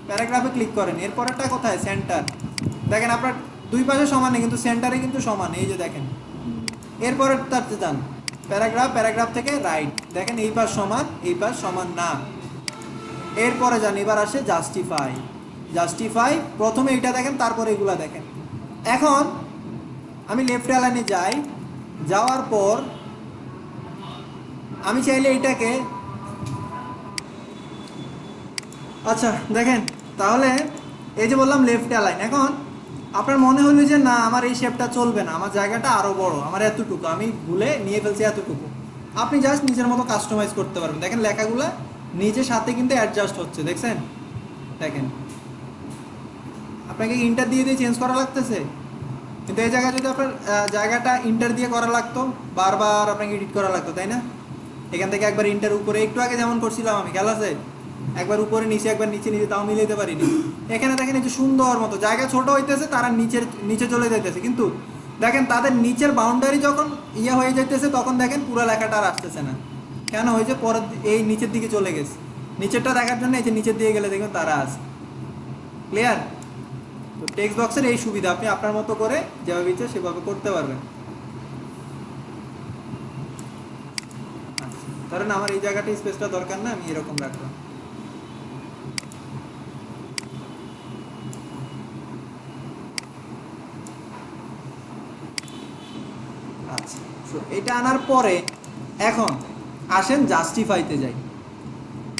প্যারাগ্রাফে ক্লিক করেন, এরপরেরটা কোথায়? সেন্টার। দেখেন আপনার দুই পাশে সমান নেই, কিন্তু সেন্টারে কিন্তু সমান, এই যে দেখেন। এরপরের তারতে যান, প্যারাগ্রাফ, প্যারাগ্রাফ থেকে রাইট, দেখেন এই পাশ সমান, এই পাশ সমান না। এরপরে যান, এবার আসে জাস্টিফাই। জাস্টিফাই প্রথমে এইটা দেখেন, তারপরে এগুলা দেখেন। এখন আমি লেফট অ্যালাইনে যাই, যাওয়ার পর আমি চাইলে এইটাকে, আচ্ছা দেখেন, তাহলে এই যে বললাম লেফট অ্যালাইন। এখন আপনার মনে হলো যে না আমার এই শেপটা চলবে না, আমার জায়গাটা আরও বড়, আমার এতটুকু, আমি ভুলে নিয়ে ফেলছি এতটুকু। আপনি জাস্ট নিজের মতো কাস্টমাইজ করতে পারবেন। দেখেন লেখাগুলো নিজের সাথে কিন্তু অ্যাডজাস্ট হচ্ছে, দেখছেন? দেখেন আপনাকে ইন্টার দিয়ে দিয়ে চেঞ্জ করা লাগতেছে, কিন্তু এই জায়গায় যদি আপনার জায়গাটা ইন্টার দিয়ে করা লাগতো, বারবার আপনাকে এডিট করা লাগতো, তাই না? এখান থেকে একবার ইন্টার উপরে, একটু আগে যেমন করছিলাম আমি, খেয়াল আছে? একবার উপরে নিচে, একবার নিচে নিচে, তাও মিলাইতে পারিনি। এখানে দেখেন এই যে সুন্দর মতো জায়গা ছোট হইতেছে, তারা নিচে চলে যাইতেছে, কিন্তু দেখেন তাদের নিচের বাউন্ডারি যখন ইয়ে হয়ে যাইতেছে, তখন দেখেন পুরো লেখাটা আর আসতেছে না। কেন? হয়েছে পরের এই নিচের দিকে চলে গেছে। নিচেরটা দেখার জন্য এই যে নিচের দিকে গেলে দেখবেন তারা আছে। ক্লিয়ার? তো টেক্সট বক্সের এই সুবিধা, আপনি আপনার মতো করে যেভাবে ইচ্ছে সেভাবে করতে পারবেন। ধরেন আমার এই জায়গাটা স্পেসটা দরকার না, আমি এরকম রাখলাম। আচ্ছা, সো এটা আনার পরে এখন আসেন জাস্টিফাইতে যাই।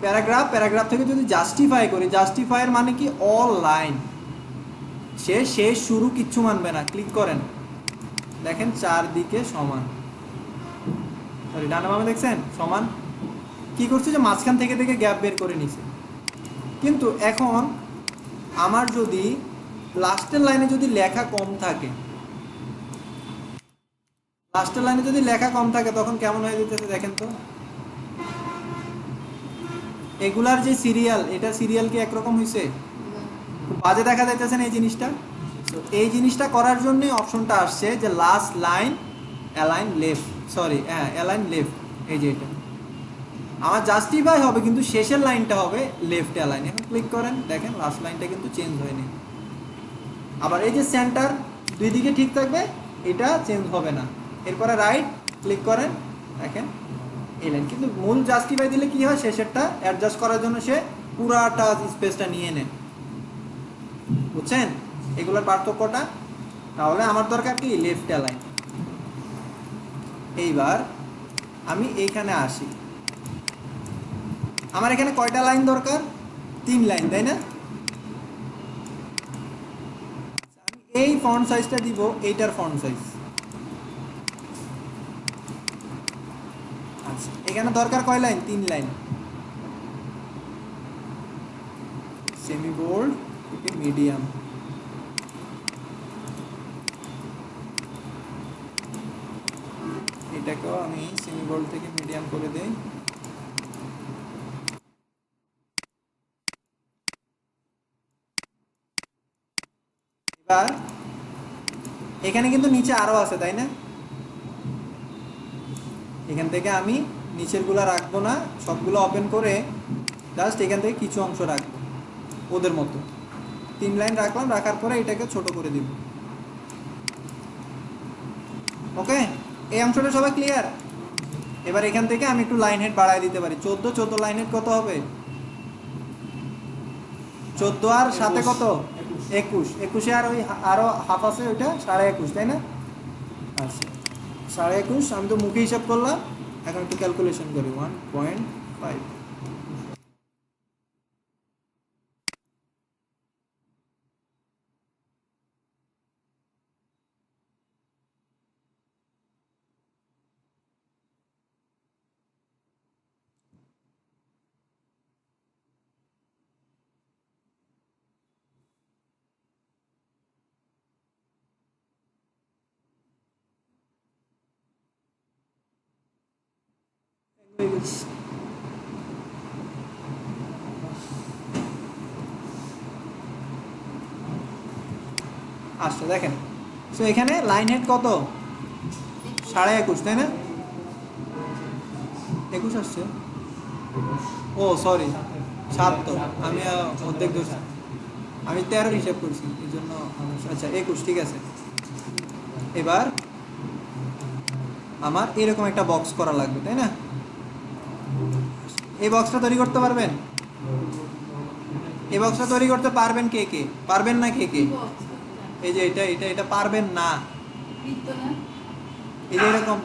প্যারাগ্রাফ, প্যারাগ্রাফ থেকে যদি জাস্টিফাই করি, জাস্টিফাইয়ের মানে কি? অল লাইন, শেষ শুরু কিচ্ছু মানবে না। ক্লিক করেন, দেখেন চারদিকে সমান, সরি ডানে বামে দেখছেন সমান, কি করছে যে মাঝখান থেকে গ্যাপ বের করে নিছে। কিন্তু এখন আমার যদি লাস্টের লাইনে যদি লেখা কম থাকে, লাস্টের লাইনে যদি লেখা কম থাকে তখন কেমন হয়ে যেতেছে দেখেন তো। এগুলার যে সিরিয়াল, এটা সিরিয়াল কি একরকম হয়েছে? খুব বাজে দেখা যাইতেছে না এই জিনিসটা। তো এই জিনিসটা করার জন্য অপশনটা আসছে যে last line align left, sorry হ্যাঁ অ্যালাইন লেফট। এই যে এটা আমার জাস্টিফাই হবে, কিন্তু শেষের লাইনটা হবে লেফট অ্যালাইন। এখন ক্লিক করেন, দেখেন লাস্ট লাইনটা কিন্তু চেঞ্জ হয়নি। আবার এই যে সেন্টার দুই দিকে ঠিক থাকবে, এটা চেঞ্জ হবে না। এরপরে রাইট ক্লিক করেন, দেখেন এই লাইন। কিন্তু মূল জাস্টিফাই দিলে কি হয়, শেষেরটা অ্যাডজাস্ট করার জন্য সে পুরাটা স্পেসটা নিয়ে নেয়। বুঝছেন এগুলোর পার্থক্যটা? তাহলে আমার দরকার কি লেফট অ্যালাইন। এইবার আমি এইখানে আসি, আমার এখানে কয়টা লাইন দরকার? 3 লাইন, তাই না? আমি এই ফন্ট সাইজটা দিব এইটার ফন্ট সাইজ। আচ্ছা এখানে দরকার কয় লাইন? 3 লাইন। সেমি বোল্ড থেকে মিডিয়াম, এটাকেও আমি সেমি বোল্ড থেকে মিডিয়াম করে দেই। এবার এখানে কিন্তু নিচে আরো আছে, তাই না? এখান থেকে আমি নিচেরগুলো রাখবো না, সবগুলো ওপেন করে জাস্ট এখান থেকে কিছু অংশ রাখবো ওদের মতো। 3 লাইন রাখলাম, রাখার পরে এটাকে ছোট করে দিব। ওকে, এই অংশটা সবাই ক্লিয়ার? এবার এখান থেকে আমি একটু লাইন হেড বাড়ায় দিতে পারি। 14 লাইন হেড কত হবে? 14 আর সাথে কত? 21। 21-এ আর ওই আরো হাফ আছে, ওইটা 21.5, তাই না? আচ্ছা 21.5, আমি তো মুখে হিসাব করলাম, এখন একটু ক্যালকুলেশন করি। 1.5। আচ্ছা দেখেন, সো এখানে লাইন হেড কত? 21.5, তাই না? 21 আসছে। ও সরি, 7 তো, আমি অর্ধেক দোষ, আমি 13 হিসাব করছি এই জন্য। আচ্ছা 21, ঠিক আছে। এবার আমার এরকম একটা বক্স করা লাগবে, তাই না? এই বক্সটা তৈরি করতে পারবেন? এই বক্সটা তৈরি করতে পারবেন কে কে? পারবেন না কে কে? এই যে এটা এটা এটা পারবেন না। এই যে এরকম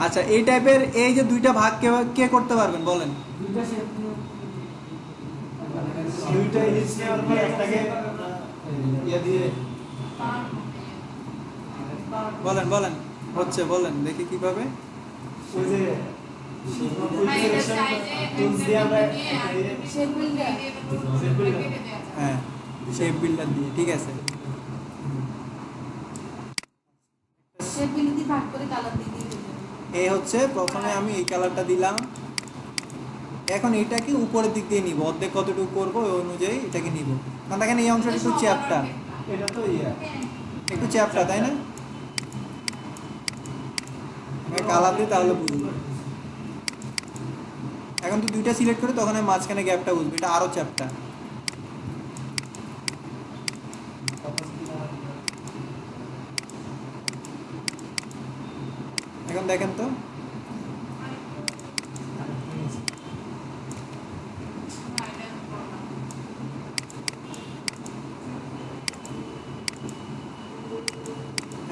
আচ্ছা এই টাইপের এই যে দুইটা ভাগ কে কে করতে পারবেন বলেন? দুইটা ইলিশ নেওয়ার পর একটাকে ইয়া দিয়ে বলেন বলেন হচ্ছে, বলেন দেখি কিভাবে। ওই যে হ্যাঁ শেপ বিল্ডার দিয়ে, ঠিক আছে। এই হচ্ছে প্রথমে আমি এই কালারটা দিলাম। এখন এটাকে উপরের দিক দিয়ে নিব, অর্ধেক কতটুকু করবো ওই অনুযায়ী এটাকে নিব। কারণ দেখেন এই অংশটা একটু চ্যাপটা, এটা তো একটু চ্যাপটা, তাই না? কালার দিই তাহলে বুঝবো। এখন তো দুইটা সিলেক্ট করে তখন আমি মাঝখানে গ্যাপটা বুঝবো, এটা আরো চ্যাপটা। এখন দেখেন তো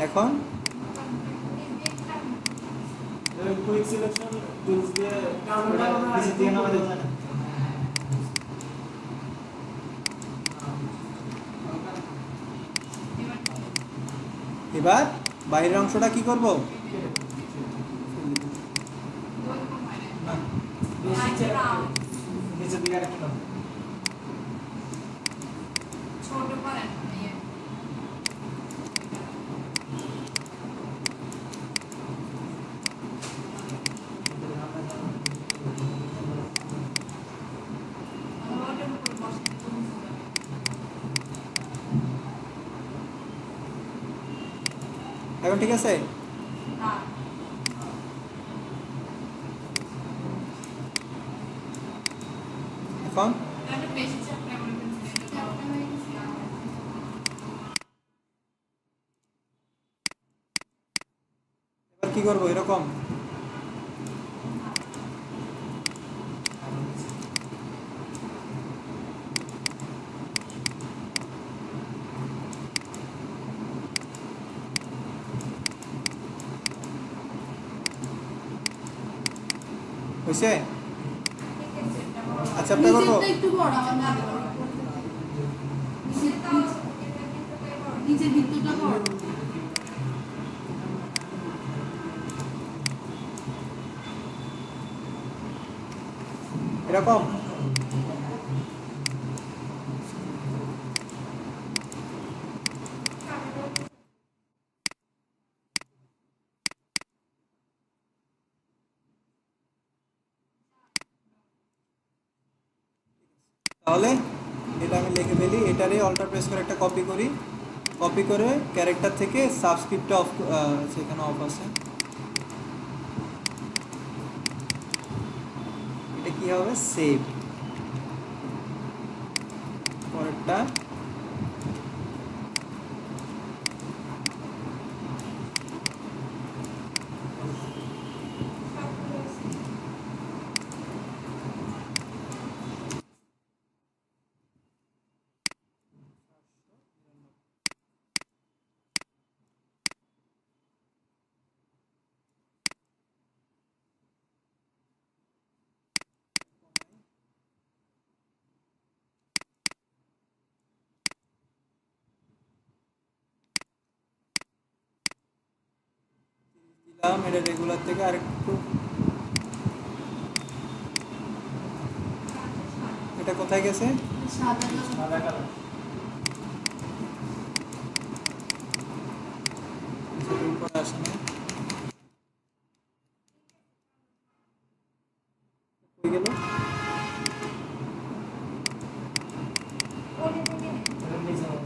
এখন কুইক সিলেকশন টুলস দিয়ে নিচে দিয়ে নামা যায় না। এবার বাইরের অংশটা কি করব? ওরকম হয় না। না নিচের দিকে আরেকটু নাও। ছোট করেন ইয়ে। ওটার উপর বসে এখন ঠিক আছে? না এখন এটা বেশি চাপ না করে ফেলছি চাপটা হয়ে গেছে এবার কি করব এরকম? হয়েছে? আচ্ছা আপনি করবো? নিচেরটা একটু বড় আমার না নিচের ভিতরটা বড় এরকম? তাহলে এটা আমি লিখে ফেলি, এটারে অল্টার প্রেস করে একটা কপি করি, কপি করে ক্যারেক্টার থেকে সাবস্ক্রিপ্টটা অফ, সেখানে অফ আছে। এটা কি হবে? সেভ। পরেরটা দিলাম, এটা রেগুলার থেকে আরেকটু, এটা কোথায় গেছে? সাদা সাদা কালার। সেটা উপরে আসে না, হয়ে গেল। এটার নিচে নাও।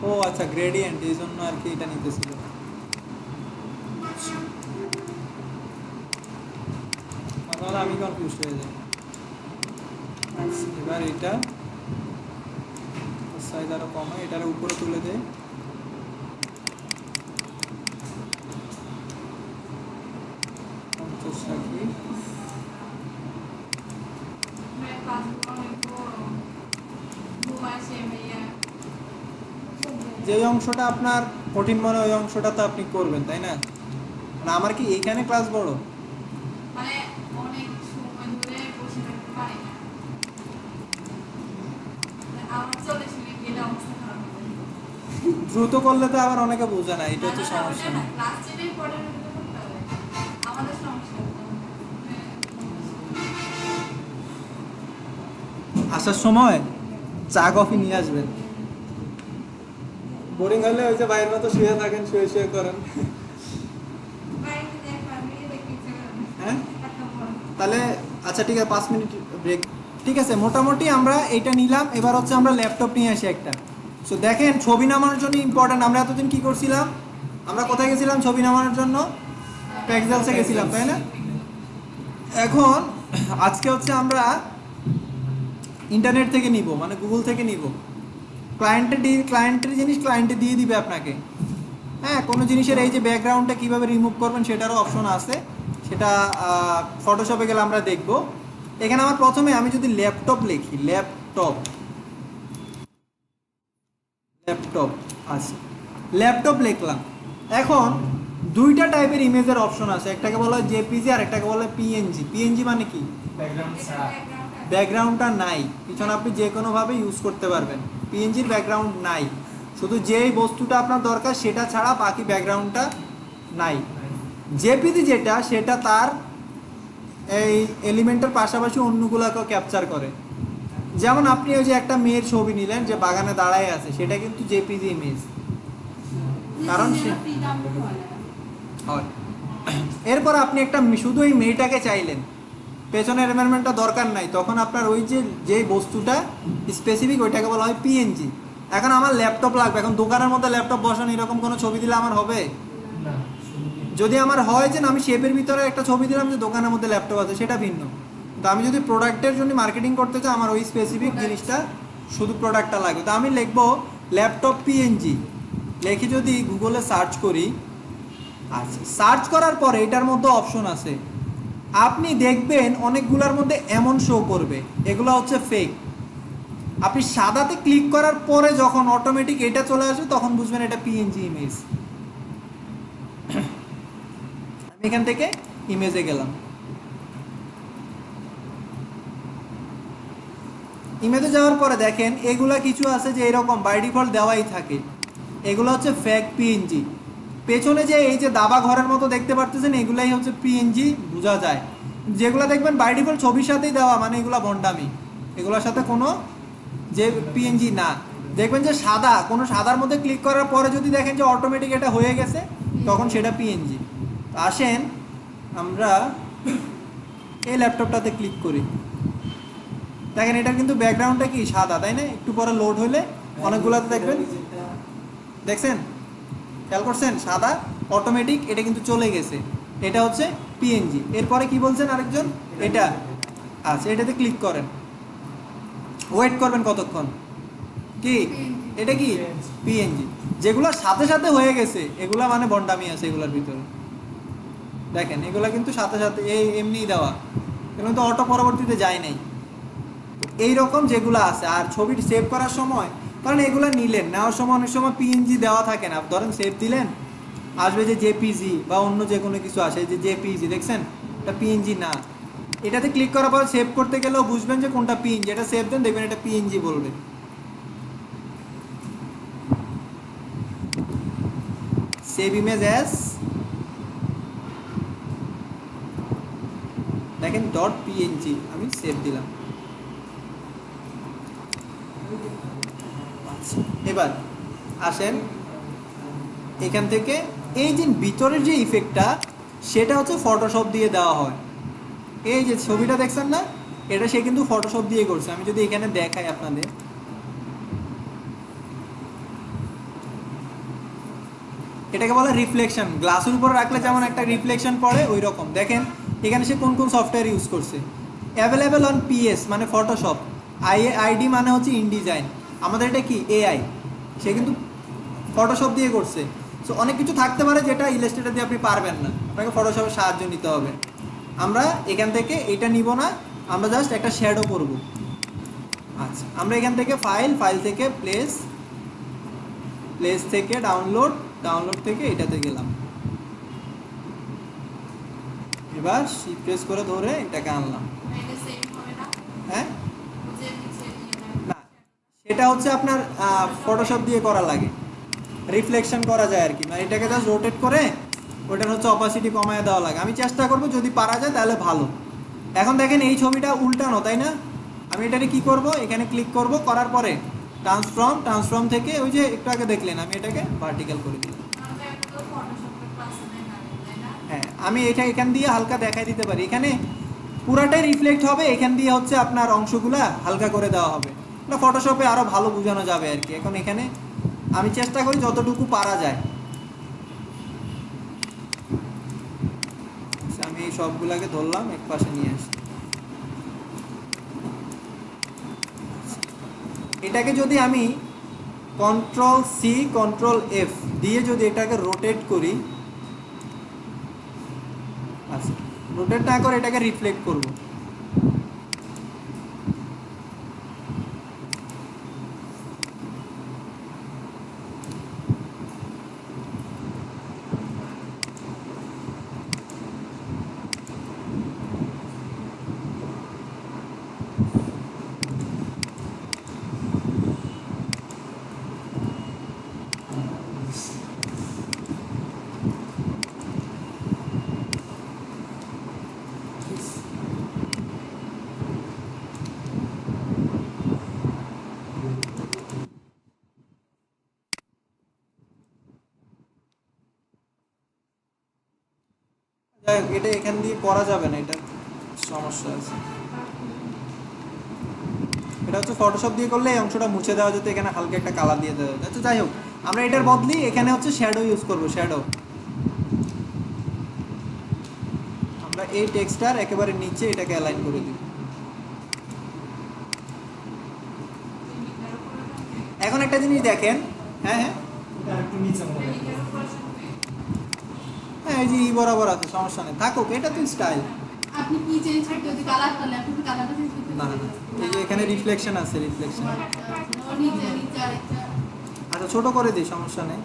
ও আচ্ছা, গ্রেডিয়েন্ট, এই জন্য আর কি এটা নিতেছিল। তাহলে আমি কনফিউজ হয়ে যাই। আচ্ছা, এবার এটা সাইজ আরো কম হয়, এটার উপরে তুলে দেয়। পঞ্চাশ রাখি। मैं पासबुक में को घुमा से भैया যে অংশটা আপনার কঠিন মনে হয় ওই অংশটা তো আপনি করবেন, তাই না? মানে আমার কি এইখানে ক্লাস বড়? মানে অনেক সময় ধরে বসে থাকতে পারি না আমার চলে শুনে গেলে অবস্থা খারাপ হয়ে যায় দ্রুত করলে তো আবার অনেকে বোঝে না, এটা হচ্ছে সমস্যা। না ক্লাস চেপে পড়ে করতে হবে আমাদের সমস্যা আসার সময় চা কফি নিয়ে আসবেন। বোরিং হলে ওই যে বাইরের মতো শুয়ে থাকেন, শুয়ে শুয়ে করেন। বাড়িতে দেখ পারবি দেখি হ্যাঁ, তাহলে আচ্ছা ঠিক আছে, 5 মিনিট ব্রেক। ঠিক আছে, মোটামুটি আমরা এটা নিলাম। এবার হচ্ছে আমরা ল্যাপটপ নিয়ে আসি একটা। সো দেখেন, ছবি নামানোর জন্য ইম্পর্টেন্ট। আমরা এতদিন কি করছিলাম? আমরা কোথায় গেছিলাম ছবি নামানোর জন্য? পেক্সেলসে গেছিলাম, তাই না? এখন আজকে হচ্ছে আমরা ইন্টারনেট থেকে নিব, মানে গুগল থেকে নিব। ক্লায়েন্টের জিনিস ক্লায়েন্টে দিয়ে দিবে আপনাকে। হ্যাঁ, কোনো জিনিসের এই যে ব্যাকগ্রাউন্ডটা কীভাবে রিমুভ করবেন সেটারও অপশন আছে, সেটা ফটোশপে গেলে আমরা দেখব। এখানে আমার প্রথমে আমি যদি ল্যাপটপ লিখি, ল্যাপটপ আচ্ছা, ল্যাপটপ লিখলাম। এখন দুইটা টাইপের ইমেজের অপশন আছে, একটাকে বলা হয় জেপিজি আর একটাকে বলা হয় পিএনজি। পিএনজি মানে কি? ব্যাকগ্রাউন্ড ছাড়া। ব্যাকগ্রাউন্ডটা নাই, পিছনে আপনি যে কোনোভাবে ইউজ করতে পারবেন। পিএনজির ব্যাকগ্রাউন্ড নাই, শুধু যেই বস্তুটা আপনার দরকার সেটা ছাড়া বাকি ব্যাকগ্রাউন্ডটা নাই। জেপিজি যেটা, সেটা তার এই এলিমেন্টের পাশাপাশি অন্যগুলোকেও ক্যাপচার করে। যেমন আপনি ওই যে একটা মেয়ের ছবি নিলেন যে বাগানে দাঁড়ায় আছে, সেটা কিন্তু জেপিজি ইমেজ। কারণ সে- হয়। এরপর আপনি একটা শুধু এই মেয়েটাকে চাইলেন, পেছনের এনভায়রনমেন্টটা দরকার নাই, তখন আপনার ওই যে বস্তুটা স্পেসিফিক ওইটাকে বলা হয় পিএনজি। এখন আমার ল্যাপটপ লাগবে, এখন দোকানের মধ্যে ল্যাপটপ বসানো এরকম কোনো ছবি দিলে আমার হবে? না যদি আমার হয় যে না, আমি শেপের ভিতরে একটা ছবি দিলাম যে দোকানের মধ্যে ল্যাপটপ আছে, সেটা ভিন্ন। তো আমি যদি প্রোডাক্টের জন্য মার্কেটিং করতে চাই, আমার ওই স্পেসিফিক জিনিসটা, শুধু প্রোডাক্টটা লাগবে। তো আমি লিখবো ল্যাপটপ পিএনজি, লিখে যদি গুগলে সার্চ করি, আচ্ছা সার্চ করার পরে এটার মধ্যে অপশন আছে, আপনি দেখবেন অনেকগুলোর মধ্যে এমন শো করবে, এগুলো হচ্ছে ফেক। আপনি সাদাতে ক্লিক করার পরে যখন অটোমেটিক এটা চলে আসবে, তখন বুঝবেন এটা পিএনজি ইমেজ। আমি এখান থেকে ইমেজে গেলাম, ইমেজে যাওয়ার পরে দেখেন এগুলা কিছু আছে যে এরকম বাই ডিফল্ট দেওয়াই থাকে, এগুলো হচ্ছে ফেক পিএনজি। পেছনে যে এই যে দাবা ঘরের মতো দেখতে পারতেছেন, এগুলাই হচ্ছে পিএনজি বোঝা যায়। যেগুলো দেখবেন বাই ডিফল্ট ছবির সাথেই দেওয়া, মানে এগুলো ভন্ডামি, এগুলোর সাথে কোনো যে পিএনজি না। দেখবেন যে সাদা, কোনো সাদার মধ্যে ক্লিক করার পরে যদি দেখেন যে অটোমেটিক এটা হয়ে গেছে, তখন সেটা পিএনজি। আসেন আমরা এই ল্যাপটপটাতে ক্লিক করি, দেখেন এটার কিন্তু ব্যাকগ্রাউন্ডটা কি সাদা, তাই না? একটু পরে লোড হলে অনেকগুলোতে দেখবেন, দেখছেন, খেয়াল করছেন, সাদা অটোমেটিক এটা কিন্তু চলে গেছে, এটা হচ্ছে পিএনজি। এরপরে কি বলছেন আরেকজন, এটা আচ্ছা, এটাতে ক্লিক করেন, ওয়েট করবেন কতক্ষণ, কি এটা কি পিএনজি। যেগুলো সাথে সাথে হয়ে গেছে এগুলা মানে বন্ডামি আছে এগুলোর ভিতরে। দেখেন এগুলা কিন্তু সাথে সাথে এই এমনিই দেওয়া, এগুলো তো অটো পরবর্তীতে যায় নাই। এইরকম যেগুলো আছে, আর ছবিটি সেভ করার সময়, কারণ এগুলো নিলেন, নেওয়ার সময় অনেক সময় পিএনজি দেওয়া থাকে না, ধরেন সেভ দিলেন, আসবে যে জেপিজি বা অন্য যে কোনো কিছু আসে, যে জেপিজি দেখছেন, এটা পিএনজি না। এটাতে ক্লিক করার পর সেভ করতে গেলেও বুঝবেন যে কোনটা পিএনজি, এটা সেভ দেন, দেখবেন এটা পিএনজি বলবে। সেভ ইমেজ অ্যাজ, দেখেন ডট পিএনজি, আমি সেভ দিলাম। এবার আসেন এখান থেকে, এই যে ভিতরের যে ইফেক্টটা, সেটা হচ্ছে ফটোশপ দিয়ে দেওয়া হয়। এই যে ছবিটা দেখছেন না, এটা সে কিন্তু ফটোশপ দিয়ে করছে। আমি যদি এখানে দেখাই আপনাদের, এটাকে বলে রিফ্লেকশন। গ্লাসের উপরে রাখলে যেমন একটা রিফ্লেকশন পড়ে, ওই রকম। দেখেন এখানে সে কোন কোন সফটওয়্যার ইউজ করছে। অ্যাভেলেবেল অন পিএস মানে ফটোশপ, আইডি মানে হচ্ছে ইনডিজাইন, আমাদের এটা কি এআই, সে কিন্তু ফটোশপ দিয়ে করছে। সো অনেক কিছু থাকতে পারে যেটা ইলাস্ট্রেটর দিয়ে আপনি পারবেন না, আপনাকে ফটোশপের সাহায্য নিতে হবে। আমরা এখান থেকে এটা নিব না, আমরা জাস্ট একটা শ্যাডো করব। আচ্ছা, আমরা এখান থেকে ফাইল থেকে প্লেস থেকে ডাউনলোড থেকে এটাতে গেলাম। এবার প্রেস করে ধরে এটাকে আনলাম। হ্যাঁ না, সেটা হচ্ছে আপনার ফটোশপ দিয়ে করা লাগে, রিফ্লেকশন করা যায় আর কি, মানে এটাকে জাস্ট রোটেট করে ওটার হচ্ছে অপাসিটি কমায় দেওয়া লাগে। আমি চেষ্টা করব, যদি পারা যায় তাহলে ভালো। এখন দেখেন এই ছবিটা উল্টানো, তাই না? আমি এটাকে কি করব, এখানে ক্লিক করব, করার পরে ট্রান্সফর্ম থেকে ওই যে একটু আগে দেখলেন, আমি এটাকে ভার্টিক্যাল করে দিলাম। হ্যাঁ, আমি এটা এখান দিয়ে হালকা দেখাই দিতে পারি, এখানে পুরাটাই রিফ্লেক্ট হবে, এখান দিয়ে হচ্ছে আপনার অংশগুলা হালকা করে দেওয়া হবে, না ফটোশপে আরও ভালো বোঝানো যাবে আর কি। এখন এখানে আমি চেষ্টা করি যতটুকু পারা যায়। আমি এই সবগুলাকে ধরলাম, এক পাশে নিয়ে আসি। এটাকে যদি আমি Ctrl+C Ctrl+F দিয়ে যদি এটাকে রোটেট করি, আচ্ছা রোটেট না করে এটাকে রিফ্লেক্ট করব, যাই হোক, এটা এখান দিয়ে করা যাবে না, এটা সমস্যা আছে। এটা হচ্ছে ফটোশপ দিয়ে করলে এই অংশটা মুছে দেওয়া যেত, এখানে হালকা একটা কালার দিয়ে দেওয়া যেত। আচ্ছা যাই হোক, আমরা এটার বদলি এখানে হচ্ছে শ্যাডো ইউজ করব। শ্যাডো আমরা এই টেক্সটার একেবারে নিচে এটাকে অ্যালাইন করে দিব। এখন একটা জিনিস দেখেন, হ্যাঁ হ্যাঁ এটা একটু নিচে মনে হয়। হ্যাঁ, এই যে ই বরাবর আছে, সমস্যা নেই, থাকুক, এটা তো স্টাইল। আপনি কি চেঞ্জ করতে যদি কালার করলে আপনি কি কালারটা চেঞ্জ করতে না না না, এই যে এখানে রিফ্লেকশন আছে, রিফ্লেকশন। নিচে নিচে আরেকটা আচ্ছা ছোট করে দিই, সমস্যা নেই।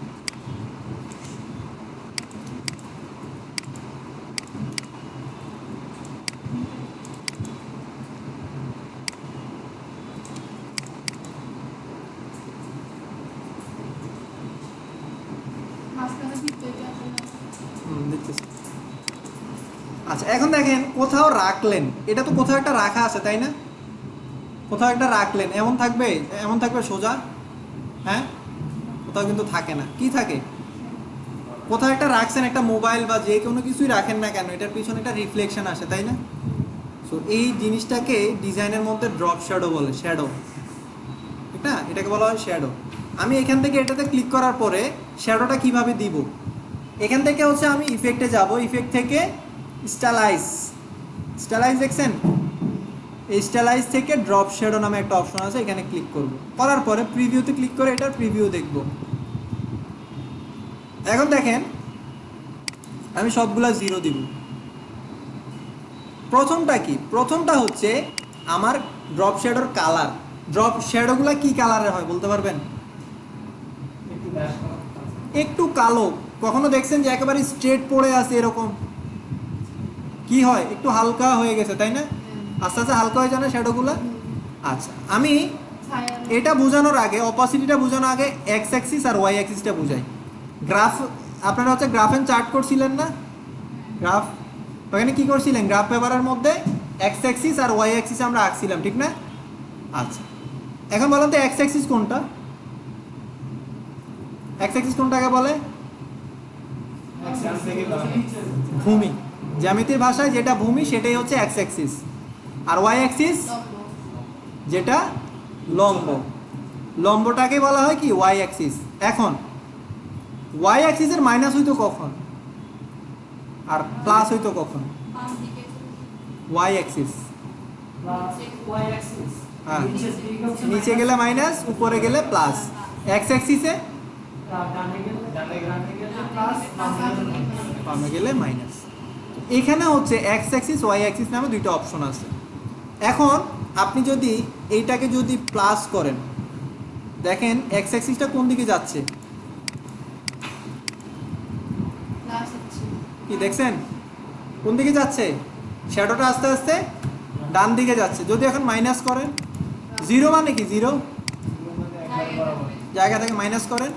মাঝখানে দিতে আসলে দেখতেছি। আচ্ছা এখন দেখেন, কোথাও রাখলেন, এটা তো কোথাও একটা রাখা আছে তাই না? কোথাও একটা রাখলেন, এমন থাকবে, এমন থাকবে সোজা? হ্যাঁ, কোথাও কিন্তু থাকে না। কি থাকে? কোথাও একটা রাখছেন, একটা মোবাইল বা যে কোনো কিছুই রাখেন না কেন, এটার পিছনে একটা রিফ্লেকশন আসে তাই না? সো এই জিনিসটাকে ডিজাইনের মধ্যে ড্রপ শ্যাডো বলে, শ্যাডো, ঠিক না? এটাকে বলা হয় শ্যাডো। আমি এখান থেকে এটাতে ক্লিক করার পরে শ্যাডোটা কিভাবে দিব? এখান থেকে হচ্ছে আমি ইফেক্টে যাব, ইফেক্ট থেকে স্টাইলাইজ, স্টাইলাইজ দেখছেন? এই স্টাইলাইজ থেকে ড্রপ শ্যাডো নামে একটা অপশন আছে, এখানে ক্লিক করব। করার পরে প্রিভিউতে ক্লিক করে এটার প্রিভিউ দেখব। এখন দেখেন, আমি সবগুলা 0 দিব। প্রথমটা কি? প্রথমটা হচ্ছে আমার ড্রপ শ্যাডোর কালার। ড্রপ শ্যাডোগুলো কি কালারের হয় বলতে পারবেন? একটু ড্যাশ করা। একটু কালো। কখনো দেখছেন যে একেবারে স্ট্রেট পড়ে আছে এরকম? কি হয়, একটু হালকা হয়ে গেছে তাই না? আস্তে আস্তে হালকা হয়ে যায় না শ্যাডোগুলো? আচ্ছা, আমি ছায়া এটা বোঝানোর আগে, অপাসিটিটা বোঝানোর আগে এক্স অ্যাক্সিস আর ওয়াই অ্যাক্সিসটা বোঝাই। গ্রাফ, আপনারা হচ্ছে গ্রাফেন চার্ট করছিলেন না? গ্রাফ, ওখানে কি করছিলেন? গ্রাফ পেপারের মধ্যে এক্স অ্যাক্সিস আর ওয়াই অ্যাক্সিস আমরা আঁকছিলাম, ঠিক না? আচ্ছা, এখন বলেন তো এক্স অ্যাক্সিস কোনটা? এক্স অ্যাক্সিস কোনটাকে বলে? এক্সাম থেকে ভূমি। জ্যামিতির ভাষায় যেটা ভূমি সেটাই হচ্ছে এক্স অ্যাক্সিস। আর ওয়াই অ্যাক্সিস লম্ব যেটা লম্ব, লম্বটাকে বলা হয় কি? Y axis. এখন ওয়াই অ্যাক্সিসের মাইনাস হইতো কখন আর প্লাস হইতো কখন? বাম দিকে y axis, plus y axis. হ্যাঁ, নিচে দিকে হচ্ছে নিচে গেলে মাইনাস, উপরে গেলে প্লাস। এক্স অ্যাক্সিসে ডানে গেলে প্লাস, বামে গেলে মাইনাস। এখানে হচ্ছে এক্স অ্যাক্সিস ওয়াই অ্যাক্সিস নামে দুইটা অপশন আছে। এখন আপনি যদি এইটাকে যদি প্লাস করেন, দেখেন এক্স অ্যাক্সিসটা কোন দিকে যাচ্ছে? প্লাস হচ্ছে কি দেখছেন কোন দিকে যাচ্ছে? শ্যাডোটা আস্তে আস্তে ডান দিকে যাচ্ছে। যদি এখন মাইনাস করেন, 0 মানে কি? 0 জায়গা থেকে মাইনাস করেন।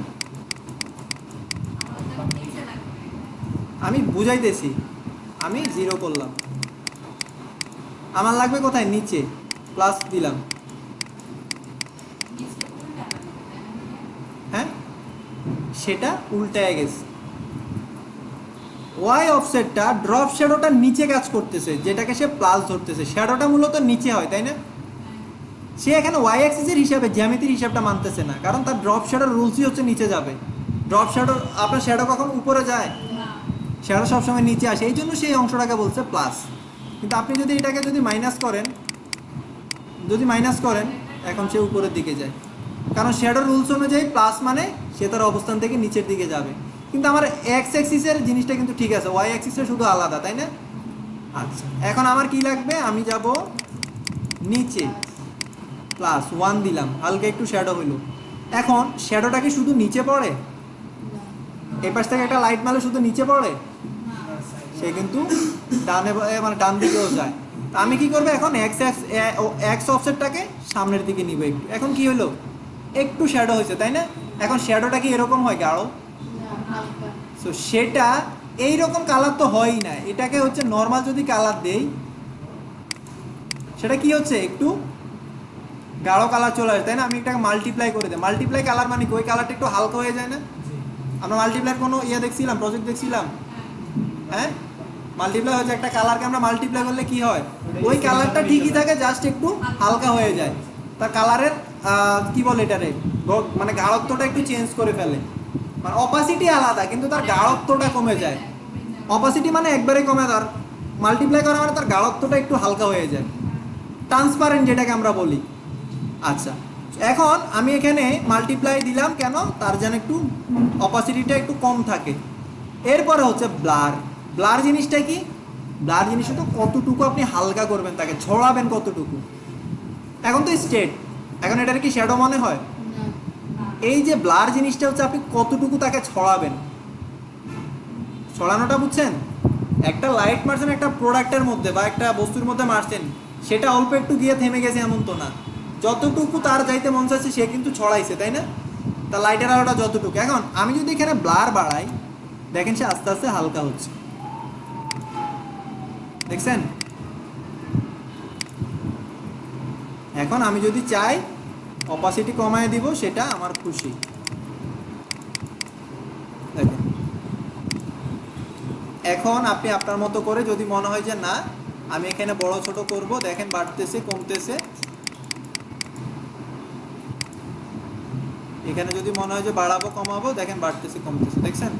আমাদের নিচে লাগবে আমি বুঝাইতেছি, আমি 0 করলাম, আমার লাগবে কোথায়? নিচে, প্লাস দিলাম। নিচে উল্টা হ্যাঁ, সেটা উল্টায় গেছে। ওয়াই অফসেটটা ড্রপ শ্যাডোটা নিচে কাজ করতেছে, যেটাকে সে প্লাস ধরতেছে। শ্যাডোটা মূলত নিচে হয় তাই না? সে এখানে ওয়াই অ্যাক্সিসের হিসাবে জ্যামিতির হিসাবটা মানতেছে না, কারণ তার ড্রপ শ্যাডোর রুলসই হচ্ছে নিচে যাবে। ড্রপ শ্যাডো, আপনার শ্যাডো কখন উপরে যায়? না শ্যাডো সবসময় নিচে আসে, এই জন্য সেই অংশটাকে বলছে প্লাস। কিন্তু আপনি যদি এটাকে যদি মাইনাস করেন, যদি মাইনাস করেন, এখন সে উপরের দিকে যায়, কারণ শ্যাডোর রুলস অনুযায়ী প্লাস মানে সে তার অবস্থান থেকে নিচের দিকে যাবে। কিন্তু আমার এক্স অ্যাক্সিসের জিনিসটা কিন্তু ঠিক আছে, ওয়াই অ্যাক্সিসের শুধু আলাদা তাই না? আচ্ছা, এখন আমার কি লাগবে? আমি যাব নিচে, প্লাস 1 দিলাম, হালকা একটু শ্যাডো হইলো। এখন শ্যাডোটা কি শুধু নিচে পড়ে? এই পাশ থেকে একটা লাইট মারলে শুধু নিচে পড়ে? সে কিন্তু ডানে মানে ডান দিকেও যায়। তা আমি কি করবো এখন? এক্স অফসেটটাকে সামনের দিকে নিব একটু। এখন কি হলো? একটু শ্যাডো হয়েছে তাই না? এখন শ্যাডোটা কি এরকম হয় গাঢ়? হালকা সো সেটা এইরকম কালার তো হয়ই না। এটাকে হচ্ছে নর্মাল যদি কালার দেই, সেটা কি হচ্ছে? একটু গাঢ় কালার চলে আসে তাই না? আমি এটাকে মাল্টিপ্লাই করে দিই। মাল্টিপ্লাই কালার মানে কি? ওই কালারটা একটু হালকা হয়ে যায় না? আমরা মাল্টিপ্লাইয়ের কোনো ইয়ে দেখছিলাম, প্রজেক্ট দেখছিলাম? হ্যাঁ, মাল্টিপ্লাই হচ্ছে একটা কালারকে আমরা মাল্টিপ্লাই করলে কি হয়, ওই কালারটা ঠিকই থাকে, জাস্ট একটু হালকা হয়ে যায়। তার কালারের কি বলে এটারে, মানে গাঢ়ত্বটা একটু চেঞ্জ করে ফেলে। মানে অপাসিটি আলাদা কিন্তু তার গাঢ়ত্বটা কমে যায়। অপাসিটি মানে একবারে কমে, তার মাল্টিপ্লাই করা মানে তার গাঢ়ত্বটা একটু হালকা হয়ে যায়, ট্রান্সপারেন্ট যেটাকে আমরা বলি। আচ্ছা, এখন আমি এখানে মাল্টিপ্লাই দিলাম কেন, তার যেন একটু অপাসিটিটা একটু কম থাকে। এরপরে হচ্ছে ব্লার। ব্লার জিনিসটা কি? ব্লার জিনিসটা তো কতটুকু আপনি হালকা করবেন, তাকে ছড়াবেন কতটুকু। এখন তো স্ট্রেট, এখন এটার কি শ্যাডো মনে হয়? না এই যে ব্লার জিনিসটা হচ্ছে আপনি কতটুকু তাকে ছড়াবেন, ছড়ানোটা বুঝছেন? একটা লাইট মারছেন একটা প্রোডাক্টের মধ্যে বা একটা বস্তুর মধ্যে মারছেন, সেটা অল্প একটু গিয়ে থেমে গেছে এমন তো না, যতটুকু তার যাইতে মন চাচ্ছে সে কিন্তু ছড়াইছে, তাই না? তার লাইটের আলোটা যতটুকু। এখন আমি যদি এখানে ব্লার বাড়াই, দেখেন সে আস্তে আস্তে হালকা হচ্ছে, দেখছেন? এখন আমি যদি চাই অপাসিটি কমায় দিব, সেটা আমার খুশি। দেখেন, এখন আপনি আপনার মতো করে যদি মনে হয় যে না আমি এখানে বড় ছোট করব, দেখেন বাড়তেছে কমতেছে। এখানে যদি মনে হয় যে বাড়াবো কমাবো, দেখেন বাড়তেছে কমতেছে, দেখছেন?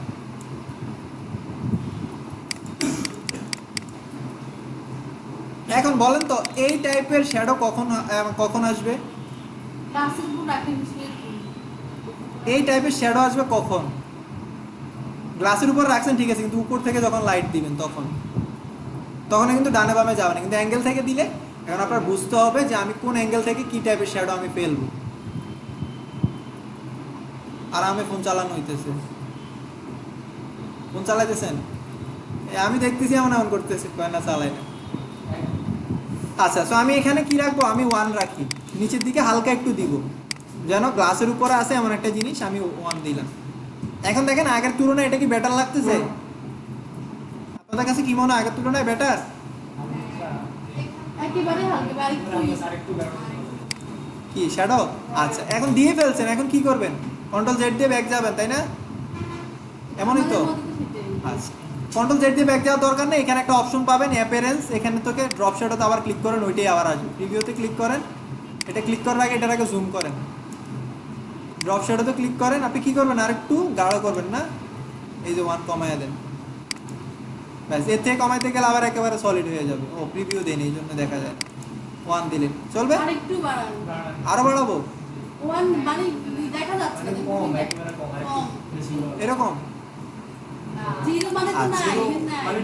এখন বলেন তো এই টাইপের শ্যাডো কখন আসবে? ক্লাসের উপর রাখেন সে এই টাইপের শ্যাডো আসবে কখন? গ্লাসের উপর রাখছেন ঠিক আছে, কিন্তু উপর থেকে যখন লাইট দিবেন তখন কিন্তু ডানে বামে যাবে না, কিন্তু অ্যাঙ্গেল থেকে দিলে এখন আপনার বুঝতে হবে যে আমি কোন অ্যাঙ্গেল থেকে কি টাইপের শ্যাডো আমি ফেলবো। আর আমি ফোন চালানো হইতেছে, ফোন চালাইতেছেন? আমি দেখতেছি এমন এমন করতেছি, কয় না চালাই না। আচ্ছা, তো আমি এখানে কি রাখবো, আমি 1 রাখি, নিচের দিকে হালকা একটু দিব, যেন গ্লাসের উপরে আছে এমন একটা জিনিস আমি 1 দিলাম। এখন দেখেন আগের তুলনায় এটা কি বেটার লাগতেছে? আপনাদের কাছে কি মনে হয়, আগের তুলনায় বেটার? একেবারে হালকা বা আরেকটু বেরো। কি শ্যাডো? আচ্ছা, এখন দিয়ে ফেলছেন, এখন কি করবেন? কন্ট্রোল জেড দিয়ে ব্যাক যাবেন, তাই না? এমনই তো। আচ্ছা, কন্ট্রোল জেড দিয়ে ব্যাক যাওয়ার দরকার নেই, এখানে একটা অপশন পাবেন অ্যাপিয়ারেন্স, এখানে তোকে ড্রপ শ্যাডোতে আবার ক্লিক করেন, ওইটাই আবার আসবে। প্রিভিউতে ক্লিক করেন, এটা ক্লিক করার আগে এটার আগে জুম করেন, ড্রপ শ্যাডোতে ক্লিক করেন। আপনি কি করবেন, আর একটু গাঢ় করবেন না, এই যে 1 কমায় দেন, ব্যাস। এর থেকে কমাইতে গেলে আবার একেবারে সলিড হয়ে যাবে। ও প্রিভিউ দেন, এই জন্য দেখা যায়। 1 দিলেন চলবে, আরেকটু বাড়ান। আরো বাড়াবো, 1 মানে দেখা যাচ্ছে না কম, একেবারে কম, আরেকটু বেশি বড়। এরকম 0 মানে তো নাই নাই মানে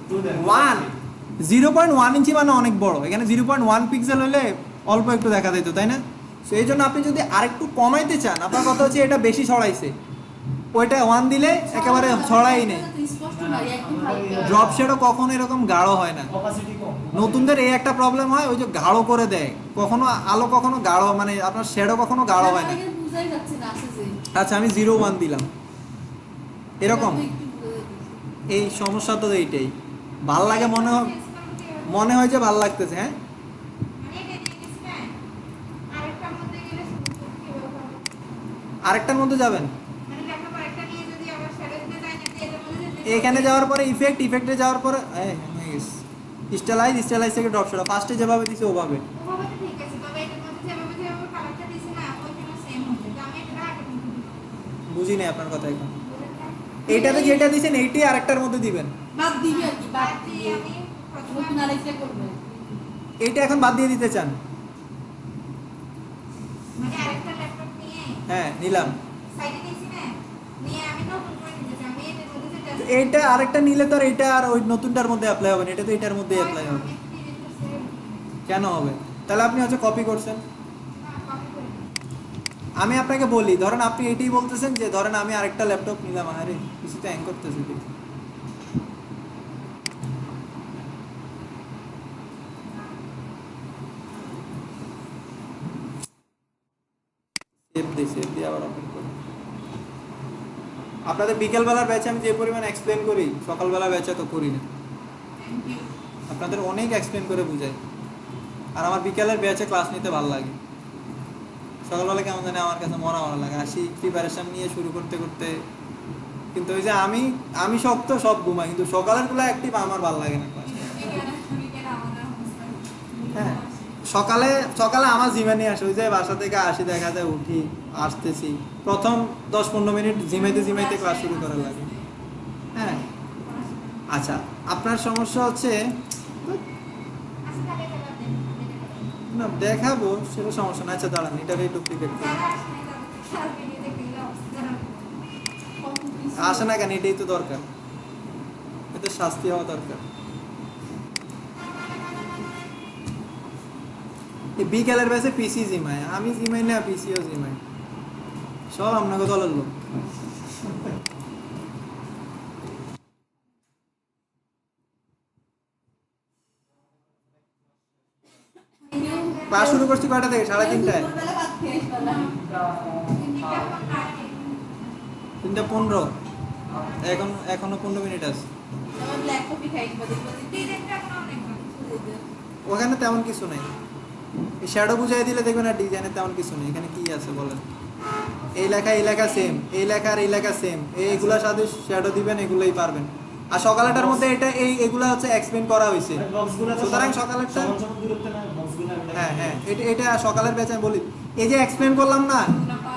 2 দেন। 1 0.1 ইঞ্চি মানে অনেক বড়, এখানে 0.1 পিক্সেল হলে অল্প একটু দেখা যেত, তাই না? সো এই জন্য আপনি যদি আরেকটু কমাইতে চান, আপনার কথা হচ্ছে এটা বেশি ছড়াইছে, ওইটা 1 দিলে একেবারে ছড়াই নেই। স্পষ্ট নাই একটু হালকা ড্রপ শ্যাডো কখনো এরকম গাঢ় হয় না। অপাসিটি কম। নতুনদের এই একটা প্রবলেম হয়, ওই যে গাঢ় করে দেয়, কখনো আলো কখনো গাঢ়, মানে আপনার শ্যাডো কখনো গাঢ় হয় না। আমাদের বুঝাই যাচ্ছে না আসে যে আচ্ছা, আমি 0.1 দিলাম, এরকম। একটু বোঝা যাচ্ছে। এই সমস্যা তো এইটাই, ভাল লাগে মনে হয় যে ভাল লাগতেছে, হ্যাঁ। আরেকটার মধ্যে যাবেন, এখানে যাওয়ার পরে ইফেক্টে যাওয়ার পরে স্টাইলাইজ থেকে ড্রপ শ্যাডো, ফার্স্টে যেভাবে দিছে ওভাবে। বুঝি নাই আপনার কথা এখন। এইটাতে যেটা দিছেন এইটাই আরেকটার মধ্যে দিবেন, বাদ দিবি আর কি বাদ দিয়ে নতুন আরেকটা করবে এইটা এখন বাদ দিয়ে দিতে চান? হ্যাঁ, নিলাম। এইটা আরেকটা নিলে তো আর এইটা আর ওই নতুনটার মধ্যে অ্যাপ্লাই হবে না, এটা তো এটার মধ্যে অ্যাপ্লাই হবে। কেন হবে? তাহলে আপনি হচ্ছে কপি করছেন। আমি আপনাকে বলি, ধরেন আপনি এটাই বলতেছেন যে ধরেন আমি আরেকটা ল্যাপটপ নিলাম, আরে কিছু তো হ্যাং করতেছে, সেভ দিয়ে আবার ওপেন করি। আপনাদের বিকেলবেলার ব্যাচে আমি যে পরিমাণ এক্সপ্লেন করি, সকালবেলা ব্যাচে তো করি না। আপনাদের অনেক এক্সপ্লেন করে বুঝাই, আর আমার বিকেলের ব্যাচে ক্লাস নিতে ভালো লাগে। সকালবেলা কেমন জানি আমার কাছে মরা লাগে, আসি প্রিপারেশন নিয়ে শুরু করতে করতে কিন্তু ওই যে আমি শক্ত সব ঘুমাই, কিন্তু সকালের গুলো অ্যাক্টিভ আমার ভালো লাগে না। বিকেলে আমাদের অবস্থা হ্যাঁ, সকালে সকালে আমার জিমে নিয়ে আসে, ওই যে বাসা থেকে আসি, দেখা যায় উঠি, আসতেছি, প্রথম 10-15 মিনিট জিমাইতে জিমাইতে ক্লাস শুরু করা লাগে। হ্যাঁ, আচ্ছা, আপনার সমস্যা হচ্ছে না দেখাবো সেটা সমস্যা না। আচ্ছা দাঁড়ান, এটাকে একটু ক্রিকেট আসে না কেন, এটাই তো দরকার, এটা শাস্তি হওয়া দরকার। এই বিকেলের বেসে পিসি জিমায়, আমি জিমাই না, পিসিও জিমাই, সব আপনাকে দলের লোক। ক্লাস শুরু করছি কয়টা থেকে? 3:30টায়। 3:15, এখনো 15 মিনিট আছে। ওখানে তেমন কিছু নেই, এই শ্যাডো বুঝাই দিলে দেখবেন আর ডিজাইনে তেমন কিছু নেই। এখানে কি আছে বলেন? এই লেখা সেম, এই লেখা আর এই লেখা সেম, এইগুলোর সাথে শ্যাডো দিবেন, এগুলোই পারবেন। আর সকালেরটার মধ্যে এগুলা হচ্ছে এক্সপ্লেন করা হয়েছে, সুতরাং সকালেরটা হ্যাঁ হ্যাঁ এটা সকালের ব্যাচে আমি বলি, এই যে এক্সপ্লেন করলাম না,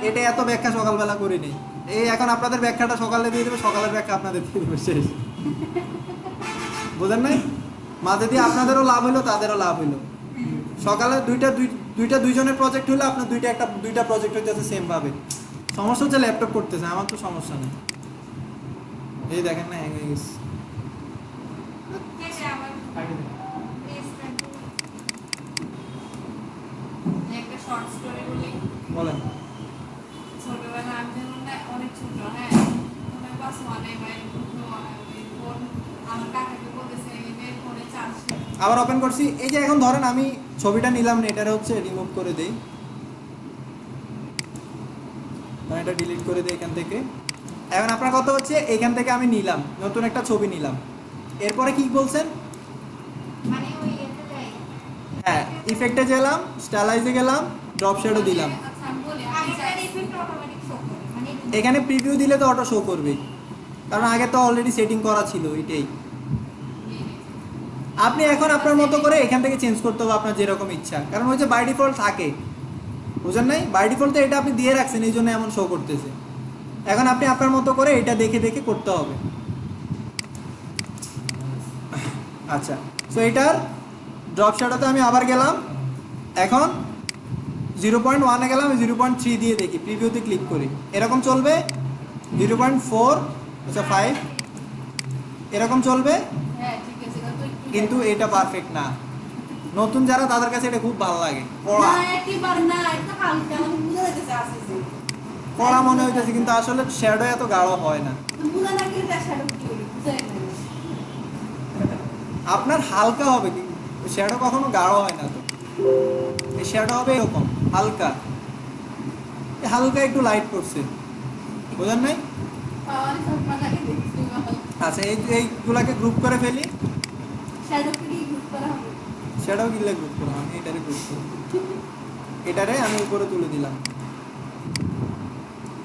এটা এত ব্যাখ্যা সকালবেলা করিনি। এই এখন আপনাদের ব্যাখ্যাটা সকালে দিয়ে দেবে, সকালের ব্যাখ্যা আপনাদের দিয়ে দেবে, শেষ। বুঝেন নাই? মাঝে দিয়ে আপনাদেরও লাভ হইলো, তাদেরও লাভ হইলো। সকালে দুইজনের প্রজেক্ট হইলে আপনার দুইটা প্রজেক্ট হইতেছে সেম ভাবে। সমস্যা হচ্ছে ল্যাপটপ করতেছে, আমার তো সমস্যা নেই। এই দেখেন না, হ্যাং হয়ে গেছে। একটা শর্ট স্টোরি বলি। বলেন। ছোটবেলা আমি যখন অনেক ছোট, হ্যাঁ, মনে ক্লাস 1-এ বা ফোন আমার কাকাকে বলেছে এই ফোনে চার্জ আবার ওপেন করছি। এই যে এখন ধরেন আমি ছবিটা নিলাম না, এটারে হচ্ছে রিমুভ করে দেই, এটা ডিলিট করে দিই এখান থেকে। এখন আপনার কথা হচ্ছে এখান থেকে আমি নিলাম, নতুন একটা ছবি নিলাম, এরপরে কি বলছেন? মানে ওই এতে যাই। হ্যাঁ, ইফেক্টে গেলাম, স্টাইলাইজে গেলাম, ড্রপ শ্যাডো দিলাম। আচ্ছা আমি বলি আগের ইফেক্ট অটোমেটিক শো করে, মানে এখানে প্রিভিউ দিলে তো অটো শো করবে, কারণ আগে তো অলরেডি সেটিং করা ছিল। এটাই আপনি এখন আপনার মতো করে এখান থেকে চেঞ্জ করতে হবে আপনার যেরকম ইচ্ছা, কারণ ওই যে বাই ডিফল্ট থাকে, বুঝেন নাই? বাই ডিফল্ট তো এটা আপনি দিয়ে রাখছেন, এই জন্য এমন শো করতেছে। এখন আপনি আপনার মতো করে এটা দেখে দেখে করতে হবে। আচ্ছা, সো এটার ড্রপ শ্যাডোতে আমি আবার গেলাম, এখন 0.1-এ গেলাম, 0.3 দিয়ে দেখি, প্রিভিউতে ক্লিক করি, এরকম চলবে। 0.4, আচ্ছা 5 এরকম চলবে, হ্যাঁ ঠিক আছে তো একটু কিন্তু এটা পারফেক্ট না। নতুন যারা, তাদের কাছে এটা খুব ভালো লাগে, পড়া না একেবারে না, একটু হালকা মানে বুঝা যাচ্ছে আসছে পড়া মনে হইতেছে, কিন্তু আসলে শ্যাডো এত গাঢ় হয় না। বুঝা না গেলে তার শ্যাডো কি বলি বুঝা না। আপনার হালকা হবে, কি শ্যাডো কখনো গাঢ় হয় না, তো এই শ্যাডো হবে এরকম হালকা, হালকা একটু লাইট করছে, বোঝেন নাই? পাওয়ার সব মাথাকে দেখছি ভালো আচ্ছা, এইগুলাকে গ্রুপ করে ফেলি। শ্যাডো কি গ্রুপ করা হবে। শ্যাডো কিনলে গ্রুপ করো, আমি এটারে গ্রুপ করি, এটারে আমি উপরে তুলে দিলাম।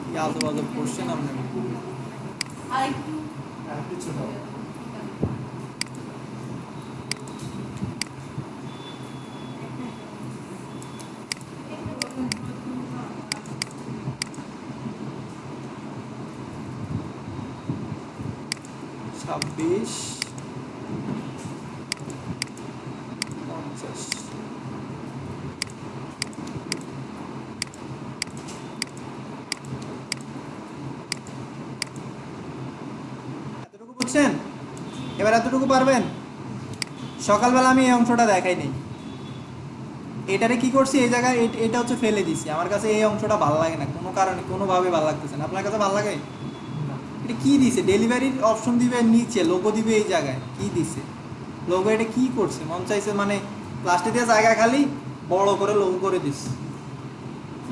কি আজব আজব কোশ্চেন আপনার। আর একটু আরেকটু ছোট ছাব্বিশ 50 এতটুকু বুঝছেন? এবার এতটুকু পারবেন? সকালবেলা আমি এই অংশটা দেখাই নেই, এটারে কি করছি, এই জায়গায় এটা হচ্ছে ফেলে দিছি। আমার কাছে এই অংশটা ভালো লাগে না, কোনো কারণে কোনোভাবে ভালো লাগতেছে না। আপনার কাছে ভালো লাগে? এটা কি দিছে? ডেলিভারির অপশন দিবে নিচে, লোগো দিবে এই জায়গায়, কি দিছে লোগো? এটা কি করছে? মন চাইছে মানে লাস্টে দিয়ে জায়গা খালি বড় করে লোগো করে দিছে।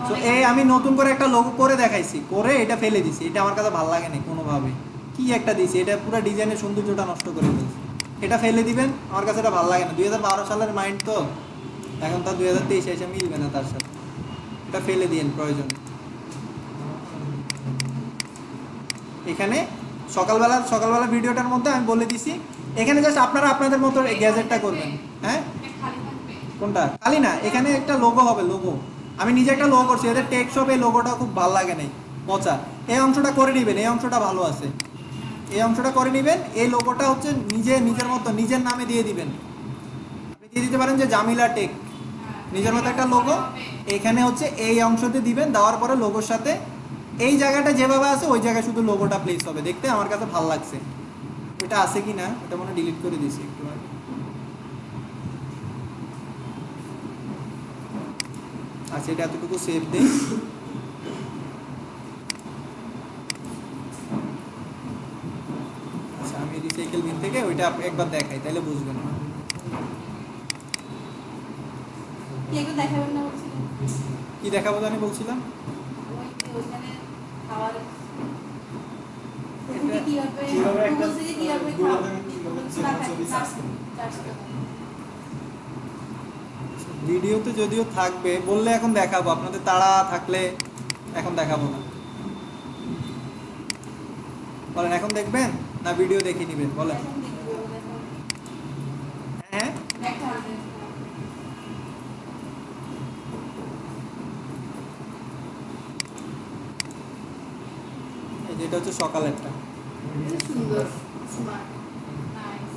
তো এই আমি নতুন করে একটা লোগো করে দেখাইছি, করে এটা ফেলে দিছি, এটা আমার কাছে ভালো লাগে না কোনোভাবে। কি একটা দিছে, এটা পুরো ডিজাইনের সৌন্দর্যটা নষ্ট করে ফেলছে। এটা ফেলে দিবেন, আমার কাছে এটা ভালো লাগে না। 2012 সালের মাইন্ড তো, এখন তার 2023 এসে মিলবে না তার সাথে। এটা ফেলে দিন প্রয়োজন। এখানে সকালবেলা ভিডিওটার মধ্যে আমি বলে দিছি। এখানে জাস্ট আপনারা আপনাদের মতো এই গ্যাজেটটা করবেন। হ্যাঁ, এটা খালি থাকবে। কোনটা খালি না, এখানে একটা লোগো হবে, লোগো আমি নিজে একটা লোগো করছি, এদের টেক শপ এই লোগোটা খুব ভালো লাগে নাই, পচা। এই অংশটা করে নেবেন, এই অংশটা ভালো আছে, এই অংশটা করে নেবেন। এই লোগোটা হচ্ছে নিজের মতো নিজের নামে দিয়ে দিবেন। আপনি দিয়ে দিতে পারেন যে জামিলা টেক, নিজের মতো একটা লোগো। এখানে হচ্ছে এই অংশতে দিবেন, দেওয়ার পরে লোগোর সাথে এই জায়গাটা যেভাবে আছে ওই জায়গায় শুধু লোগোটা প্লেস হবে। দেখতে আমার কাছে ভালো লাগছে। ওটা আছে কি না ওটা মনে ডিলিট করে দিয়েছি একটু আগে। আচ্ছা, এটা এতটুকু সেভ দেই। আচ্ছা, আমি রিসাইকেল বিন থেকে ওইটা একবার দেখাই, তাহলে বুঝবেন। কি একটু দেখাবেন না বলছিলেন? কি দেখাবো জানি বলছিলাম? ওই যে ওইখানে খাওয়ার এটা কিভাবে একটা গুগল থেকে কিভাবে গুগল খাওয়া ছবি সার্চ করব। ভিডিওতে যদিও থাকবে, বললে এখন দেখাবো, আপনাদের তাড়া থাকলে এখন দেখাবো না। বলেন এখন দেখবেন না ভিডিও দেখে নিবেন? বলেন। হ্যাঁ, এই যেটা হচ্ছে সকালেরটা। সুন্দর স্মার্ট নাইস।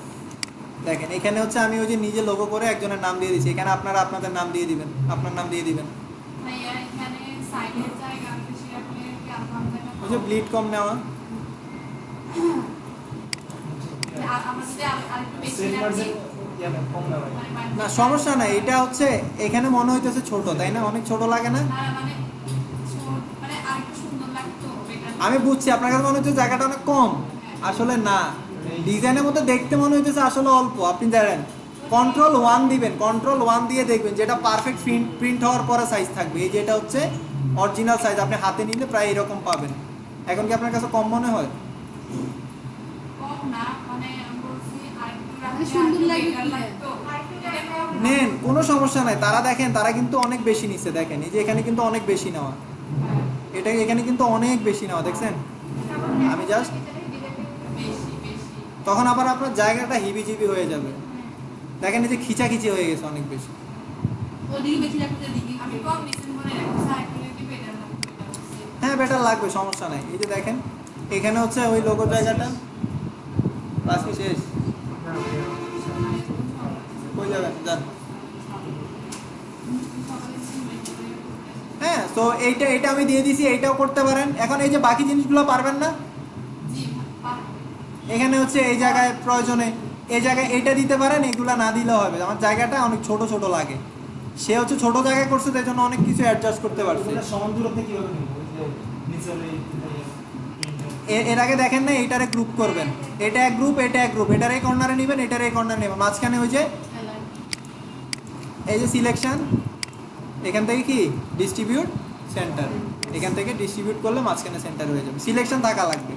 দেখেন এখানে হচ্ছে আমি ওই যে নিজে লোগো করে একজনের নাম দিয়ে দিয়েছি। এখানে আপনারা আপনাদের নাম দিয়ে দিবেন, আপনার নাম দিয়ে দিবেন। ভাইয়া এখানে সাইডের জায়গা বেশি রাখলে কি আরাম জায়গা ওই যে ব্লিড কম নেওয়া। আমরা যদি আরেকটু বেশি সেট রাখি মার্জিন ইয়াটা কম না ভাই। না সমস্যা নাই, এটা হচ্ছে এখানে মনে হইতেছে ছোট, তাই না? অনেক ছোট লাগে না? মানে আরেকটু সুন্দর লাগতো বেটার। আমি বুঝছি আপনার কাছে মনে হচ্ছে জায়গাটা অনেক কম, আসলে না। ডিজাইনের মধ্যে দেখতে মনে হইতেছে আসলে অল্প। আপনি জানেন Ctrl+1 দিবেন, Ctrl+1 দিয়ে দেখবেন যেটা পারফেক্ট প্রিন্ট হওয়ার পরে সাইজ থাকবে। এই যে এটা হচ্ছে অরিজিনাল সাইজ, আপনি হাতে নিলে প্রায় এরকম পাবেন। এখন কি আপনার কাছে কম মনে হয়? কম না, মানে আমি বলছি আরেকটু রাখলে সুন্দর আরেকটু লাগবে better কি? লাগতো। এটা কম না। নেন, কোনো সমস্যা নাই। তারা দেখেন, তারা কিন্তু অনেক বেশি নিচ্ছে। দেখেন এই যে এখানে কিন্তু অনেক বেশি নেওয়া, এটা এখানে কিন্তু অনেক বেশি নেওয়া, দেখছেন? আমি জাস্ট বেশি বেশি তখন আবার আপনার জায়গাটা হিবিজিবি হয়ে যাবে। দেখেন এই যে খিচাখিচি হয়ে গেছে অনেক বেশি। ওদিকে বেশি রাখতে দিকে আমি কম নিছেন মনে রাখছি আরেকটু যদি বেটার লাগতো এটা বলছি। হ্যাঁ, বেটার লাগবে, সমস্যা নাই। এই যে দেখেন এখানে হচ্ছে ওই লোগো জায়গাটা। ক্লাস কি শেষ? কই যাবেন? যান। হ্যাঁ, তো এইটা আমি দিয়ে দিছি, এইটাও করতে পারেন। এখন এই যে বাকি জিনিসগুলো পারবেন না, জি পারবো। এখানে হচ্ছে এই জায়গায় প্রয়োজনে এই জায়গায় এটা দিতে পারেন, এগুলা না দিলেও হবে। আমার জায়গাটা অনেক ছোট ছোট লাগে, সে হচ্ছে ছোট জায়গায় করছে, তাই জন্য অনেক কিছু অ্যাডজাস্ট করতে পারছে। এগুলো সমান দূরত্বে কিভাবে নিব? ওই যে নিচের এই এর আগে দেখেন না, এইটারে গ্রুপ করবেন, এটা এক গ্রুপ, এটা এক গ্রুপ, এটার এই কর্নারে নেবেন, এটার এই কর্নারে নেবেন, মাঝখানে ওই যে এই যে সিলেকশন, এখান থেকে কি ডিস্ট্রিবিউট সেন্টার, এখান থেকে ডিস্ট্রিবিউট করলে মাঝখানে সেন্টার হয়ে যাবে। সিলেকশন থাকা লাগবে।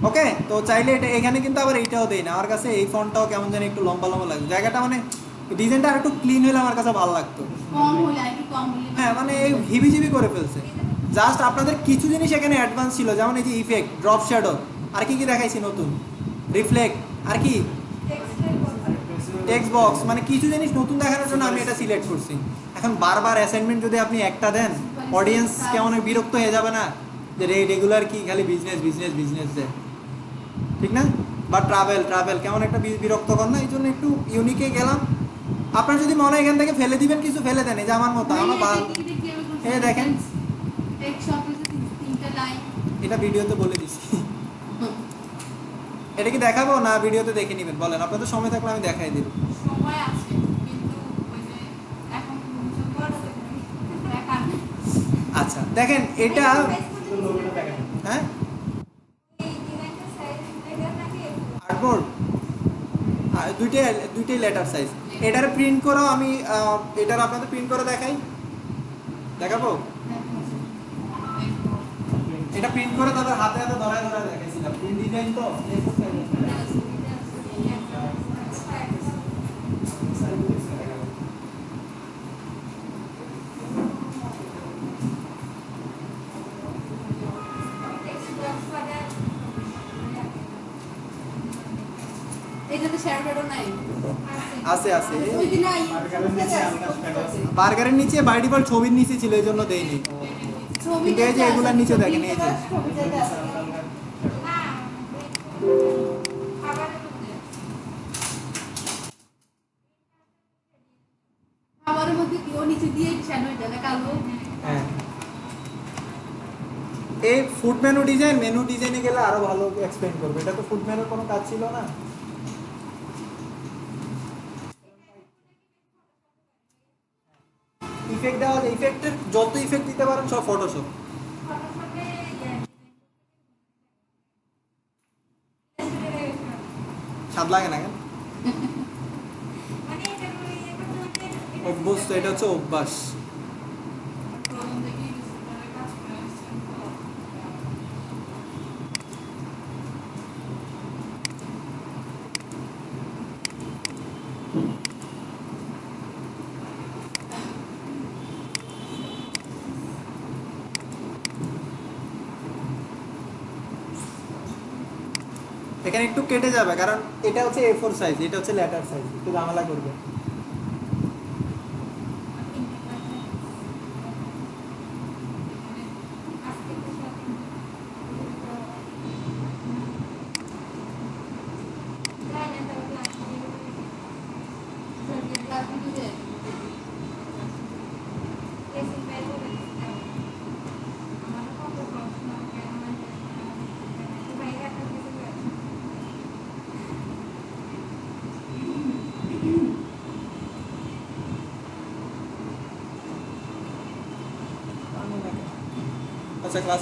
ওকে, তো চাইলে এটা এখানে কিন্তু আবার এইটাও দেই না। আমার কাছে এই ফন্টটাও কেমন জানি একটু লম্বা লম্বা লাগে, জায়গাটা মানে ডিজাইনটা আর একটু ক্লিন হলে আমার কাছে ভালো লাগতো। কম হলে আর একটু কম হলে হ্যাঁ, মানে এই হিবিজিবি করে ফেলছে। জাস্ট আপনাদের কিছু জিনিস এখানে অ্যাডভান্স ছিল, যেমন এই যে ইফেক্ট, ড্রপ শ্যাডো, আর কি কি দেখাইছি নতুন, রিফ্লেক্ট, আর কি টেক্সট বক্স, মানে কিছু জিনিস নতুন দেখানোর জন্য আমি এটা সিলেক্ট করছি। এখন বারবার অ্যাসাইনমেন্ট যদি আপনি একটা দেন, অডিয়েন্স কেমন বিরক্ত হয়ে যাবে না যে রেগুলার কি খালি বিজনেস বিজনেস বিজনেস দেয়, ঠিক না? বা ট্রাভেল কেমন একটা বিরক্তকর না? এই জন্য একটু ইউনিকে গেলাম। আপনার যদি মনে হয় এখান থেকে ফেলে দিবেন কিছু, ফেলে দেন। এই যে আমার মতো, আমার এই দেখেন, তিনটা লাইন এটা ভিডিওতে বলে দিছি। এটা কি দেখাবো না ভিডিওতে দেখে নেবেন? বলেন, আপনাদের সময় থাকলে আমি দেখাই দিব। সময় আছে কিন্তু ওই যে এখন ঘুম পড়ছে দেখা নেই। আচ্ছা দেখেন এটা, লোগোটা দেখেন। হ্যাঁ আর্টবোর্ড দুইটাই লেটার সাইজ। এটার প্রিন্ট করো, আমি এটার আপনাদের প্রিন্ট করে দেখাবো। এটা প্রিন্ট করে তাদের হাতে হাতে ধরায় ধরায় দেখাইছিলাম। প্রিন্ট ডিজাইন তো শ্যাডো নাই আছে আছে ওই দিন নাই বার্গারের নিচে হালকা শ্যাডো আছে। বার্গারের নিচে বাই ডিফল্ট ছবির নিচে ছিল এই জন্য দেয়নি ছবি কিন্তু এই যে এগুলার নিচে দেখেন এই যে হালকা হালকা না খাবারের মধ্যে খাবারের মধ্যে কি ও নিচে দিয়ে শ্যাডো এটা কালো হ্যাঁ এই ফুড মেনু ডিজাইনে গেলে আরো ভালো এক্সপ্লেইন করবে এটা তো ফুড মেনুর কোনো কাজ ছিল না ইফেক্ট দেওয়া ইফেক্টের যত ইফেক্ট দিতে পারেন সব ফটোশপ ফটোশপে স্বাদ লাগে না কেন মানে এটা অভ্যস্ত এটা হচ্ছে অভ্যাস প্রথম থেকে ইউটিউবে কাজ করে আসছেন তো এখানে একটু কেটে যাবে কারণ এটা হচ্ছে A4 সাইজ এটা হচ্ছে লেটার সাইজ একটু ঝামেলা করবে আচ্ছা ক্লাস